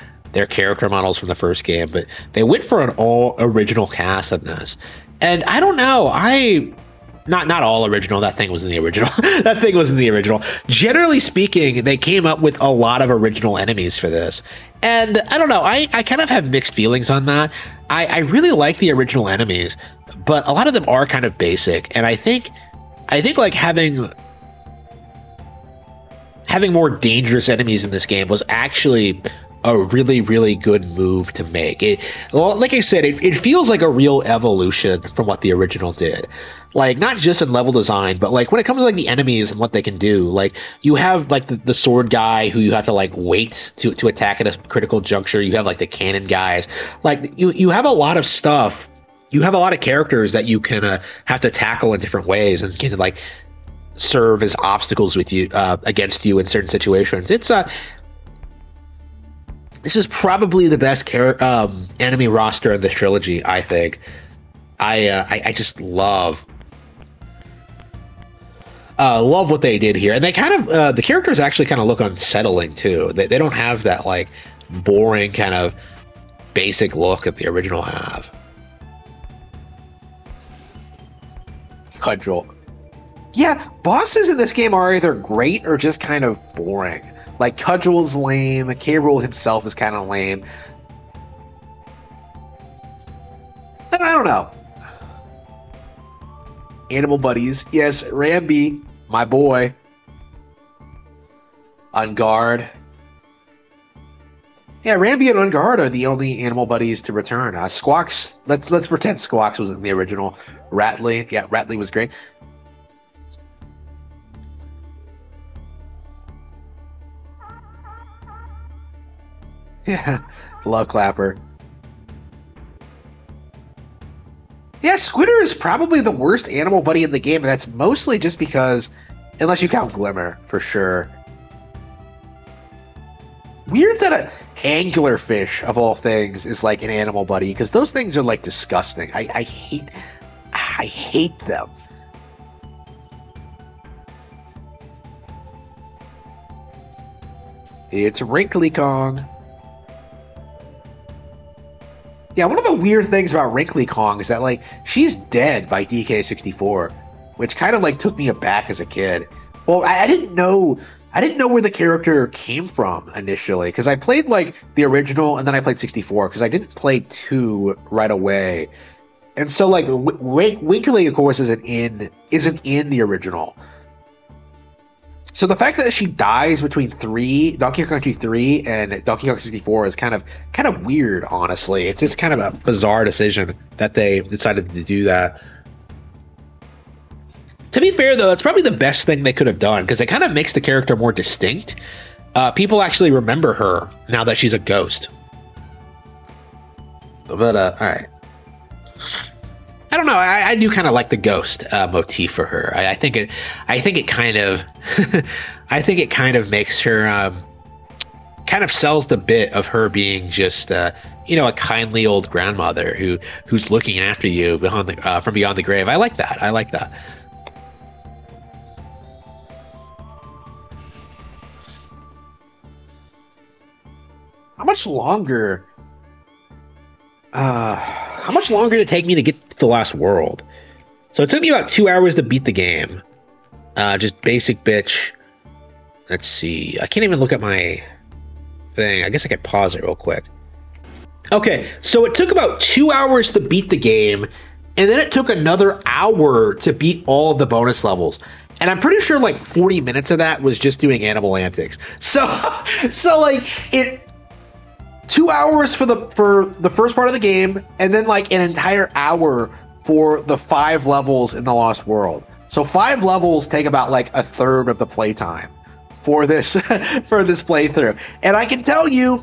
character models from the first game, but they went for an all original cast in this. And I don't know, not all original. That thing was in the original. That thing was in the original. Generally speaking, they came up with a lot of original enemies for this. And I don't know, I kind of have mixed feelings on that. I really like the original enemies, but a lot of them are kind of basic. And I think like having more dangerous enemies in this game was actually a really, really good move to make. Like I said, it feels like a real evolution from what the original did. Like, not just in level design, but like when it comes to like the enemies and what they can do. Like, you have like the sword guy who you have to like wait to attack at a critical juncture. You have like the cannon guys. Like, you have a lot of stuff. You have a lot of characters that you can have to tackle in different ways and can like serve as obstacles with you against you in certain situations. It's this is probably the best enemy roster in this trilogy, I think. I just love what they did here, and they kind of the characters actually kind of look unsettling too. They don't have that like boring kind of basic look that the original have. Cudgel. Yeah, bosses in this game are either great or just kind of boring. Like, Cudgel's lame, K. Rool himself is kind of lame. And I don't know. Animal buddies. Yes, Rambi, my boy. On guard. Yeah, Rambi and Ungard are the only animal buddies to return. Squawks, let's pretend Squawks was in the original. Rattly, yeah, Rattly was great. Yeah, Love Clapper. Yeah, Squitter is probably the worst animal buddy in the game, and that's mostly just because, unless you count Glimmer, for sure. Weird that a anglerfish, of all things, is like an animal buddy, because those things are like disgusting. I hate them. It's Wrinkly Kong. Yeah, one of the weird things about Wrinkly Kong is that, like, she's dead by DK64, which kind of, like, took me aback as a kid. Well, I didn't know where the character came from initially, because I played, like, the original, and then I played 64, because I didn't play 2 right away. And so, like, Wrinkly, of course, isn't in the original. So the fact that she dies between Donkey Kong Country 3 and Donkey Kong 64 is kind of weird, honestly. It's just kind of a bizarre decision that they decided to do that. To be fair, though, it's probably the best thing they could have done, because it kind of makes the character more distinct. People actually remember her now that she's a ghost. But, alright. I don't know. I do kind of like the ghost motif for her. I think it kind of, I think it kind of makes her, kind of sells the bit of her being just, a kindly old grandmother who's looking after you from beyond the grave. I like that. I like that. how much longer? How much longer did it take me to get to the Lost World? So it took me about 2 hours to beat the game. Just basic bitch. Let's see. I can't even look at my thing. I guess I could pause it real quick. Okay, so it took about 2 hours to beat the game, and then it took another hour to beat all of the bonus levels. And I'm pretty sure like 40 minutes of that was just doing animal antics. So like 2 hours for the first part of the game, and then like an entire hour for the 5 levels in the Lost World. So 5 levels take about like a third of the playtime for this for this playthrough. And I can tell you,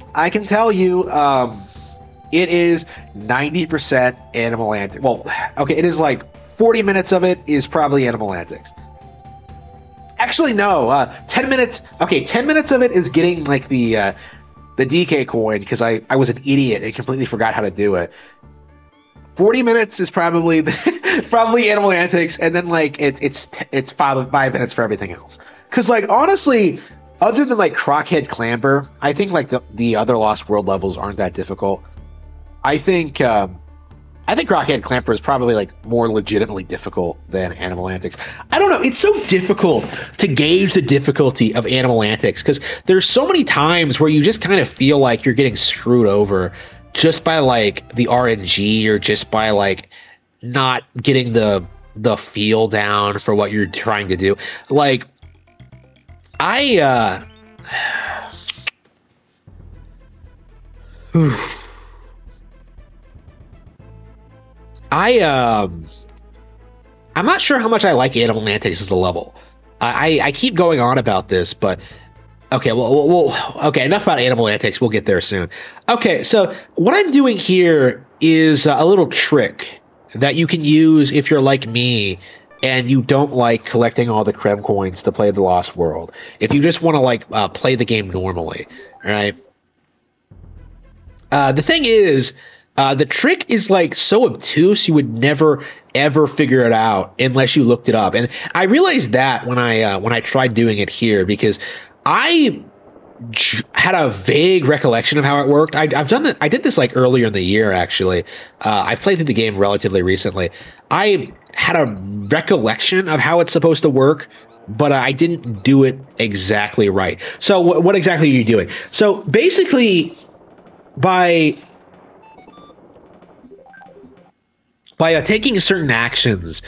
it is 90% animal antics. Well, okay, it is like 40 minutes of it is probably animal antics. Actually, no. 10 minutes. Okay, 10 minutes of it is getting like the DK coin because I was an idiot and completely forgot how to do it. 40 minutes is probably probably animal antics, and then like it's 5 minutes for everything else. Because like honestly, other than like Crockhead Clamber, I think like the other Lost World levels aren't that difficult. I think Crockhead Clamber is probably like more legitimately difficult than Animal Antics. I don't know. It's so difficult to gauge the difficulty of Animal Antics because there's so many times where you just kind of feel like you're getting screwed over just by like the RNG or just by like not getting the feel down for what you're trying to do. Like I'm not sure how much I like Animal Antics as a level. I keep going on about this, but okay, okay, enough about Animal Antics. We'll get there soon. Okay, so what I'm doing here is a little trick that you can use if you're like me and you don't like collecting all the Creme coins to play the Lost World. If you just want to like play the game normally, all right? The thing is, the trick is like so obtuse you would never ever figure it out unless you looked it up. And I realized that when I tried doing it here because I had a vague recollection of how it worked. I've done that. I did this like earlier in the year actually. I've played through the game relatively recently. I had a recollection of how it's supposed to work, but I didn't do it exactly right. So what exactly are you doing? So basically, by taking certain actions,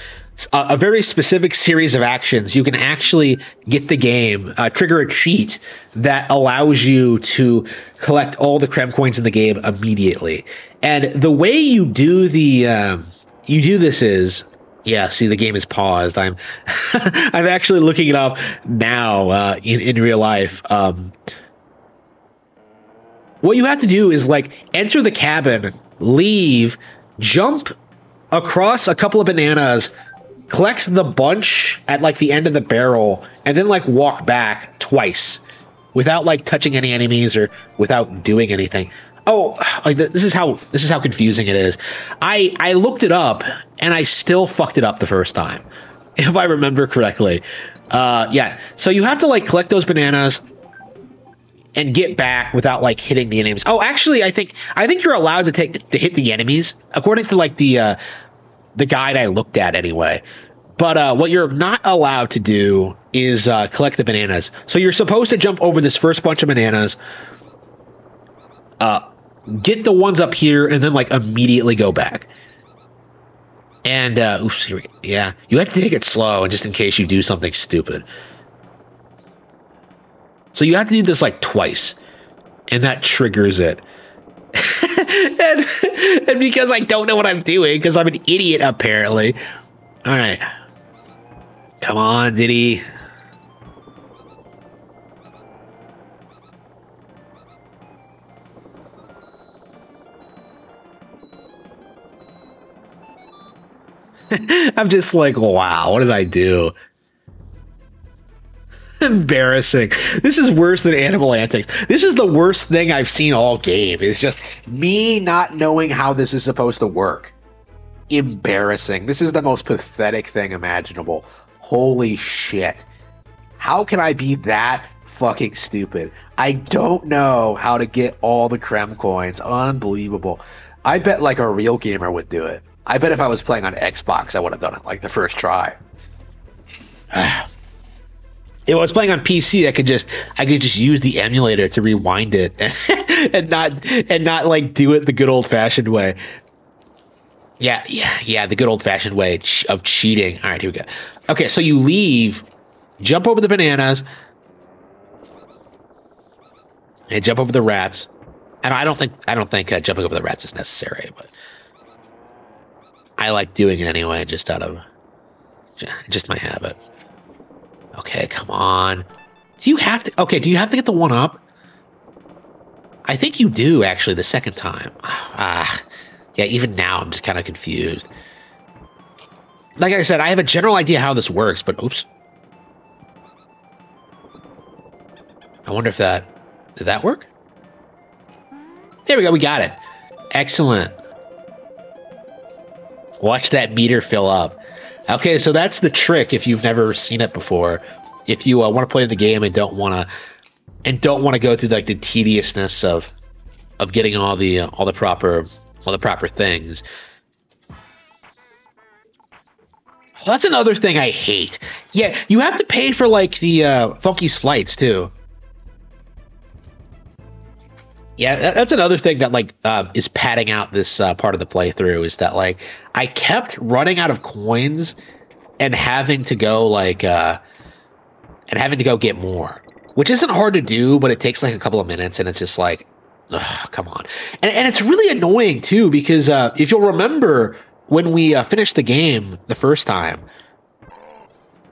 a very specific series of actions, you can actually get the game, trigger a cheat that allows you to collect all the Creme coins in the game immediately. And the way you do this is, yeah, see, the game is paused. I'm I'm actually looking it up now in real life. What you have to do is like enter the cabin, leave, jump across a couple of bananas, collect the bunch at like the end of the barrel, and then like walk back twice without like touching any enemies or without doing anything. Oh, like this is how confusing it is. I looked it up and I still fucked it up the first time, if I remember correctly. Yeah. So you have to like collect those bananas and get back without like hitting the enemies. Oh, actually, I think you're allowed to hit the enemies according to like the guide I looked at anyway. But what you're not allowed to do is collect the bananas. So you're supposed to jump over this first bunch of bananas, get the ones up here, and then like immediately go back. And oops, here we go. Yeah, you have to take it slow, just in case you do something stupid. So you have to do this like twice, and that triggers it. and because I don't know what I'm doing, because I'm an idiot apparently. All right, come on, Diddy. I'm just like, wow, what did I do? Embarrassing. This is worse than Animal Antics. This is the worst thing I've seen all game. It's just me not knowing how this is supposed to work. Embarrassing. This is the most pathetic thing imaginable. Holy shit. How can I be that fucking stupid. I don't know how to get all the Krem coins. Unbelievable. I bet like a real gamer would do it. I bet if I was playing on Xbox, I would have done it like the first try. If I was playing on PC, I could just use the emulator to rewind it and not like do it the good old fashioned way. Yeah, the good old fashioned way of cheating. All right, here we go. Okay, so you leave, jump over the bananas, and jump over the rats. And I don't think jumping over the rats is necessary, but I like doing it anyway, just out of just my habit. Okay, come on. Do you have to? Okay, do you have to get the one up? I think you do actually the second time. Yeah. Even now, I'm just kind of confused. Like I said, I have a general idea how this works, but oops. I wonder if did that work? There we go. We got it. Excellent. Watch that meter fill up. Okay, so that's the trick if you've never seen it before. If you want to play the game and don't want to go through like the tediousness of getting all the proper things. Well, that's another thing I hate. Yeah, you have to pay for like the Funky's flights too. Yeah, that's another thing that like is padding out this part of the playthrough, is that like I kept running out of coins and having to go get more, which isn't hard to do, but it takes like a couple of minutes, and it's just like, ugh, come on. And it's really annoying too, because if you'll remember when we finished the game the first time.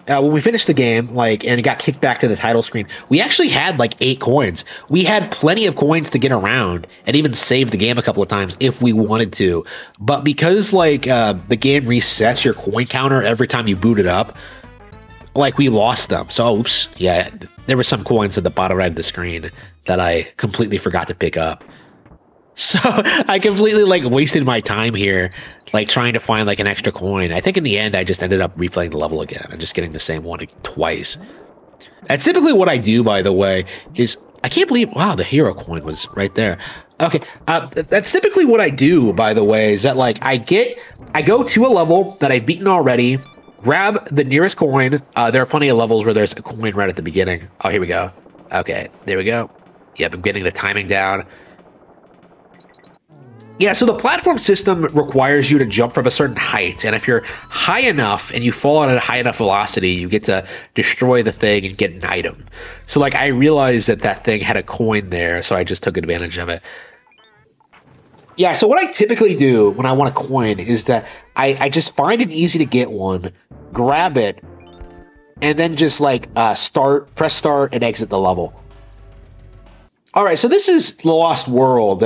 When we finished the game, like, and it got kicked back to the title screen, we actually had like 8 coins. We had plenty of coins to get around and even save the game a couple of times if we wanted to. But because like the game resets your coin counter every time you boot it up, like we lost them. So oops, yeah, there were some coins at the bottom right of the screen that I completely forgot to pick up. So I completely like wasted my time here, like trying to find like an extra coin. I think in the end I just ended up replaying the level again and just getting the same one twice. That's typically what I do, by the way. Is I can't believe, wow, the hero coin was right there. Okay, that's typically what I do, by the way. Is that like I go to a level that I've beaten already, grab the nearest coin. There are plenty of levels where there's a coin right at the beginning. Oh, here we go. Okay, there we go. Yep, I'm getting the timing down. Yeah, so the platform system requires you to jump from a certain height, and if you're high enough and you fall at a high enough velocity, you get to destroy the thing and get an item. So, like, I realized that thing had a coin there, so I just took advantage of it. Yeah, so what I typically do when I want a coin is that I just find an easy-to-get one, grab it, and then just, like, press start, and exit the level. All right, so this is The Lost World.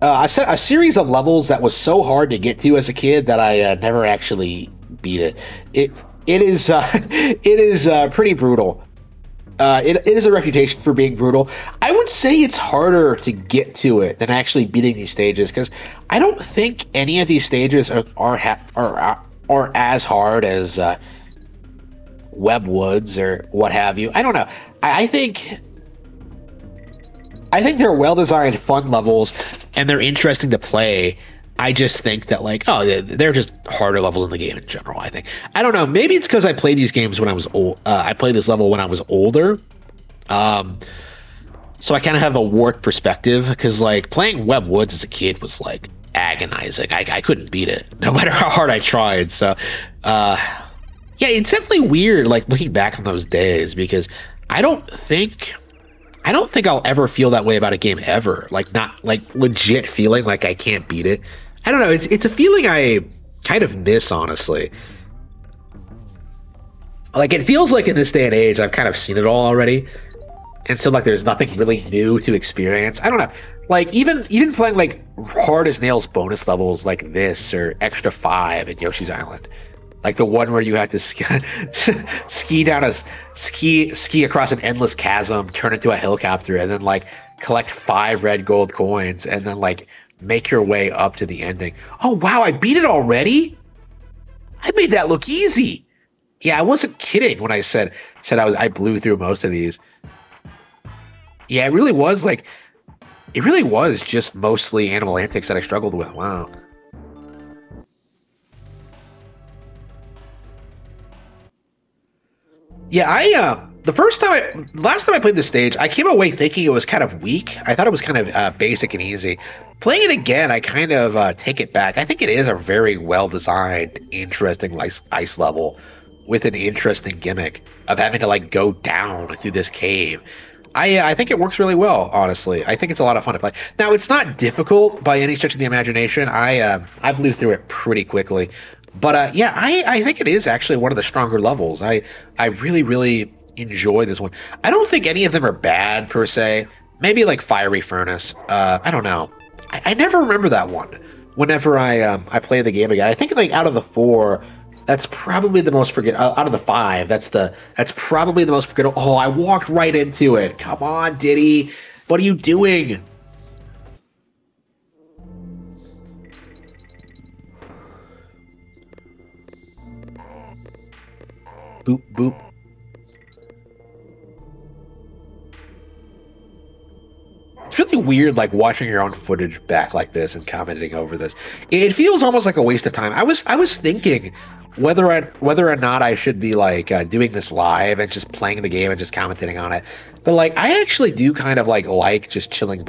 I set a series of levels that was so hard to get to as a kid that I never actually beat it. It is pretty brutal. It is a reputation for being brutal. I would say it's harder to get to it than actually beating these stages, because I don't think any of these stages are as hard as Web Woods or what have you. I don't know. I think they're well-designed, fun levels, and they're interesting to play. I just think that, like, oh, they're just harder levels in the game in general, I think. I don't know. Maybe it's because I played these games when I was old. I played this level when I was older. So I kind of have a warped perspective, because, like, playing Web Woods as a kid was, like, agonizing. I couldn't beat it, no matter how hard I tried. So, yeah, it's definitely weird, like, looking back on those days, because I don't think I'll ever feel that way about a game ever. Like, not like legit feeling like I can't beat it. I don't know. It's a feeling I kind of miss, honestly. Like, it feels like in this day and age, I've kind of seen it all already. And so, like, there's nothing really new to experience. I don't know. Like, even playing, like, hard as nails bonus levels like this or Extra 5 in Yoshi's Island. Like the one where you have to ski across an endless chasm, turn into a helicopter, and then like collect 5 red gold coins, and then like make your way up to the ending. Oh wow, I beat it already? I made that look easy. Yeah, I wasn't kidding when I said I blew through most of these. Yeah, it really was just mostly Animal Antics that I struggled with. Wow. Yeah, last time I played this stage, I came away thinking it was kind of weak. I thought it was kind of basic and easy. Playing it again, I kind of take it back. I think it is a very well designed, interesting ice level with an interesting gimmick of having to like go down through this cave. I think it works really well, honestly. I think it's a lot of fun to play. Now, it's not difficult by any stretch of the imagination. I blew through it pretty quickly. But yeah, I think it is actually one of the stronger levels. I really, really enjoy this one. I don't think any of them are bad per se. Maybe like Fiery Furnace. I don't know. I never remember that one. Whenever I play the game again, I think like out of the four, that's probably the most forget. Out of the five, that's probably the most forgettable. Oh, I walked right into it. Come on, Diddy. What are you doing? Boop boop. It's really weird, like watching your own footage back like this and commenting over this. It feels almost like a waste of time. I was thinking whether or not I should be like doing this live and just playing the game and just commentating on it. But like, I actually do kind of like just chilling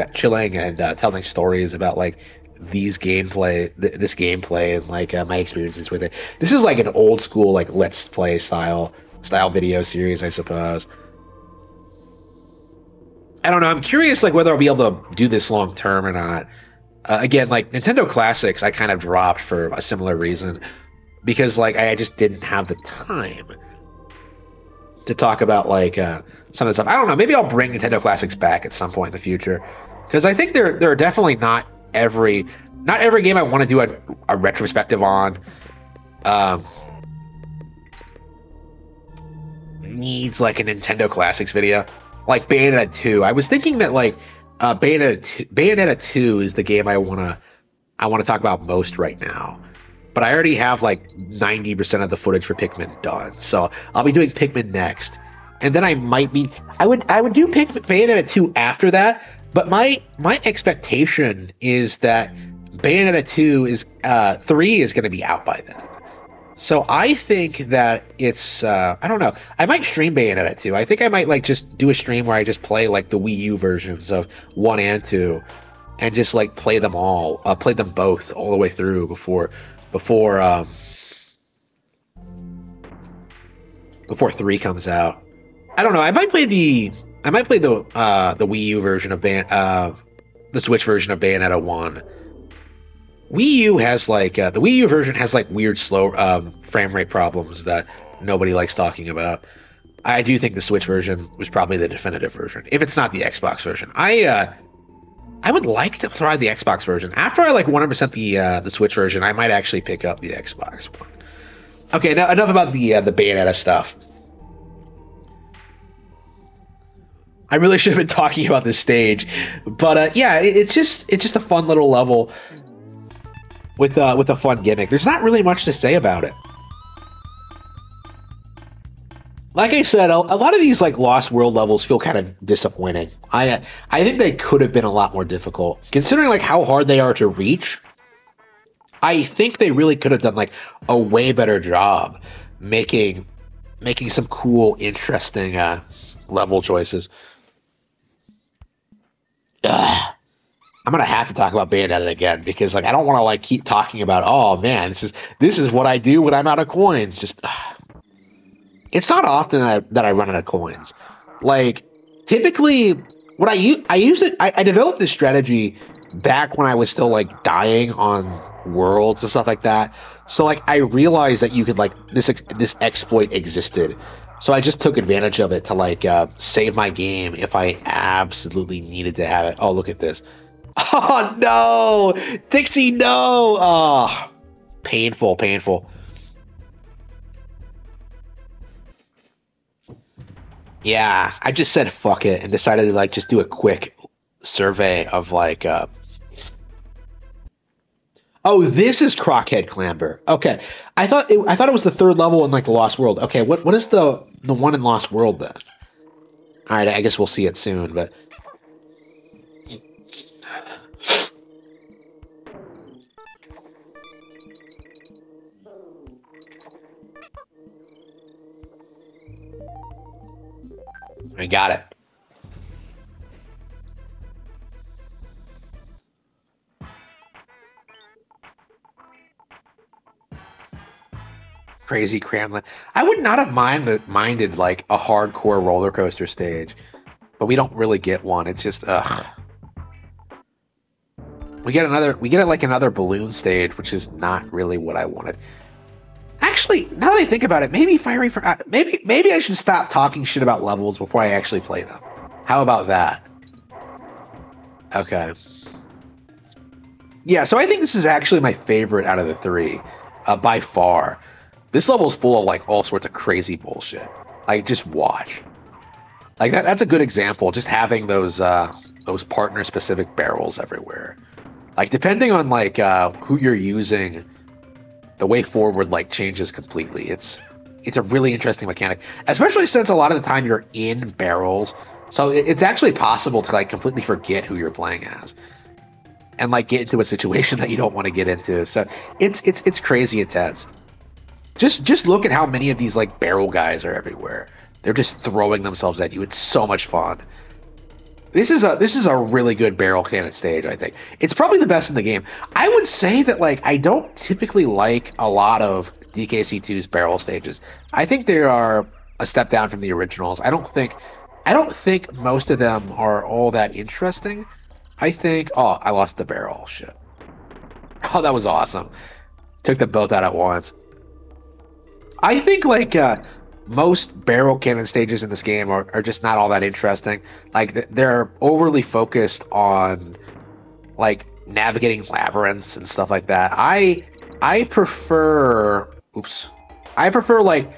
and telling stories about like this gameplay and like my experiences with it. This is like an old school like let's play style video series, I suppose. I don't know. I'm curious, like whether I'll be able to do this long term or not. Again, like Nintendo Classics, I kind of dropped for a similar reason because like I just didn't have the time to talk about like some of the stuff. I don't know. Maybe I'll bring Nintendo Classics back at some point in the future because I think there are definitely not every game I want to do a retrospective on. Um, Needs like a Nintendo Classics video, like Bayonetta 2. I was thinking that like Bayonetta 2 is the game I want to talk about most right now. But I already have like 90% of the footage for Pikmin done, so I'll be doing Pikmin next, and then I would do Bayonetta 2 after that. But my expectation is that Bayonetta 2 is 3 is going to be out by then. So I think that it's I don't know. I might stream Bayonetta 2. I think I might like just do a stream where I just play like the Wii U versions of 1 and 2 and just like play them both all the way through before before 3 comes out. I don't know. I might play the Wii U version of the Switch version of Bayonetta 1. The Wii U version has like weird slow frame rate problems that nobody likes talking about. I do think the Switch version was probably the definitive version, if it's not the Xbox version. I would like to try the Xbox version. After I like 100% the Switch version, I might actually pick up the Xbox one. Okay, now enough about the Bayonetta stuff. I really should have been talking about this stage, but yeah, it's just a fun little level with a fun gimmick. There's not really much to say about it. Like I said, a lot of these like Lost World levels feel kind of disappointing. I think they could have been a lot more difficult, considering like how hard they are to reach. I think they really could have done like a way better job making some cool, interesting level choices. Ugh. I'm gonna have to talk about Bayonetta again because like I don't want to like keep talking about, oh man, this is what I do when I'm out of coins. Just it's not often that I run out of coins. Like typically, what I use it. I developed this strategy back when I was still like dying on worlds and stuff like that. So like I realized that you could like this exploit existed. So I just took advantage of it to like save my game if I absolutely needed to have it. Oh, look at this. Oh no, Dixie, no. Oh, painful, painful. Yeah, I just said fuck it and decided to like just do a quick survey of like Oh, this is Crockhead Clamber. Okay, I thought it was the third level in like the Lost World. Okay, what is the one in Lost World then? All right, I guess we'll see it soon. But I got it. Crazy Cramlin. I would not have minded like a hardcore roller coaster stage, but we don't really get one. It's just ugh. We get like another balloon stage, which is not really what I wanted. Actually, now that I think about it, maybe maybe I should stop talking shit about levels before I actually play them. How about that? Okay. Yeah, so I think this is actually my favorite out of the three, by far. This level is full of like all sorts of crazy bullshit. Like just watch. Like that's a good example. Just having those partner specific barrels everywhere. Like depending on like who you're using, the way forward like changes completely. It's a really interesting mechanic, especially since a lot of the time you're in barrels. So it's actually possible to like completely forget who you're playing as and like get into a situation that you don't want to get into. So it's crazy intense. Just look at how many of these like barrel guys are everywhere. They're just throwing themselves at you. It's so much fun. This is a really good barrel cannon stage, I think. It's probably the best in the game. I would say that like I don't typically like a lot of DKC2's barrel stages. I think they are a step down from the originals. I don't think most of them are all that interesting. I think I lost the barrel. Shit. Oh, that was awesome. Took them both out at once. I think like most barrel cannon stages in this game are just not all that interesting. Like they're overly focused on like navigating labyrinths and stuff like that. I prefer I prefer like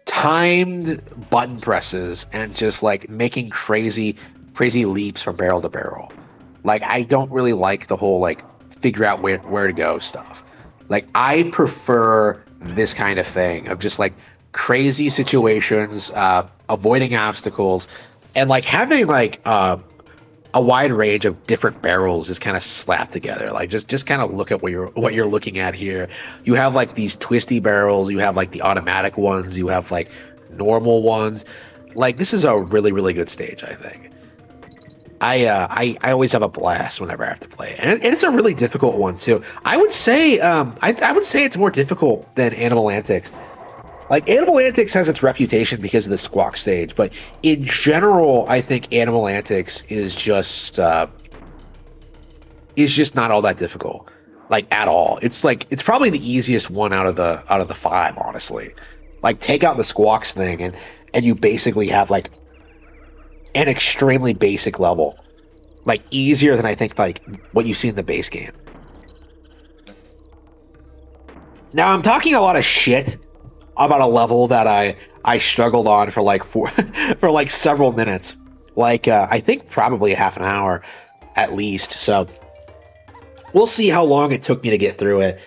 timed button presses and just like making crazy leaps from barrel to barrel. Like I don't really like the whole like figure out where to go stuff. Like I prefer this kind of thing of just like crazy situations, avoiding obstacles, and like having like a wide range of different barrels just kind of slapped together. Like just kind of look at what you're looking at here. You have like these twisty barrels, you have like the automatic ones, you have like normal ones. Like this is a really good stage, I think. I always have a blast whenever I have to play it. And it's a really difficult one too. I would say I would say it's more difficult than Animal Antics. Like Animal Antics has its reputation because of the squawk stage, but in general, I think Animal Antics is just not all that difficult, like at all. It's like it's probably the easiest one out of the five, honestly. Like take out the squawks thing, and you basically have like an extremely basic level, like easier than I think like what you see in the base game. Now I'm talking a lot of shit about a level that I struggled on for like for like several minutes, like I think probably a half an hour at least. So we'll see how long it took me to get through it.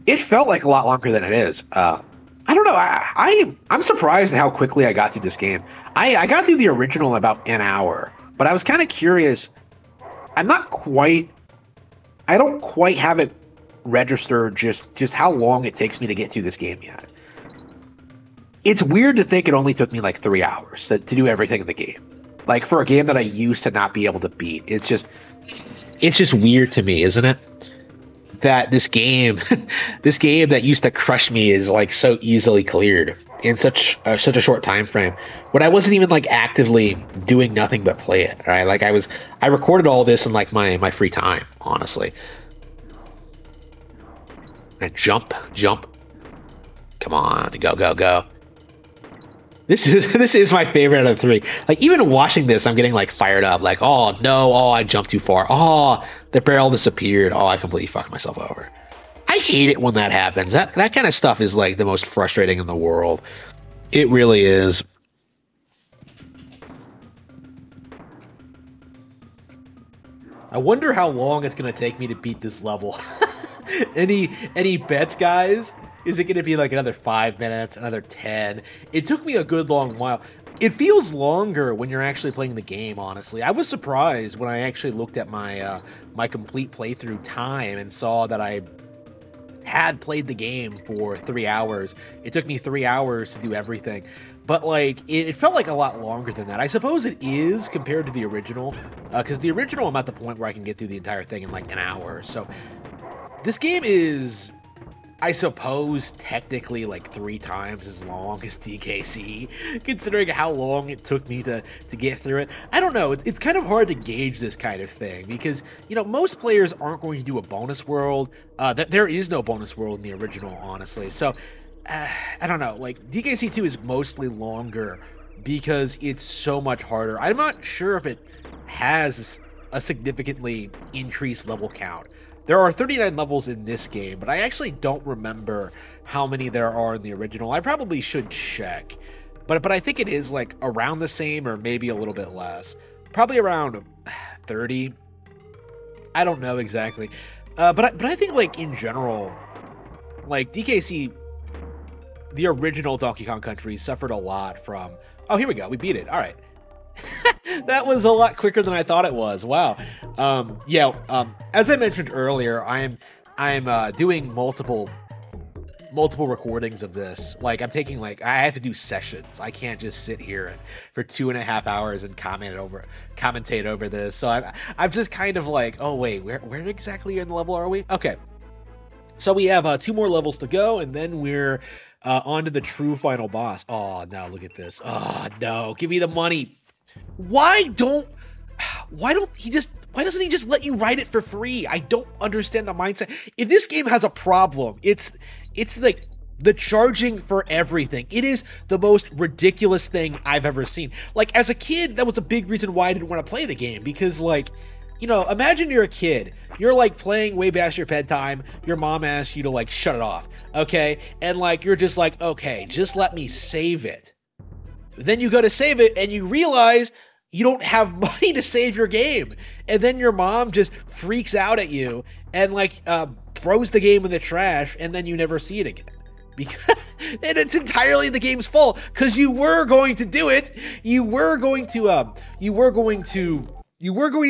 It felt like a lot longer than it is. I don't know. I'm surprised at how quickly I got through this game. I got through the original in about an hour, but I was kind of curious. I'm not quite. I don't quite have it registered just how long it takes me to get through this game yet. It's weird to think it only took me like 3 hours to do everything in the game. Like for a game that I used to not be able to beat. It's just weird to me, isn't it? That this game this game that used to crush me is like so easily cleared in such a short time frame when I wasn't even like actively doing nothing but play it, right? Like I recorded all this in like my free time, honestly. And jump. Come on, go. This is my favorite out of the three. Like even watching this, I'm getting like fired up. Like, oh no, I jumped too far. Oh, the barrel disappeared. Oh, I completely fucked myself over. I hate it when that happens. That kind of stuff is like the most frustrating in the world. It really is. I wonder how long it's gonna take me to beat this level. Any bets, guys? Is it gonna be like another 5 minutes, another 10? It took me a good long while. It feels longer when you're actually playing the game, honestly. I was surprised when I actually looked at my my complete playthrough time and saw that I had played the game for 3 hours. It took me 3 hours to do everything. But, like, it felt like a lot longer than that. I suppose it is compared to the original. Because the original, I'm at the point where I can get through the entire thing in, like, an hour. So, this game is, I suppose, technically, like, 3 times as long as DKC, considering how long it took me to get through it. I don't know. It's kind of hard to gauge this kind of thing because, you know, most players aren't going to do a bonus world. There is no bonus world in the original, honestly. So, I don't know. Like, DKC 2 is mostly longer because it's so much harder. I'm not sure if it has a significantly increased level count. There are 39 levels in this game, but I actually don't remember how many there are in the original. I probably should check. But I think it is, like, around the same or maybe a little bit less. Probably around 30. I don't know exactly. But I think, like, in general, like, DKC, the original Donkey Kong Country, suffered a lot from... Oh, here we go. We beat it. All right. That was a lot quicker than I thought it was. Wow. As I mentioned earlier, I'm doing multiple recordings of this. Like, I'm taking, like, I have to do sessions. I can't just sit here for 2.5 hours and commentate over this. So I'm just kind of like, oh wait, where exactly in the level are we? Okay. So we have 2 more levels to go, and then we're on to the true final boss. Oh, no, look at this. Oh, no, give me the money. Why doesn't he just let you write it for free? I don't understand the mindset. If this game has a problem, it's like the charging for everything. It is the most ridiculous thing I've ever seen. Like, as a kid, that was a big reason why I didn't want to play the game, because, like, you know, imagine you're a kid. You're, like, playing way past your bedtime. Your mom asks you to, like, shut it off, okay? And, like, you're just like, okay, just let me save it. Then you go to save it, and you realize you don't have money to save your game. And then your mom just freaks out at you and, like, throws the game in the trash, and then you never see it again. Because and it's entirely the game's fault, because you were going to do it. You were going to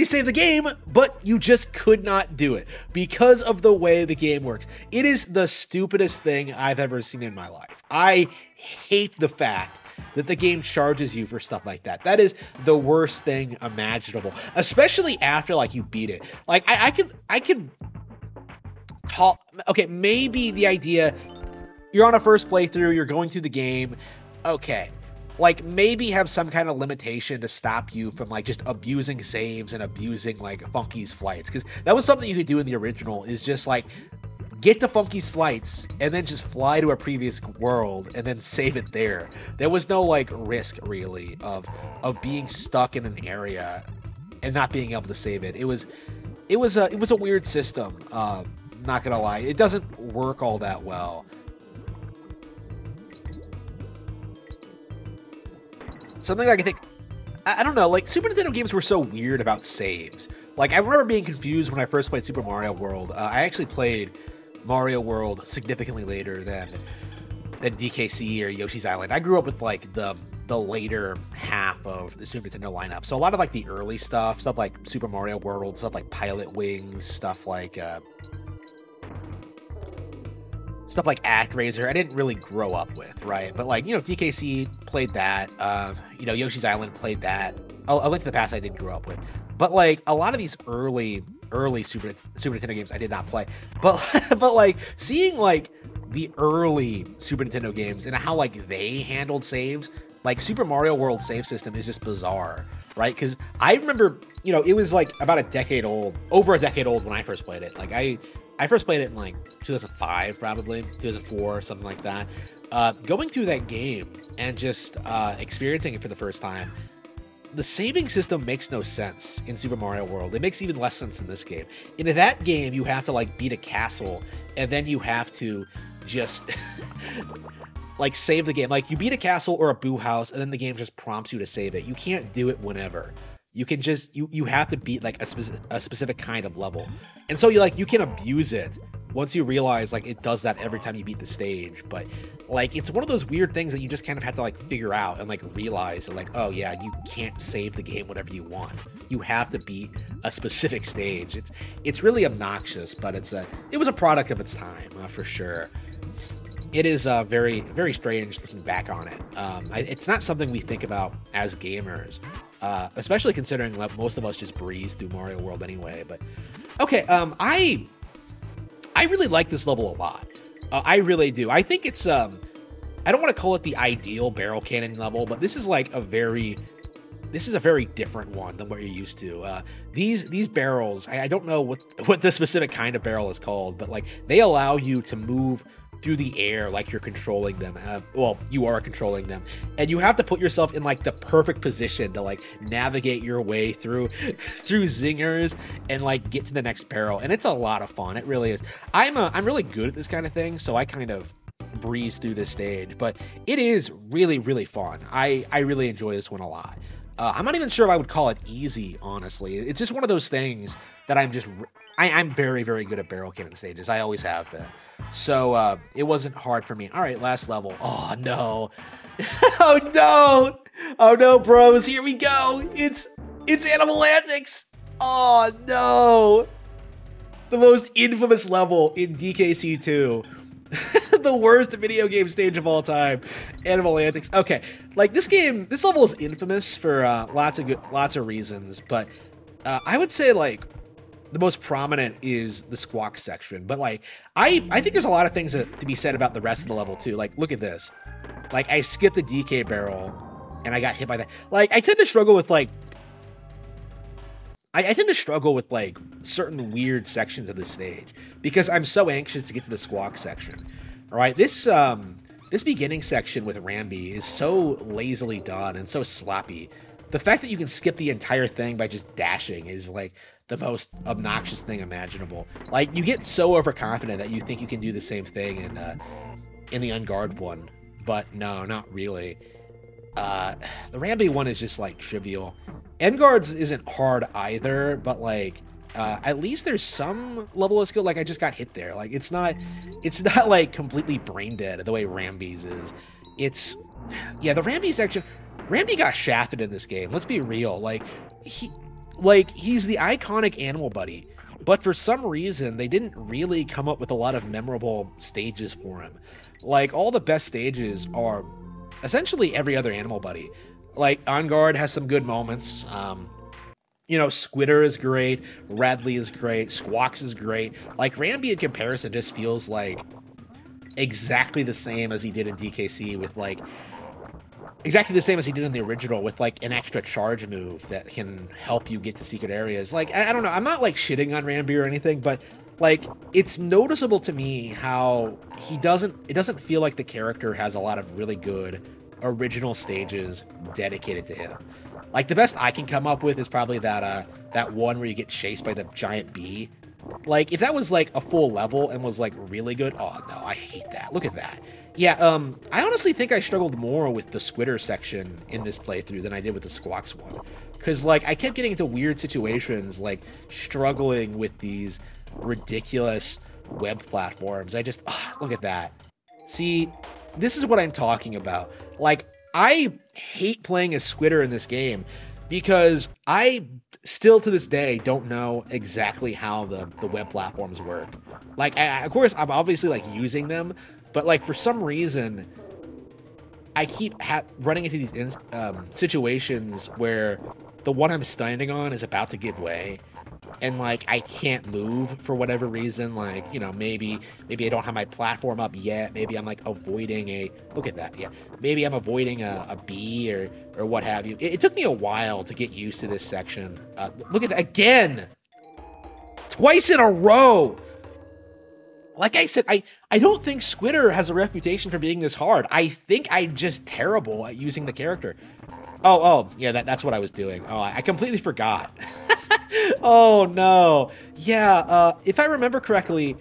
save the game, but you just could not do it because of the way the game works. It is the stupidest thing I've ever seen in my life. I hate the fact that the game charges you for stuff like that. That is the worst thing imaginable, especially after, like, you beat it. Like, I could talk. Okay, maybe the idea, you're on a first playthrough, you're going through the game. Okay. Like, maybe have some kind of limitation to stop you from, like, just abusing saves and abusing, like, Funky's flights. Because that was something you could do in the original, is just, like, get to Funky's flights and then just fly to a previous world and then save it there. There was no, like, risk, really, of being stuck in an area and not being able to save it. It was a weird system, not gonna lie. It doesn't work all that well. Something like, I think, I don't know, like, Super Nintendo games were so weird about saves. Like, I remember being confused when I first played Super Mario World. I actually played Mario World significantly later than DKC or Yoshi's Island. I grew up with, like, the later half of the Super Nintendo lineup. So a lot of, like, the early stuff like Super Mario World, stuff like Pilot Wings, stuff like ActRaiser, I didn't really grow up with, right? But, like, you know, DKC played that. You know, Yoshi's Island played that. A Link to the Past I didn't grow up with. But, like, a lot of these early Super Nintendo games I did not play. But like, seeing, like, the early Super Nintendo games and how, like, they handled saves, like, Super Mario World save system is just bizarre, right? Because I remember, you know, it was, like, about over a decade old when I first played it. Like, I first played it in, like, 2005, probably, 2004, something like that. Going through that game and just experiencing it for the first time, the saving system makes no sense in Super Mario World. It makes even less sense in this game. In that game, you have to, like, beat a castle, and then you have to just, like, save the game. Like, you beat a castle or a boo house, and then the game just prompts you to save it. You can't do it whenever. You can just you have to beat like a specific kind of level, and so you can abuse it once you realize like it does that every time you beat the stage. But like it's one of those weird things that you just kind of have to like figure out and like realize that like, oh yeah, you can't save the game whatever you want. You have to beat a specific stage. It's really obnoxious, but it was a product of its time for sure. It is very very strange looking back on it. It's not something we think about as gamers, especially considering that most of us just breeze through Mario World anyway. But okay, I really like this level a lot. I really do. I think it's I don't want to call it the ideal barrel cannon level, but this is like a very different one than what you're used to. These barrels, I don't know what the specific kind of barrel is called, but like they allow you to move through the air like you're controlling them. Well, you are controlling them, and you have to put yourself in like the perfect position to like navigate your way through zingers and like get to the next barrel. And it's a lot of fun. It really is. I'm really good at this kind of thing, so I kind of breeze through this stage, but it is really really fun. I really enjoy this one a lot. I'm not even sure if I would call it easy, honestly. It's just one of those things that I'm very, very good at barrel cannon stages. I always have been. So it wasn't hard for me. All right, last level. Oh, no. Oh, no. Oh, no, bros. Here we go. It's Animal Antics. Oh, no. The most infamous level in DKC 2. The worst video game stage of all time, Animal Antics. Okay, like this level is infamous for lots of reasons, but I would say like the most prominent is the squawk section. But like I think there's a lot of things to be said about the rest of the level too. Like look at this, like I skipped a DK barrel and I got hit by that. Like I tend to struggle with like certain weird sections of the stage because I'm so anxious to get to the squawk section. All right, this beginning section with Rambi is so lazily done and so sloppy. The fact that you can skip the entire thing by just dashing is like the most obnoxious thing imaginable. Like you get so overconfident that you think you can do the same thing in the Unguard one, but no, not really. The Rambi one is just like trivial. Enguards isn't hard either, but like at least there's some level of skill. Like I just got hit there. Like it's not like completely brain dead the way Rambi's is. The Rambi section. Rambi got shafted in this game. Let's be real. He's the iconic animal buddy, but for some reason they didn't really come up with a lot of memorable stages for him. Like all the best stages are essentially every other animal buddy. Like On Guard has some good moments. Squitter is great, Radley is great, Squawks is great. Like Rambi in comparison just feels like exactly the same as he did in DKC with like exactly the same as he did in the original with like an extra charge move that can help you get to secret areas. Like I don't know, I'm not like shitting on Rambi or anything, but like it's noticeable to me how it doesn't feel like the character has a lot of really good original stages dedicated to him. Like the best I can come up with is probably that one where you get chased by the giant bee. Like if that was like a full level and was like really good, oh no, I hate that. Look at that. Yeah, I honestly think I struggled more with the Squitter section in this playthrough than I did with the Squawks one. Cause like I kept getting into weird situations, like struggling with these ridiculous web platforms. Look at that. See, this is what I'm talking about. Like I hate playing as Squitter in this game because I still to this day don't know exactly how the web platforms work. Like of course I'm obviously like using them, but like for some reason I keep running into these situations where the one I'm standing on is about to give way and like I can't move for whatever reason. Like, maybe I don't have my platform up yet. Maybe I'm like avoiding look at that. Yeah. Maybe I'm avoiding a bee or what have you. It took me a while to get used to this section. Look at that again, twice in a row. Like I said, I don't think Squitter has a reputation for being this hard. I think I'm just terrible at using the character. Oh, yeah, that's what I was doing. Oh, I completely forgot. Oh, no. Yeah, if I remember correctly,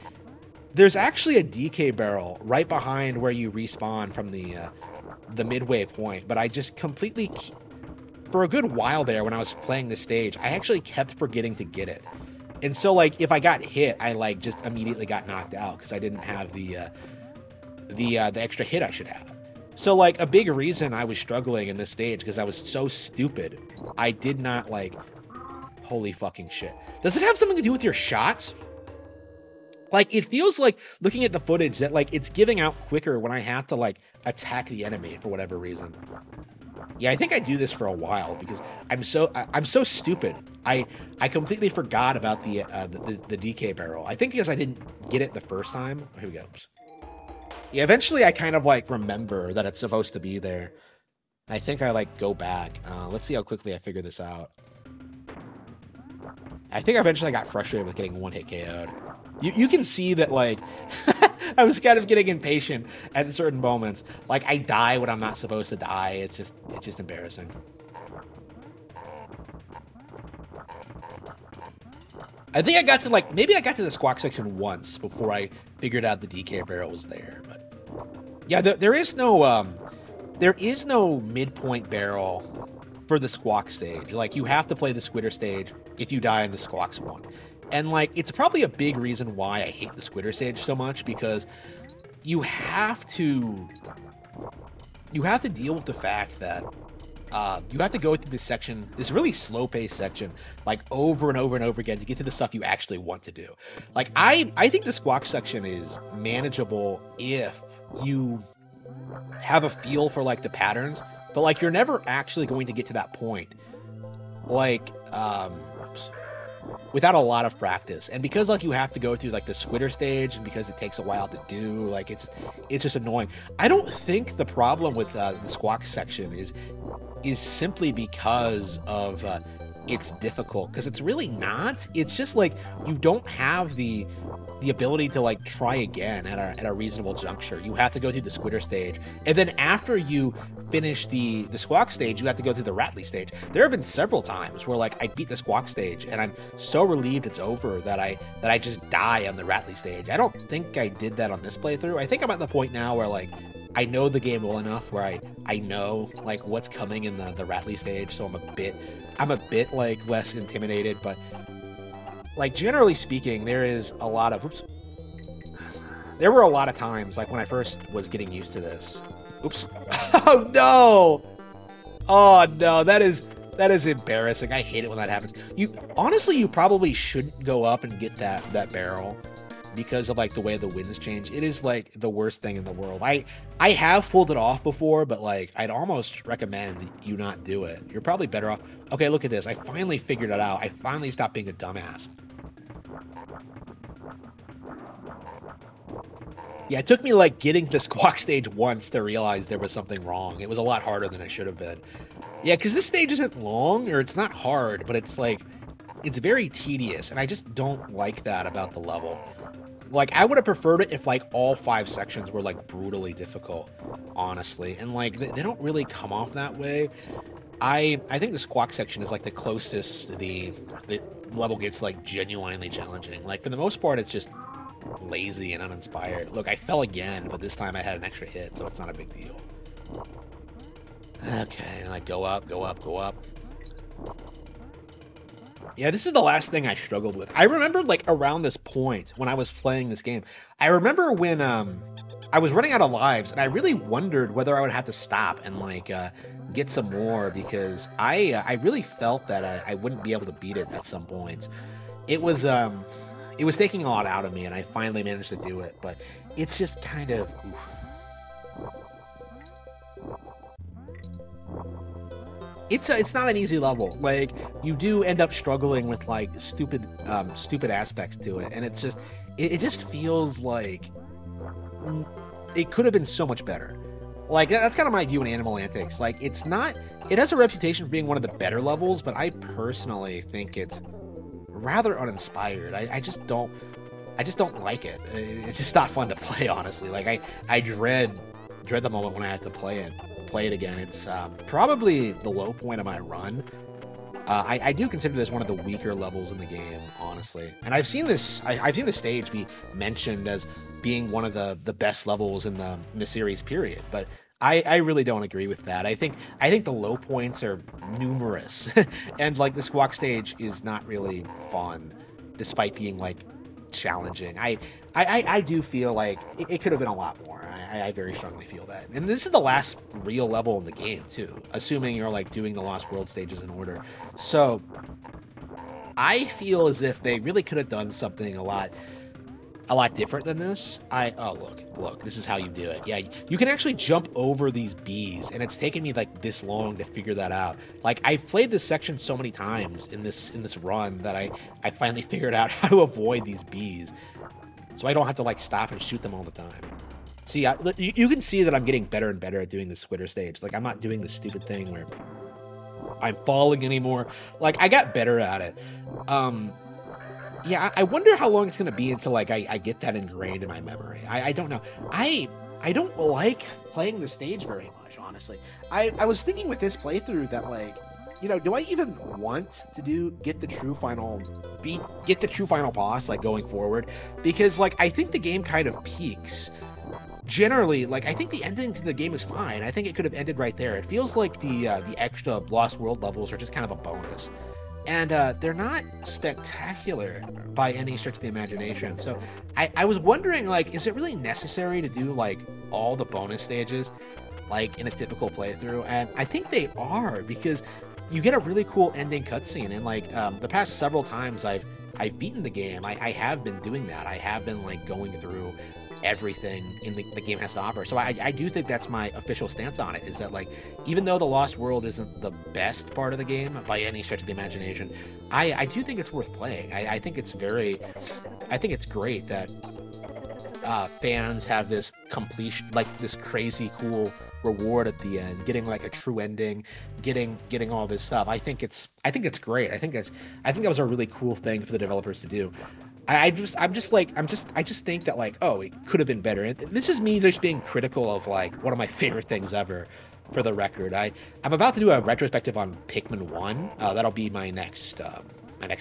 there's actually a DK barrel right behind where you respawn from the midway point, but I just completely for a good while there when I was playing this stage, I actually kept forgetting to get it. And so like if I got hit, I like just immediately got knocked out because I didn't have the extra hit I should have. So like a big reason I was struggling in this stage because I was so stupid. I did not like holy fucking shit. Does it have something to do with your shots? Like it feels like looking at the footage that like it's giving out quicker when I have to like attack the enemy for whatever reason. Yeah, I think I do this for a while because I'm so stupid. I completely forgot about the DK barrel. I think because I didn't get it the first time. Here we go. Yeah, eventually I kind of like remember that it's supposed to be there. I think I like go back. Let's see how quickly I figure this out. I think eventually I got frustrated with getting one hit KO'd. You can see that like I was kind of getting impatient at certain moments. Like I die when I'm not supposed to die. It's just embarrassing. I think I got to like maybe I got to the squawk section once before I figured out the DK barrel was there. But yeah, there is no midpoint barrel for the squawk stage. Like you have to play the Squitter stage if you die in the squawks one. And like it's probably a big reason why I hate the Squitter stage so much because you have to deal with the fact that you have to go through this section, this really slow-paced section, like over and over and over again to get to the stuff you actually want to do. Like I think the squawk section is manageable if you have a feel for like the patterns, but like you're never actually going to get to that point. Like without a lot of practice, and because like you have to go through like the Squitter stage, and because it takes a while to do, like it's just annoying. I don't think the problem with the squawk section is simply because of it's difficult, because it's really not. It's just like you don't have the ability to like try again at a reasonable juncture. You have to go through the Squitter stage, and then after you finish the squawk stage, you have to go through the Rattly stage. There have been several times where like I beat the squawk stage and I'm so relieved it's over that I just die on the Rattly stage. I don't think I did that on this playthrough. I think I'm at the point now where like I know the game well enough where I know like what's coming in the Rattly stage, so I'm a bit like less intimidated. But like generally speaking, there were a lot of times like when I first was getting used to this. Oops. Oh no! Oh no, that is embarrassing. I hate it when that happens. You probably shouldn't go up and get that barrel because of like the way the winds change. It is like the worst thing in the world. I have pulled it off before, but like I'd almost recommend you not do it. You're probably better off. Okay, look at this. I finally figured it out. I finally stopped being a dumbass. Yeah, it took me like getting to the squawk stage once to realize there was something wrong. It was a lot harder than it should have been. Yeah, because this stage isn't long, or it's not hard, but it's like, it's very tedious, and I just don't like that about the level. Like, I would have preferred it if like all 5 sections were like brutally difficult, honestly. And like, they don't really come off that way. I think the squawk section is like the closest the level gets like genuinely challenging. Like, for the most part, it's just lazy and uninspired. Look, I fell again, but this time I had an extra hit, so it's not a big deal. Okay, like go up, go up, go up. Yeah, this is the last thing I struggled with. I remember like around this point when I was playing this game, I remember when I was running out of lives, and I really wondered whether I would have to stop and like get some more, because I really felt that I wouldn't be able to beat it at some points. It was taking a lot out of me, and I finally managed to do it, but it's just kind of... It's not an easy level. Like, you do end up struggling with like stupid aspects to it, and it just feels like it could have been so much better. Like, that's kind of my view in Animal Antics. Like, it has a reputation for being one of the better levels, but I personally think it's rather uninspired. I just don't like it. It's just not fun to play, honestly. Like, I dread the moment when I have to play it again. It's probably the low point of my run. I do consider this one of the weaker levels in the game, honestly. And I've seen this stage be mentioned as being one of the best levels in the series, period. But I really don't agree with that. I think the low points are numerous, and like the squawk stage is not really fun, despite being like challenging. I do feel like it could have been a lot more. I very strongly feel that. And this is the last real level in the game too, assuming you're like doing the Lost World stages in order. So I feel as if they really could have done something a lot different than this. Look, this is how you do it. Yeah, you can actually jump over these bees, and it's taken me like this long to figure that out. Like I've played this section so many times in this run that I finally figured out how to avoid these bees, so I don't have to like stop and shoot them all the time. See, you can see that I'm getting better and better at doing the Twitter stage. Like I'm not doing the stupid thing where I'm falling anymore. Like I got better at it. Yeah, I wonder how long it's gonna be until like I get that ingrained in my memory. I don't know. I don't like playing the stage very much, honestly. I was thinking with this playthrough that like, do I even want to get the true final boss like going forward? Because like I think the game kind of peaks. Generally, like I think the ending to the game is fine. I think it could have ended right there. It feels like the extra Lost World levels are just kind of a bonus. And they're not spectacular by any stretch of the imagination. So I was wondering, like, is it really necessary to do, like, all the bonus stages, like, in a typical playthrough? And I think they are, because you get a really cool ending cutscene. And, like, the past several times I've beaten the game, I have been doing that. I have been, like, going through everything in the game has to offer. So I do think that's my official stance on it, is that like even though the Lost World isn't the best part of the game by any stretch of the imagination, I do think it's worth playing. I think it's great that fans have this completion, like this crazy cool reward at the end, getting like a true ending, getting all this stuff. I think it's great. I think that was a really cool thing for the developers to do. I just think that like, oh, it could have been better. And this is me just being critical of like one of my favorite things ever, for the record. I'm about to do a retrospective on Pikmin 1. That'll be my next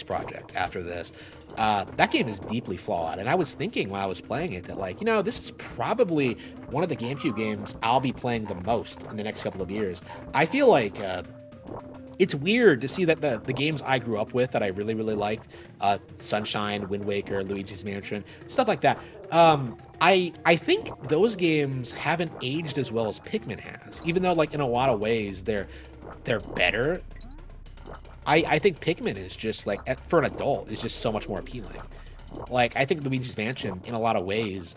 project after this. That game is deeply flawed, and I was thinking while I was playing it that like, this is probably one of the GameCube games I'll be playing the most in the next couple of years. I feel like it's weird to see that the games I grew up with that I really, really liked, Sunshine, Wind Waker, Luigi's Mansion, stuff like that, I think those games haven't aged as well as Pikmin has. Even though, like, in a lot of ways, they're better, I think Pikmin is just, like, for an adult, is just so much more appealing. Like, I think Luigi's Mansion, in a lot of ways,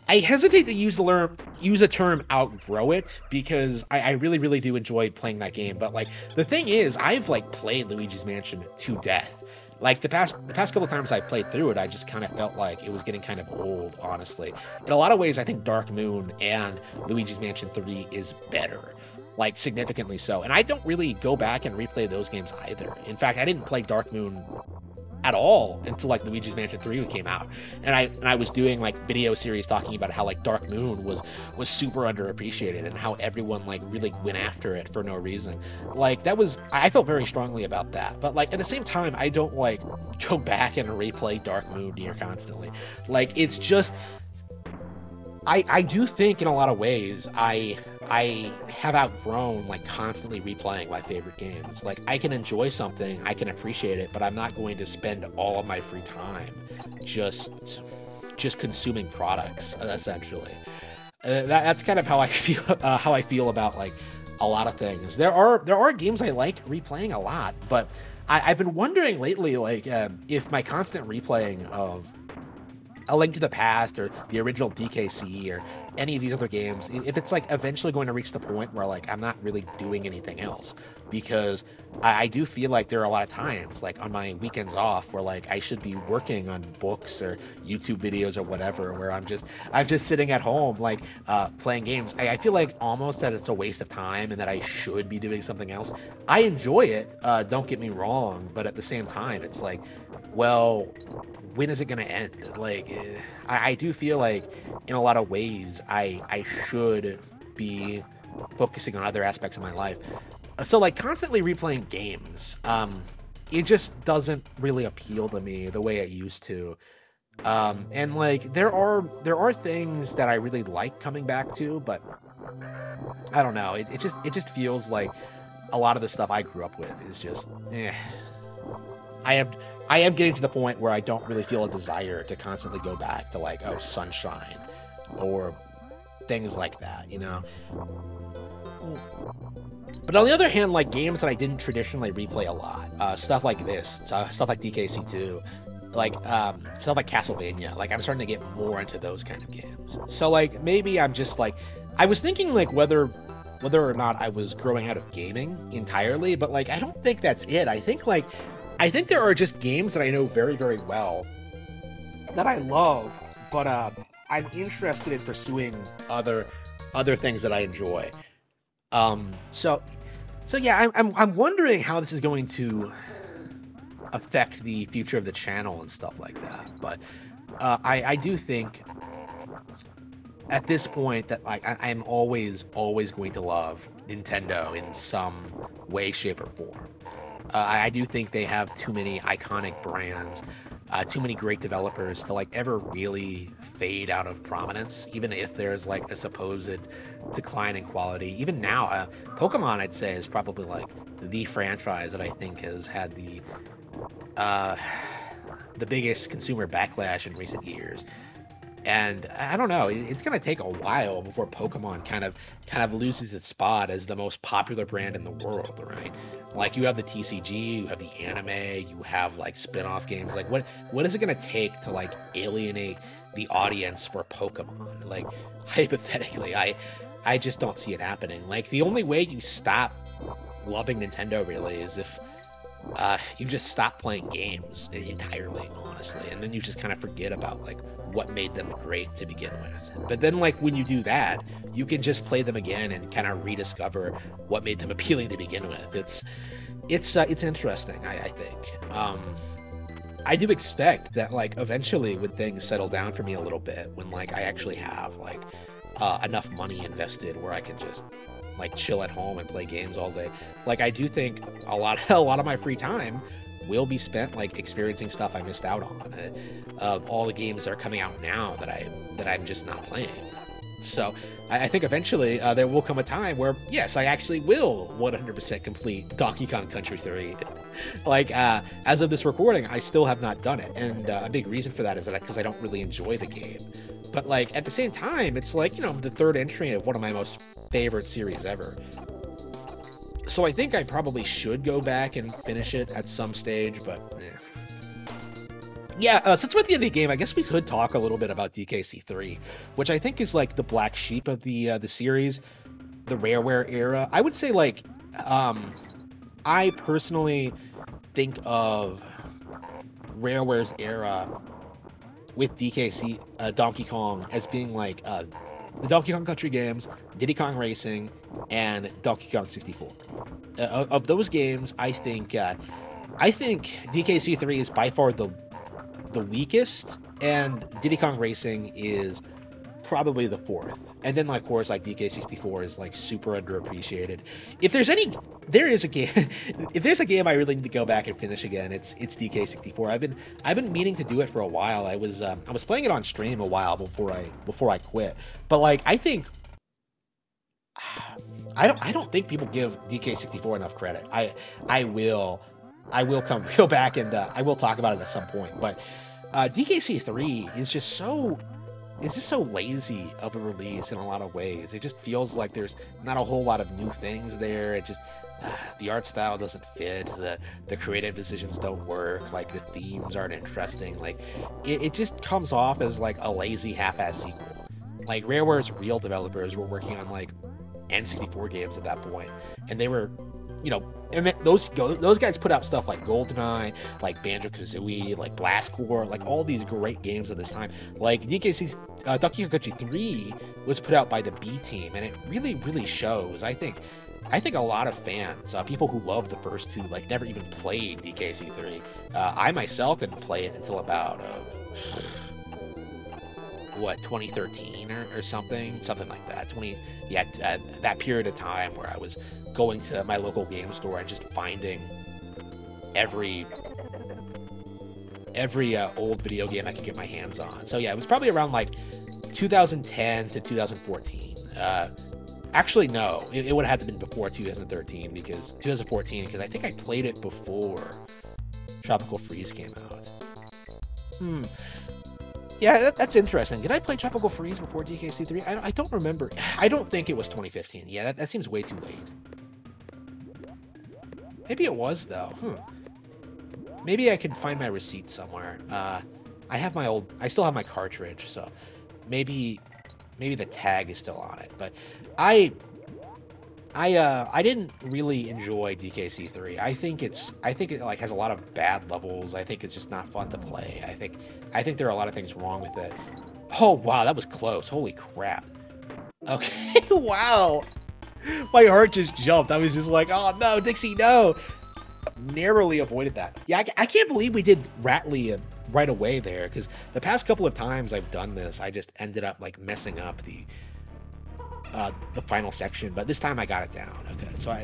I hesitate to use the term outgrow it, because I really, really do enjoy playing that game. But like the thing is, I've like played Luigi's Mansion to death. Like the past couple times I played through it, I just kind of felt like it was getting kind of old, honestly. In a lot of ways, I think Dark Moon and Luigi's Mansion 3 is better. Like significantly so. And I don't really go back and replay those games either. In fact, I didn't play Dark Moon at all until like Luigi's Mansion 3 came out, and I was doing like video series talking about how like Dark Moon was super underappreciated and how everyone like really went after it for no reason. Like I felt very strongly about that, but like at the same time I don't like go back and replay Dark Moon near constantly. Like it's just I do think in a lot of ways I have outgrown like constantly replaying my favorite games. Like I can enjoy something, I can appreciate it, but I'm not going to spend all of my free time just consuming products, essentially. That's kind of how I feel about like a lot of things. There are games I like replaying a lot, but I've been wondering lately, like if my constant replaying of A Link to the Past or the original DKC or any of these other games, if it's like eventually going to reach the point where like I'm not really doing anything else, because I do feel like there are a lot of times like on my weekends off where like I should be working on books or YouTube videos or whatever, where I'm just sitting at home like playing games. I feel like almost that it's a waste of time and that I should be doing something else. I enjoy it, don't get me wrong, but at the same time it's like, well, when is it going to end? Like, I do feel like in a lot of ways I should be focusing on other aspects of my life. So like constantly replaying games, it just doesn't really appeal to me the way it used to. And like there are things that I really like coming back to, but I don't know. It just feels like a lot of the stuff I grew up with is just I am I am getting to the point where I don't really feel a desire to constantly go back to like, oh, Sunshine or things like that, you know. But on the other hand, like games that I didn't traditionally replay a lot, stuff like this, stuff like DKC2, like stuff like Castlevania, like I'm starting to get more into those kind of games. So like maybe I'm just like, I was thinking like whether or not I was growing out of gaming entirely, but like I don't think that's it. I think there are just games that I know very, very well that I love, but I'm interested in pursuing other things that I enjoy. So yeah, I'm wondering how this is going to affect the future of the channel and stuff like that. But I do think at this point that like I'm always going to love Nintendo in some way, shape, or form. I do think they have too many iconic brands, too many great developers to like ever really fade out of prominence, even if there's like a supposed decline in quality. Even now, Pokemon I'd say is probably like the franchise that I think has had uh, the biggest consumer backlash in recent years. And I don't know, it's gonna take a while before Pokemon kind of loses its spot as the most popular brand in the world, right? Like you have the TCG, you have the anime, you have like spin-off games. Like what is it gonna take to like alienate the audience for Pokemon? Like hypothetically, I just don't see it happening. Like the only way you stop loving Nintendo really is if you just stop playing games entirely, honestly, and then you just kind of forget about like what made them great to begin with. But then like when you do that, you can just play them again and kind of rediscover what made them appealing to begin with. It's interesting, I think. I do expect that like eventually when things settle down for me a little bit, when like I actually have like enough money invested where I can just like chill at home and play games all day. Like I do think a lot of my free time will be spent like experiencing stuff I missed out on. All the games that are coming out now that I'm just not playing. So I think eventually there will come a time where yes, I actually will 100% complete Donkey Kong Country 3. Like as of this recording, I still have not done it, and a big reason for that is that because I don't really enjoy the game. But like at the same time, it's like, you know, the third entry of one of my most favorite series ever. So I think I probably should go back and finish it at some stage, but yeah. Since we're at the end of the game, I guess we could talk a little bit about DKC3, which I think is like the black sheep of the series, the Rareware era. I would say like I personally think of Rareware's era with DKC Donkey Kong as being like the Donkey Kong Country games, Diddy Kong Racing, and Donkey Kong 64. Of those games, I think DKC3 is by far the weakest, and Diddy Kong Racing is probably the fourth. And then, like, of course, like DK64 is like super underappreciated. If there's any, there is a game. If there's a game I really need to go back and finish again, it's DK64. I've been meaning to do it for a while. I was playing it on stream a while before I quit. But like, I think I don't think people give DK64 enough credit. I will go back and I will talk about it at some point. But DKC3 is just so lazy of a release in a lot of ways. It just feels like there's not a whole lot of new things there. It just the art style doesn't fit, the creative decisions don't work, like the themes aren't interesting. Like it just comes off as like a lazy half-ass sequel. Like Rareware's real developers were working on like N64 games at that point, and they were, you know, and those guys put out stuff like GoldenEye, like Banjo-Kazooie, like Blast Corps, like all these great games at this time. Like DKC's Donkey Kong Country 3 was put out by the B team, and it really, really shows. I think a lot of fans, people who loved the first two, like never even played DKC3. I myself didn't play it until about 2013 or something like that. That period of time where I was going to my local game store and just finding every old video game I could get my hands on. So yeah, it was probably around like 2010 to 2014. Actually, no. It would have had to been before 2013 because 2014 because I think I played it before Tropical Freeze came out. Hmm. Yeah, that's interesting. Did I play Tropical Freeze before DKC3? I don't remember. I don't think it was 2015. Yeah, that seems way too late. Maybe it was though. Maybe I can find my receipt somewhere. I still have my cartridge, so maybe the tag is still on it. But I I didn't really enjoy DKC3. I think it like has a lot of bad levels. I think it's just not fun to play. I think there are a lot of things wrong with it. Oh wow, that was close. Holy crap. Okay, wow. My heart just jumped. I was just like, oh no, Dixie, no. Narrowly avoided that. Yeah, I can't believe we did Rattly right away there, because the past couple of times I've done this, I just ended up like messing up the final section. But this time I got it down. Okay, so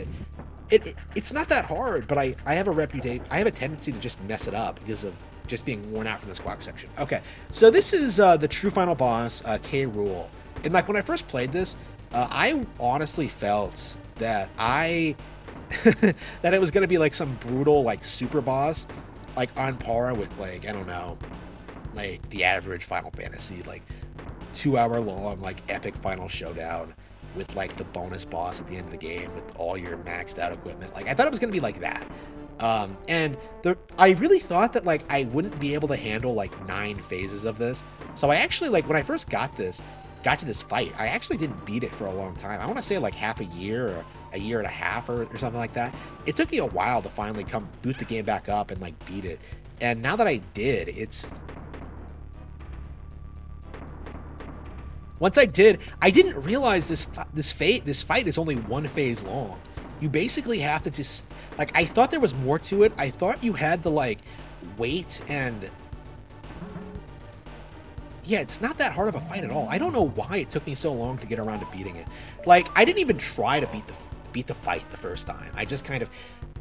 it's not that hard, but I have a reputation. I have a tendency to just mess it up because of just being worn out from the squawk section. Okay, so this is the true final boss, K. Rool. And like when I first played this, I honestly felt that that it was gonna be like some brutal like super boss, like on par with like I don't know, like the average Final Fantasy, like 2 hour long like epic final showdown with like the bonus boss at the end of the game with all your maxed out equipment. Like I thought it was gonna be like that. I really thought that like I wouldn't be able to handle like 9 phases of this. So I actually like when I first got to this fight, I actually didn't beat it for a long time. I want to say like half a year or a year and a half or something like that. It took me a while to finally boot the game back up and like beat it. And now that I did, once I did, I didn't realize this fight is only 1 phase long. You basically have to just like I thought there was more to it. I thought you had to like wait and yeah, it's not that hard of a fight at all. I don't know why it took me so long to get around to beating it. Like I didn't even try to beat the fight the first time. I just kind of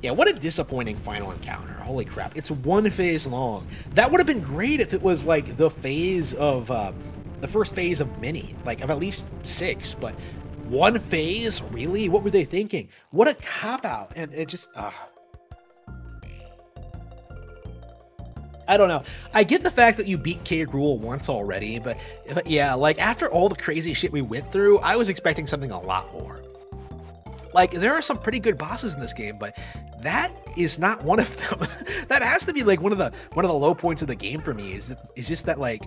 yeah, what a disappointing final encounter. Holy crap. It's 1 phase long. That would have been great if it was like the phase of the first phase of many, like of at least 6, but 1 phase? Really? What were they thinking? What a cop out. And it just I don't know. I get the fact that you beat K. Rool once already, but yeah, like after all the crazy shit we went through, I was expecting something a lot more. Like there are some pretty good bosses in this game, but that is not one of them. That has to be like one of the low points of the game for me. Is just that like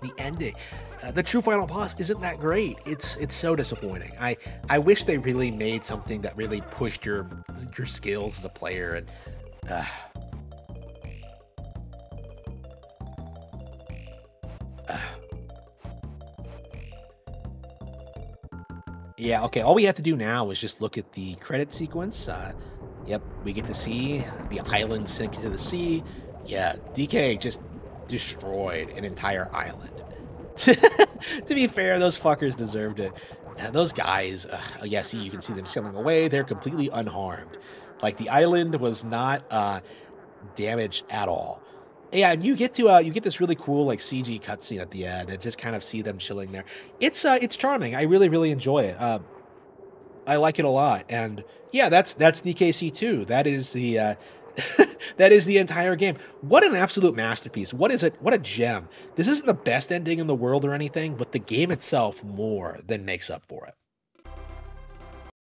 the ending, the true final boss isn't that great. It's so disappointing. I wish they really made something that really pushed your skills as a player and. Yeah, okay, all we have to do now is just look at the credit sequence. Yep, we get to see the island sink into the sea. Yeah, DK just destroyed an entire island. To be fair, those fuckers deserved it. Those guys, yeah, see, you can see them sailing away. They're completely unharmed. Like, the island was not damaged at all. Yeah, and you get this really cool like CG cutscene at the end, and just kind of see them chilling there. It's charming. I really enjoy it. I like it a lot, and yeah, that's DKC 2. That is the that is the entire game. What an absolute masterpiece. What is it? What a gem. This isn't the best ending in the world or anything, but the game itself more than makes up for it.